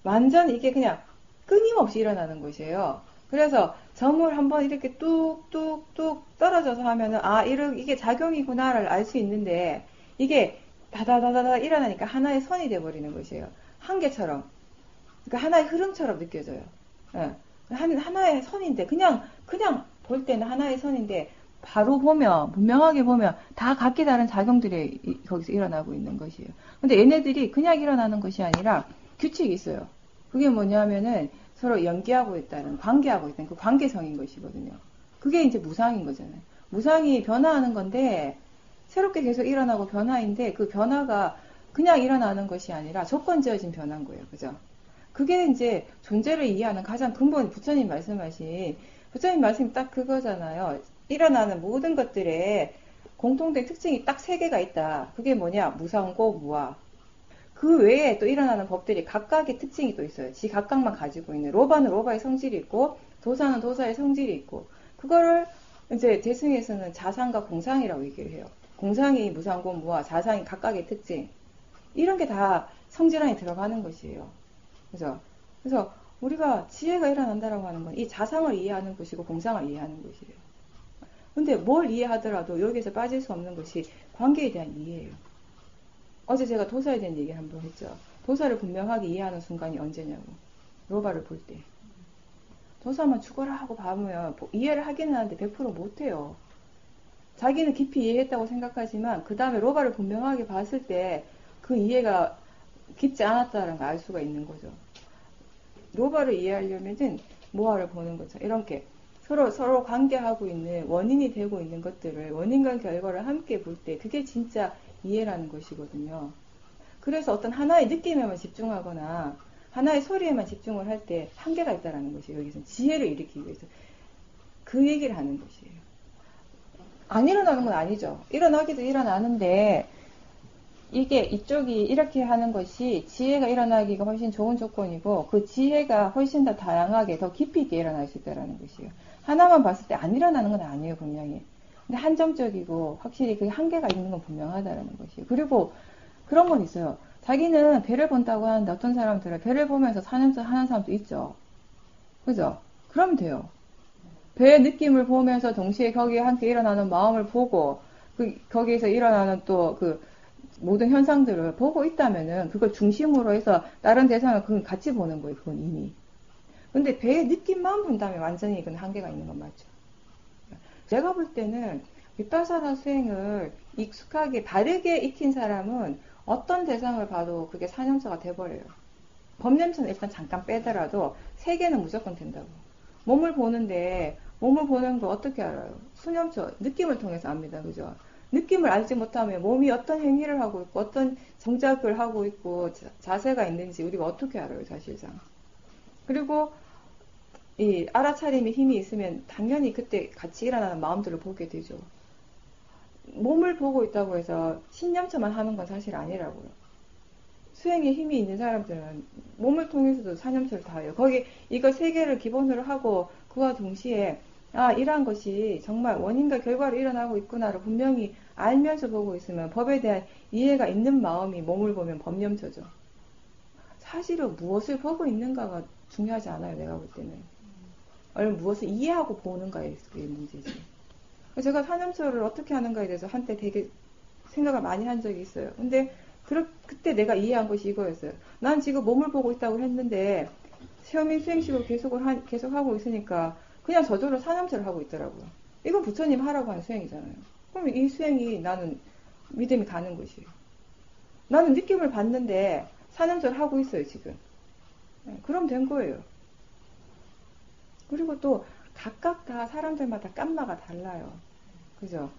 완전 이게 그냥 끊임없이 일어나는 것이에요. 그래서 점을 한번 이렇게 뚝뚝뚝 떨어져서 하면은 이게 작용이구나를 알 수 있는데, 이게 다다다다다 일어나니까 하나의 선이 돼버리는 것이에요. 한계처럼. 그러니까 하나의 흐름처럼 느껴져요. 예. 하나의 선인데 그냥 볼 때는 하나의 선인데 바로 보면, 분명하게 보면 다 각기 다른 작용들이 거기서 일어나고 있는 것이에요. 근데 얘네들이 그냥 일어나는 것이 아니라 규칙이 있어요. 그게 뭐냐면은 서로 연기하고 있다는, 관계하고 있다는 그 관계성인 것이거든요. 그게 이제 무상인 거잖아요. 무상이 변화하는 건데, 새롭게 계속 일어나고 변화인데, 그 변화가 그냥 일어나는 것이 아니라 조건 지어진 변화인 거예요. 그죠? 그게 이제 존재를 이해하는 가장 근본, 부처님 말씀이 딱 그거잖아요. 일어나는 모든 것들의 공통된 특징이 딱 세 개가 있다. 그게 뭐냐? 무상고, 무아. 그 외에 또 일어나는 법들이 각각의 특징이 또 있어요. 지 각각만 가지고 있는. 로바는 로바의 성질이 있고, 도사는 도사의 성질이 있고, 그거를 이제 대승에서는 자상과 공상이라고 얘기를 해요. 공상이 무상고, 무아, 자상이 각각의 특징. 이런 게 다 성질 안에 들어가는 것이에요. 그죠? 그래서 우리가 지혜가 일어난다라고 하는 건 이 자상을 이해하는 것이고 공상을 이해하는 것이에요. 근데 뭘 이해하더라도 여기서 빠질 수 없는 것이 관계에 대한 이해예요. 어제 제가 도사에 대한 얘기를 한번 했죠. 도사를 분명하게 이해하는 순간이 언제냐고. 로바를 볼 때. 도사만 죽어라 하고 봐보면 이해를 하기는 하는데 100% 못해요. 자기는 깊이 이해했다고 생각하지만 그 다음에 로바를 분명하게 봤을 때 그 이해가 깊지 않았다는 걸 알 수가 있는 거죠. 로바를 이해하려면은 모아를 보는 거죠. 이렇게 서로 관계하고 있는 원인이 되고 있는 것들을 원인과 결과를 함께 볼 때 그게 진짜 이해라는 것이거든요. 그래서 어떤 하나의 느낌에만 집중하거나 하나의 소리에만 집중을 할 때 한계가 있다는 것이에요. 여기서 지혜를 일으키기 위해서 그 얘기를 하는 것이에요. 안 일어나는 건 아니죠. 일어나기도 일어나는데 이게 이쪽이 이렇게 하는 것이 지혜가 일어나기가 훨씬 좋은 조건이고 그 지혜가 훨씬 더 다양하게 더 깊이 있게 일어날 수 있다는 것이에요. 하나만 봤을 때 안 일어나는 건 아니에요, 분명히. 근데 한정적이고 확실히 그 한계가 있는 건 분명하다는 것이에요. 그리고 그런 건 있어요. 자기는 배를 본다고 하는데 어떤 사람들은 배를 보면서 사면서 하는 사람도 있죠. 그죠? 그러면 돼요. 배의 느낌을 보면서 동시에 거기에 함께 일어나는 마음을 보고 거기에서 일어나는 또 그 모든 현상들을 보고 있다면은 그걸 중심으로 해서 다른 대상을 그건 같이 보는 거예요. 그건 이미. 근데 배의 느낌만 본다면 완전히 그건 한계가 있는 건 맞죠. 제가 볼 때는 윗바사나 수행을 익숙하게 바르게 익힌 사람은 어떤 대상을 봐도 그게 사념처가 돼버려요. 법념처는 일단 잠깐 빼더라도 세 개는 무조건 된다고. 몸을 보는데 몸을 보는 거 어떻게 알아요? 수념처, 느낌을 통해서 압니다. 그죠? 느낌을 알지 못하면 몸이 어떤 행위를 하고 있고 어떤 동작을 하고 있고 자세가 있는지 우리가 어떻게 알아요, 사실상. 그리고 이 알아차림의 힘이 있으면 당연히 그때 같이 일어나는 마음들을 보게 되죠. 몸을 보고 있다고 해서 신념처만 하는 건 사실 아니라고요. 수행에 힘이 있는 사람들은 몸을 통해서도 사념처를 다 해요. 거기 이거 세 개를 기본으로 하고 그와 동시에 이러한 것이 정말 원인과 결과로 일어나고 있구나를 분명히 알면서 보고 있으면 법에 대한 이해가 있는 마음이 몸을 보면 법념처죠. 사실은 무엇을 보고 있는가가 중요하지 않아요. 내가 볼 때는. 아니면 무엇을 이해하고 보는가에 그게 문제지. 제가 사념처를 어떻게 하는가에 대해서 한때 되게 생각을 많이 한 적이 있어요. 근데 그때 내가 이해한 것이 이거였어요. 난 지금 몸을 보고 있다고 했는데 시험인 수행식으로 계속 하고 있으니까 그냥 저절로 사념처를 하고 있더라고요. 이건 부처님 하라고 하는 수행이잖아요. 그럼 이 수행이 나는 믿음이 가는 것이에요. 나는 느낌을 받는데 사념처를 하고 있어요, 지금. 그럼 된 거예요. 그리고 또 각각 다 사람들마다 깜마가 달라요. 그죠?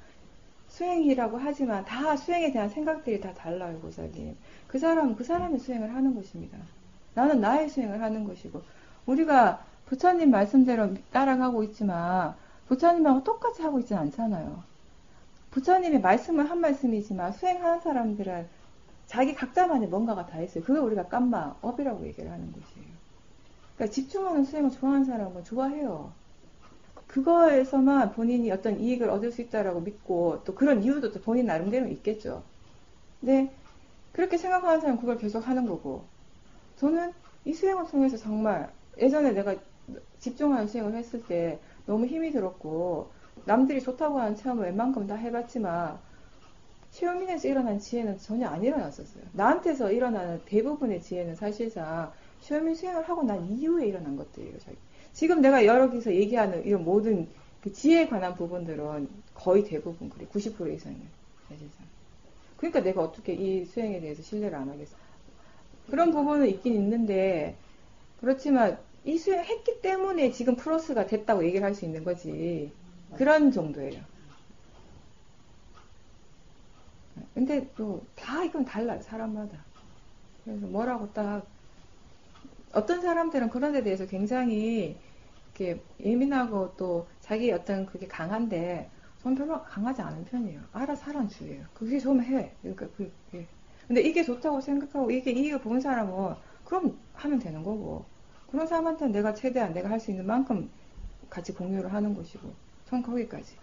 수행이라고 하지만 다 수행에 대한 생각들이 다 달라요, 보살님. 그 사람은 그 사람의 수행을 하는 것입니다. 나는 나의 수행을 하는 것이고, 우리가 부처님 말씀대로 따라가고 있지만, 부처님하고 똑같이 하고 있지는 않잖아요. 부처님의 말씀은 한 말씀이지만, 수행하는 사람들은 자기 각자만의 뭔가가 다 있어요. 그걸 우리가 깜마, 업이라고 얘기를 하는 것이에요. 그러니까 집중하는 수행을 좋아하는 사람은 좋아해요. 그거에서만 본인이 어떤 이익을 얻을 수 있다라고 믿고 또 그런 이유도 또 본인 나름대로 있겠죠. 근데 그렇게 생각하는 사람은 그걸 계속 하는 거고 저는 이 수행을 통해서 정말 예전에 내가 집중하는 수행을 했을 때 너무 힘이 들었고 남들이 좋다고 하는 체험을 웬만큼 다 해봤지만 체험인에서 일어난 지혜는 전혀 안 일어났었어요. 나한테서 일어나는 대부분의 지혜는 사실상 체험인 수행을 하고 난 이후에 일어난 것들이에요. 지금 내가 여기서 얘기하는 이런 모든 그 지혜에 관한 부분들은 거의 대부분 그래. 90% 이상은 사실상. 그러니까 내가 어떻게 이 수행에 대해서 신뢰를 안 하겠어. 그런 부분은 있긴 있는데 그렇지만 이 수행 했기 때문에 지금 플러스가 됐다고 얘기를 할 수 있는 거지. 그런 정도예요. 근데 또 다 이건 달라요. 사람마다. 그래서 뭐라고 딱 어떤 사람들은 그런 데 대해서 굉장히 이렇게 예민하고 또 자기 어떤 그게 강한데 저는 별로 강하지 않은 편이에요. 알아서 하라는 주의예요. 그게 좋으면 해. 그러니까 그게. 근데 이게 좋다고 생각하고 이게 이익을 보는 사람은 그럼 하면 되는 거고 그런 사람한테는 내가 최대한 내가 할 수 있는 만큼 같이 공유를 하는 것이고 전 거기까지.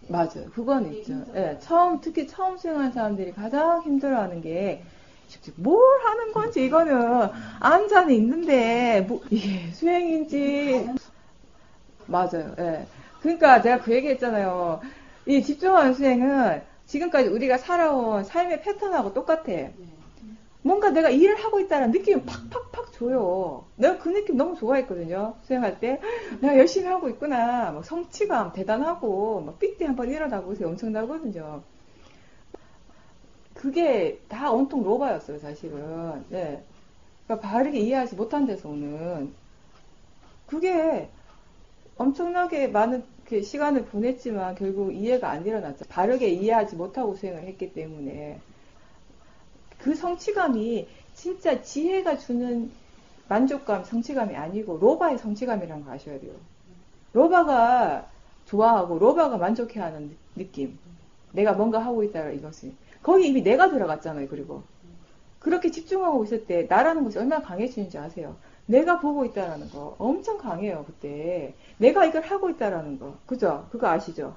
맞아요. 그건 있죠. 예, 특히 처음 수행하는 사람들이 가장 힘들어하는 게 뭘 하는 건지 이거는 안자는 있는데 이게 수행인지 맞아요. 예. 그러니까 내가 그 얘기 했잖아요. 이 집중하는 수행은 지금까지 우리가 살아온 삶의 패턴하고 똑같아. 뭔가 내가 일을 하고 있다는 느낌이 팍팍팍 줘요. 내가 그 느낌 너무 좋아했거든요. 수행할 때. 내가 열심히 하고 있구나. 막 성취감 대단하고, 막 삐띠 한번 일어나고 있어요. 엄청나거든요. 그게 다 온통 로바였어요, 사실은. 네. 그러니까 바르게 이해하지 못한 데서 오는. 그게 엄청나게 많은 시간을 보냈지만 결국 이해가 안 일어났죠. 바르게 이해하지 못하고 수행을 했기 때문에. 그 성취감이 진짜 지혜가 주는 만족감, 성취감이 아니고 로바의 성취감이라는 거 아셔야 돼요. 로바가 좋아하고 로바가 만족해하는 느낌. 내가 뭔가 하고 있다 이것이. 거기 이미 내가 들어갔잖아요. 그리고 그렇게 집중하고 있을 때 나라는 것이 얼마나 강해지는지 아세요? 내가 보고 있다라는 거 엄청 강해요. 그때 내가 이걸 하고 있다라는 거. 그죠? 그거 아시죠?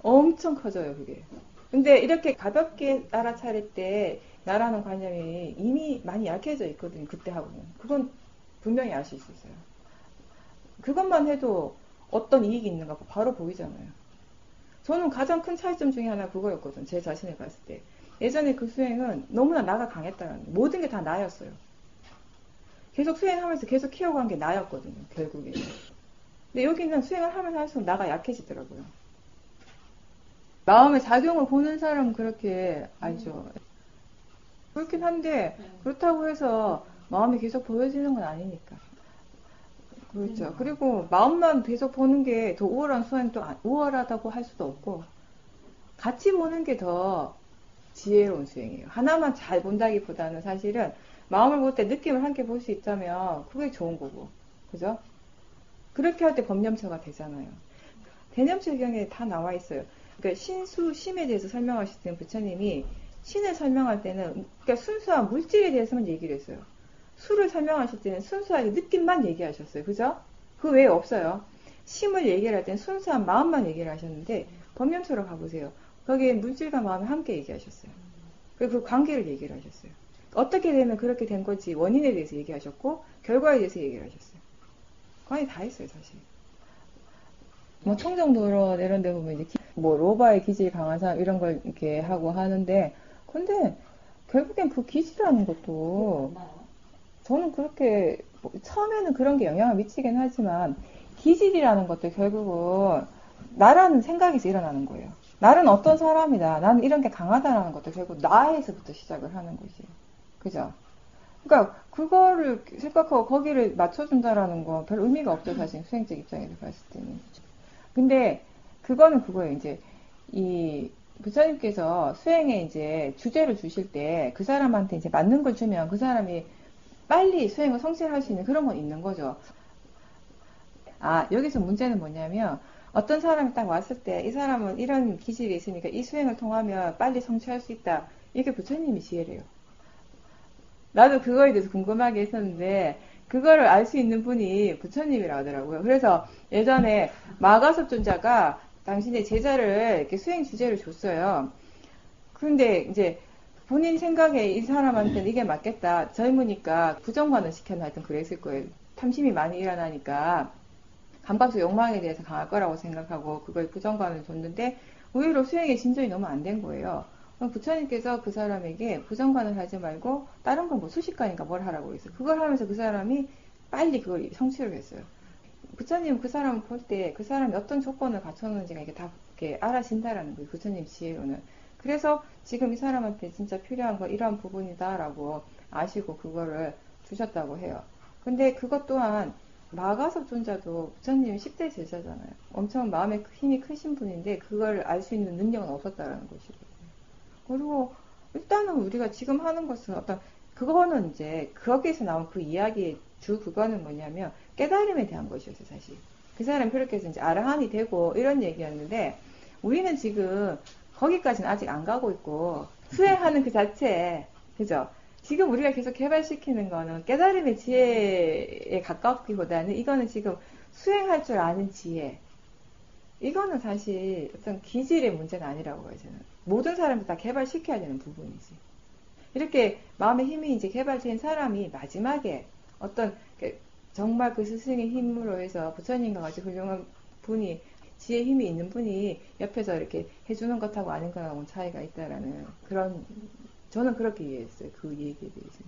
엄청 커져요. 그게. 근데 이렇게 가볍게 알아차릴 때 나라는 관념이 이미 많이 약해져 있거든요. 그때하고는. 그건 분명히 아실 수 있어요. 그것만 해도 어떤 이익이 있는가 바로 보이잖아요. 저는 가장 큰 차이점 중에 하나 그거였거든. 제 자신을 봤을 때. 예전에 그 수행은 너무나 나가 강했다는 모든 게 다 나였어요. 계속 수행하면서 계속 키워간 게 나였거든요. 결국에. 근데 여기는 수행을 하면서 할수록 나가 약해지더라고요. 마음의 작용을 보는 사람은 그렇게 알죠. 그렇긴 한데 그렇다고 해서 마음이 계속 보여지는 건 아니니까. 그렇죠. 그리고 마음만 계속 보는 게 더 우월한 수행도 우월하다고 할 수도 없고 같이 보는 게 더 지혜로운 수행이에요. 하나만 잘 본다기보다는 사실은 마음을 볼 때 느낌을 함께 볼 수 있다면 그게 좋은 거고. 그죠? 그렇게 할 때 법념처가 되잖아요. 대념실경에 다 나와 있어요. 그러니까 신수, 심에 대해서 설명하실 때는 부처님이 신을 설명할 때는 그러니까 순수한 물질에 대해서만 얘기를 했어요. 수를 설명하실 때는 순수하게 느낌만 얘기하셨어요. 그죠? 그 외에 없어요. 심을 얘기할 때는 순수한 마음만 얘기를 하셨는데 법념처로 가보세요. 거기에 물질과 마음이 함께 얘기하셨어요. 그리고 그 관계를 얘기를 하셨어요. 어떻게 되면 그렇게 된 거지 원인에 대해서 얘기하셨고 결과에 대해서 얘기를 하셨어요. 관이 다 있어요, 사실. 뭐 청정도로 이런 데 보면 이제 뭐 로바의 기질이 강한 사람 이런 걸 이렇게 하고 하는데 근데 결국엔 그 기질이라는 것도 저는 그렇게 처음에는 그런 게 영향을 미치긴 하지만 기질이라는 것도 결국은 나라는 생각에서 일어나는 거예요. 나는 어떤 사람이다. 나는 이런 게 강하다라는 것도 결국 나에서부터 시작을 하는 거지. 그죠? 그러니까 그거를 생각하고 거기를 맞춰준다라는 거 별 의미가 없죠. 사실 수행적 입장에서 봤을 때는. 근데 그거는 그거예요. 이제 이 부처님께서 수행에 이제 주제를 주실 때 그 사람한테 이제 맞는 걸 주면 그 사람이 빨리 수행을 성취할 수 있는 그런 건 있는 거죠. 아, 여기서 문제는 뭐냐면 어떤 사람이 딱 왔을 때 이 사람은 이런 기질이 있으니까 이 수행을 통하면 빨리 성취할 수 있다. 이게 부처님이 지혜래요. 나도 그거에 대해서 궁금하게 했었는데 그거를 알 수 있는 분이 부처님이라 하더라고요. 그래서 예전에 마가섭존자가 당신의 제자를 이렇게 수행 주제를 줬어요. 그런데 이제 본인 생각에 이 사람한테는 이게 맞겠다. 젊으니까 부정관을 시켜놔 하여튼 그랬을 거예요. 탐심이 많이 일어나니까 감각적 욕망에 대해서 강할 거라고 생각하고 그걸 부정관을 줬는데 의외로 수행에 진전이 너무 안 된 거예요. 그럼 부처님께서 그 사람에게 부정관을 하지 말고 다른 건 뭐 수식관인가 뭘 하라고 그랬어요. 그걸 하면서 그 사람이 빨리 그걸 성취를 했어요. 부처님 그 사람을 볼 때 그 사람이 어떤 조건을 갖춰놓은지가 이게 다 이렇게 알아진다라는 거예요. 부처님 지혜로는. 그래서 지금 이 사람한테 진짜 필요한 거 이러한 부분이다라고 아시고 그거를 주셨다고 해요. 근데 그것 또한 마가섭 존자도 부처님 10대 제자잖아요. 엄청 마음에 힘이 크신 분인데 그걸 알 수 있는 능력은 없었다라는 것이거든요. 그리고 일단은 우리가 지금 하는 것은 어떤 그거는 이제 거기에서 나온 그 이야기의 주 그거는 뭐냐면 깨달음에 대한 것이었어요, 사실. 그 사람이 그렇게 해서 이제 아라한이 되고 이런 얘기였는데 우리는 지금 거기까지는 아직 안 가고 있고 수행하는 그 자체에 그죠? 지금 우리가 계속 개발시키는 거는 깨달음의 지혜에 가깝기보다는 이거는 지금 수행할 줄 아는 지혜. 이거는 사실 어떤 기질의 문제가 아니라고 봐요, 저는. 모든 사람들 다 개발시켜야 되는 부분이지. 이렇게 마음의 힘이 이제 개발된 사람이 마지막에 어떤 정말 그 스승의 힘으로 해서 부처님과 같이 훌륭한 분이 지혜 힘이 있는 분이 옆에서 이렇게 해주는 것하고 아닌 것하고는 차이가 있다라는 그런 저는 그렇게 이해했어요. 그 얘기에 대해서.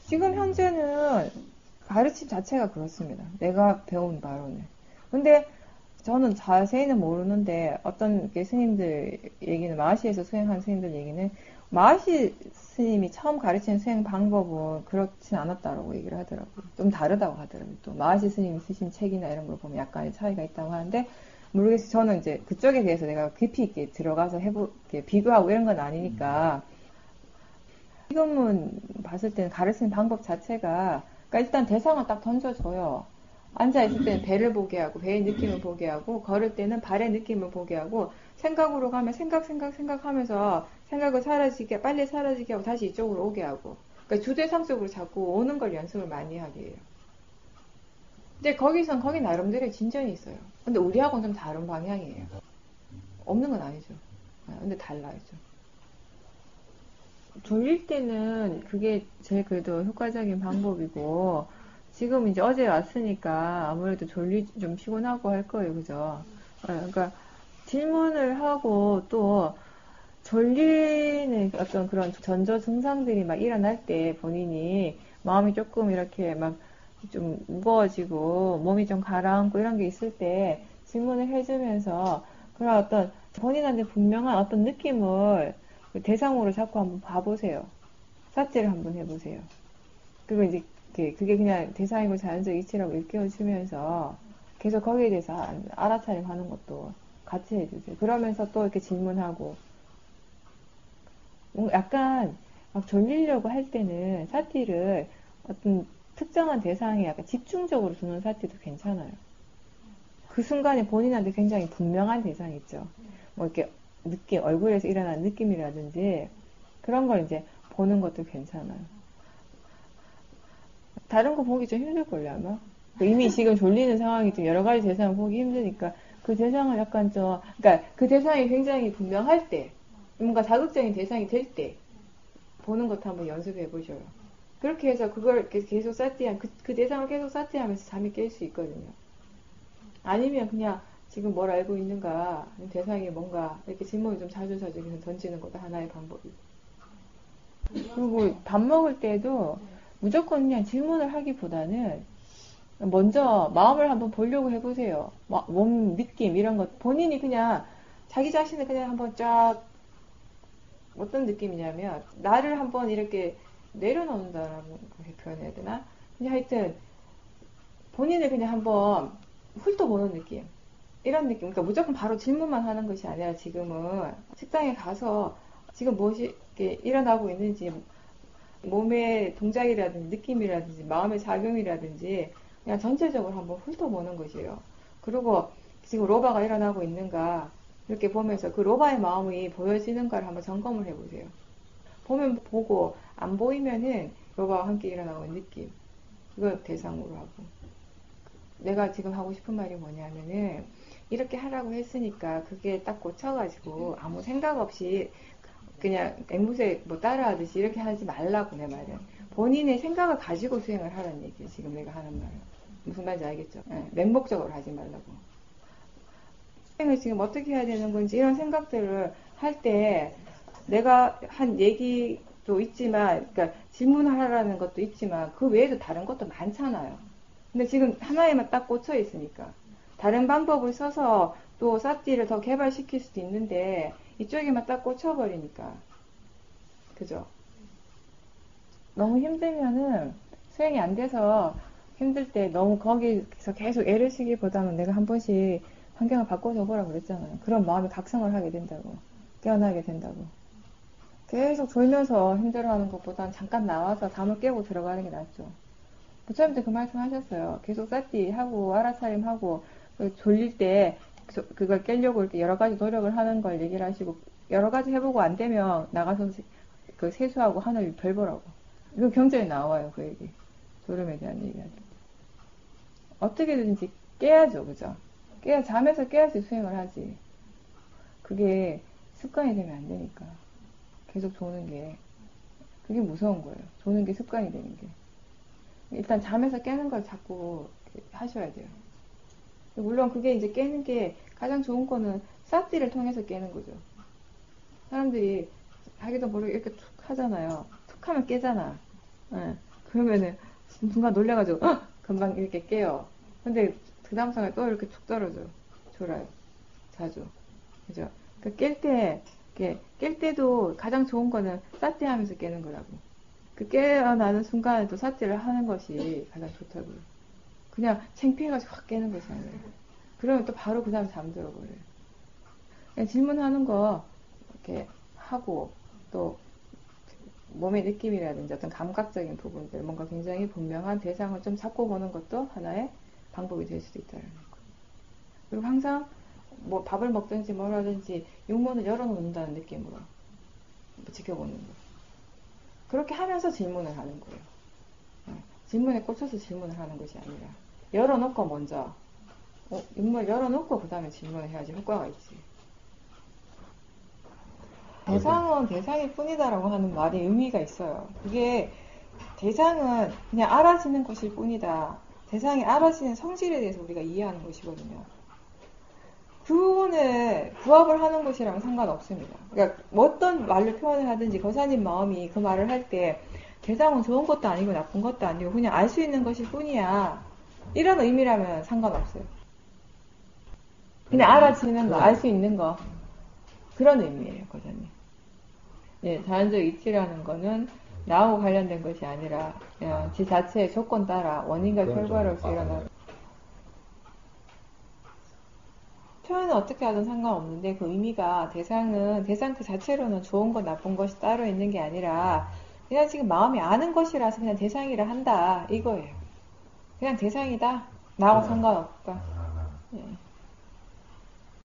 지금 현재는 가르침 자체가 그렇습니다. 내가 배운 바로는. 근데 저는 자세히는 모르는데 어떤 스님들 얘기는 마하시에서 수행한 스님들 얘기는 마하시 스님이 처음 가르치는 수행 방법은 그렇진 않았다고 얘기를 하더라고요. 좀 다르다고 하더라고요. 또 마하시 스님이 쓰신 책이나 이런 걸 보면 약간의 차이가 있다고 하는데 모르겠어요. 저는 이제 그쪽에 대해서 내가 깊이 있게 들어가서 비교하고 이런 건 아니니까 지금은 봤을 때는 가르치는 방법 자체가 그러니까 일단 대상을 딱 던져줘요. 앉아있을 때는 배를 보게 하고 배의 느낌을 보게 하고 걸을 때는 발의 느낌을 보게 하고 생각으로 가면 생각하면서 생각을 사라지게 빨리 사라지게 하고 다시 이쪽으로 오게 하고 그러니까 주대상 쪽으로 자꾸 오는 걸 연습을 많이 하게 해요. 근데 거기 나름대로의 진전이 있어요. 근데 우리하고는 좀 다른 방향이에요. 없는 건 아니죠. 근데 달라요 좀. 졸릴 때는 그게 제일 그래도 효과적인 방법이고 지금 이제 어제 왔으니까 아무래도 좀 피곤하고 할 거예요, 그죠? 그러니까 질문을 하고 또 졸리는 어떤 그런 전조 증상들이 막 일어날 때 본인이 마음이 조금 이렇게 막 좀 무거워지고 몸이 좀 가라앉고 이런 게 있을 때 질문을 해주면서 그런 어떤 본인한테 분명한 어떤 느낌을 대상으로 자꾸 한번 봐보세요. 사체를 한번 해보세요. 그리고 이제 그게 그냥 대상이고 자연적 이치라고 일깨워주면서 계속 거기에 대해서 알아차림하는 것도 같이 해주세요. 그러면서 또 이렇게 질문하고 약간 막 졸리려고 할 때는 사티를 어떤 특정한 대상에 약간 집중적으로 두는 사티도 괜찮아요. 그 순간에 본인한테 굉장히 분명한 대상 있죠. 뭐 이렇게 느낌, 얼굴에서 일어나는 느낌이라든지 그런 걸 이제 보는 것도 괜찮아요. 다른 거 보기 좀 힘들걸요, 아마. 이미 지금 졸리는 상황이 좀 여러 가지 대상을 보기 힘드니까 그 대상을 약간 그러니까 그 대상이 굉장히 분명할 때, 뭔가 자극적인 대상이 될 때 보는 것도 한번 연습해 보셔요. 그렇게 해서 그걸 계속 그 대상을 계속 사티하면서 잠이 깰 수 있거든요. 아니면 그냥 지금 뭘 알고 있는가, 대상이 뭔가 이렇게 질문을 좀 자주 던지는 것도 하나의 방법이고. 그리고 밥 먹을 때도 무조건 그냥 질문을 하기보다는 먼저 마음을 한번 보려고 해보세요. 몸 느낌 이런 것 본인이 그냥 자기 자신을 그냥 한번 쫙 어떤 느낌이냐면 나를 한번 이렇게 내려놓는다라고 표현해야 되나? 그냥 하여튼 본인을 그냥 한번 훑어보는 느낌 이런 느낌. 그러니까 무조건 바로 질문만 하는 것이 아니라 지금은 식당에 가서 지금 무엇이 일어나고 있는지 몸의 동작이라든지 느낌이라든지 마음의 작용이라든지 그냥 전체적으로 한번 훑어보는 것이에요. 그리고 지금 로바가 일어나고 있는가 이렇게 보면서 그 로바의 마음이 보여지는가를 한번 점검을 해보세요. 보면 보고 안 보이면은 로바와 함께 일어나고 있는 느낌 그걸 대상으로 하고 내가 지금 하고 싶은 말이 뭐냐면은 이렇게 하라고 했으니까 그게 딱 꽂혀가지고 아무 생각 없이 그냥 앵무새 뭐 따라하듯이 이렇게 하지 말라고 내 말은. 본인의 생각을 가지고 수행을 하라는 얘기예요. 지금 내가 하는 말은. 무슨 말인지 알겠죠? 네, 맹목적으로 하지 말라고. 수행을 지금 어떻게 해야 되는 건지 이런 생각들을 할 때 내가 한 얘기 또 있지만, 그러니까 질문하라는 것도 있지만 그 외에도 다른 것도 많잖아요. 근데 지금 하나에만 딱 꽂혀 있으니까 다른 방법을 써서 또 사티를 더 개발시킬 수도 있는데 이쪽에만 딱 꽂혀버리니까 그죠? 너무 힘들면은 수행이 안 돼서 힘들 때 너무 거기서 계속 애를 쓰기보다는 내가 한 번씩 환경을 바꿔서 보라고 그랬잖아요. 그런 마음이 각성을 하게 된다고. 깨어나게 된다고. 계속 졸면서 힘들어하는 것보단 잠깐 나와서 잠을 깨고 들어가는 게 낫죠. 부처님도 그 말씀 하셨어요. 계속 사티 하고 알아차림하고 졸릴 때 그걸 깨려고 이렇게 여러 가지 노력을 하는 걸 얘기를 하시고 여러 가지 해보고 안 되면 나가서 그 세수하고 하늘 별 보라고. 이거 경전에 나와요. 그 얘기. 졸음에 대한 얘기하죠. 어떻게든지 깨야죠. 그죠? 잠에서 깨야지 수행을 하지. 그게 습관이 되면 안 되니까. 계속 조는 게. 그게 무서운 거예요. 조는 게 습관이 되는 게. 일단 잠에서 깨는 걸 자꾸 하셔야 돼요. 물론 그게 이제 깨는 게 가장 좋은 거는 사티를 통해서 깨는 거죠. 사람들이 자기도 모르게 이렇게 툭 하잖아요. 툭 하면 깨잖아. 예. 그러면은 순간 놀래가지고 금방 이렇게 깨요. 근데 그 다음 순간에 또 이렇게 툭 떨어져. 졸아요. 자주. 그죠? 그 깰 때도 가장 좋은 거는 사티 하면서 깨는 거라고. 그 깨어나는 순간에 또 사티를 하는 것이 가장 좋다고요. 그냥 창피해가지고 확 깨는 것이 아니라. 그러면 또 바로 그 다음 잠들어 버려요. 그냥 질문하는 거 이렇게 하고 또 몸의 느낌이라든지 어떤 감각적인 부분들 뭔가 굉장히 분명한 대상을 좀 잡고 보는 것도 하나의 방법이 될 수도 있다는 거. 그리고 항상 뭐 밥을 먹든지 뭘 하든지 육문을 열어놓는다는 느낌으로 지켜보는 거. 그렇게 하면서 질문을 하는 거예요. 질문에 꽂혀서 질문을 하는 것이 아니라 열어놓고 먼저 육문을 열어놓고 그 다음에 질문을 해야지 효과가 있지. 대상은 대상일 뿐이다라고 하는 말이 의미가 있어요. 그게 대상은 그냥 알아지는 것일 뿐이다. 대상이 알아지는 성질에 대해서 우리가 이해하는 것이거든요. 그 부분에 부합을 하는 것이랑 상관없습니다. 그러니까 어떤 말로 표현을 하든지 거사님 마음이 그 말을 할 때 대상은 좋은 것도 아니고 나쁜 것도 아니고 그냥 알 수 있는 것일 뿐이야. 이런 의미라면 상관없어요. 그냥 알아지는 거, 알 수 있는 거. 그런 의미예요, 거사님. 예, 자연적 이치라는 거는 나하고 관련된 것이 아니라 그냥 지 자체의 조건 따라 원인과 결과로서 일어나는 표현은 어떻게 하든 상관없는데 그 의미가 대상 그 자체로는 좋은 것 나쁜 것이 따로 있는 게 아니라 그냥 지금 마음이 아는 것이라서 그냥 대상이라 한다 이거예요. 그냥 대상이다 나하고 상관없다. 예.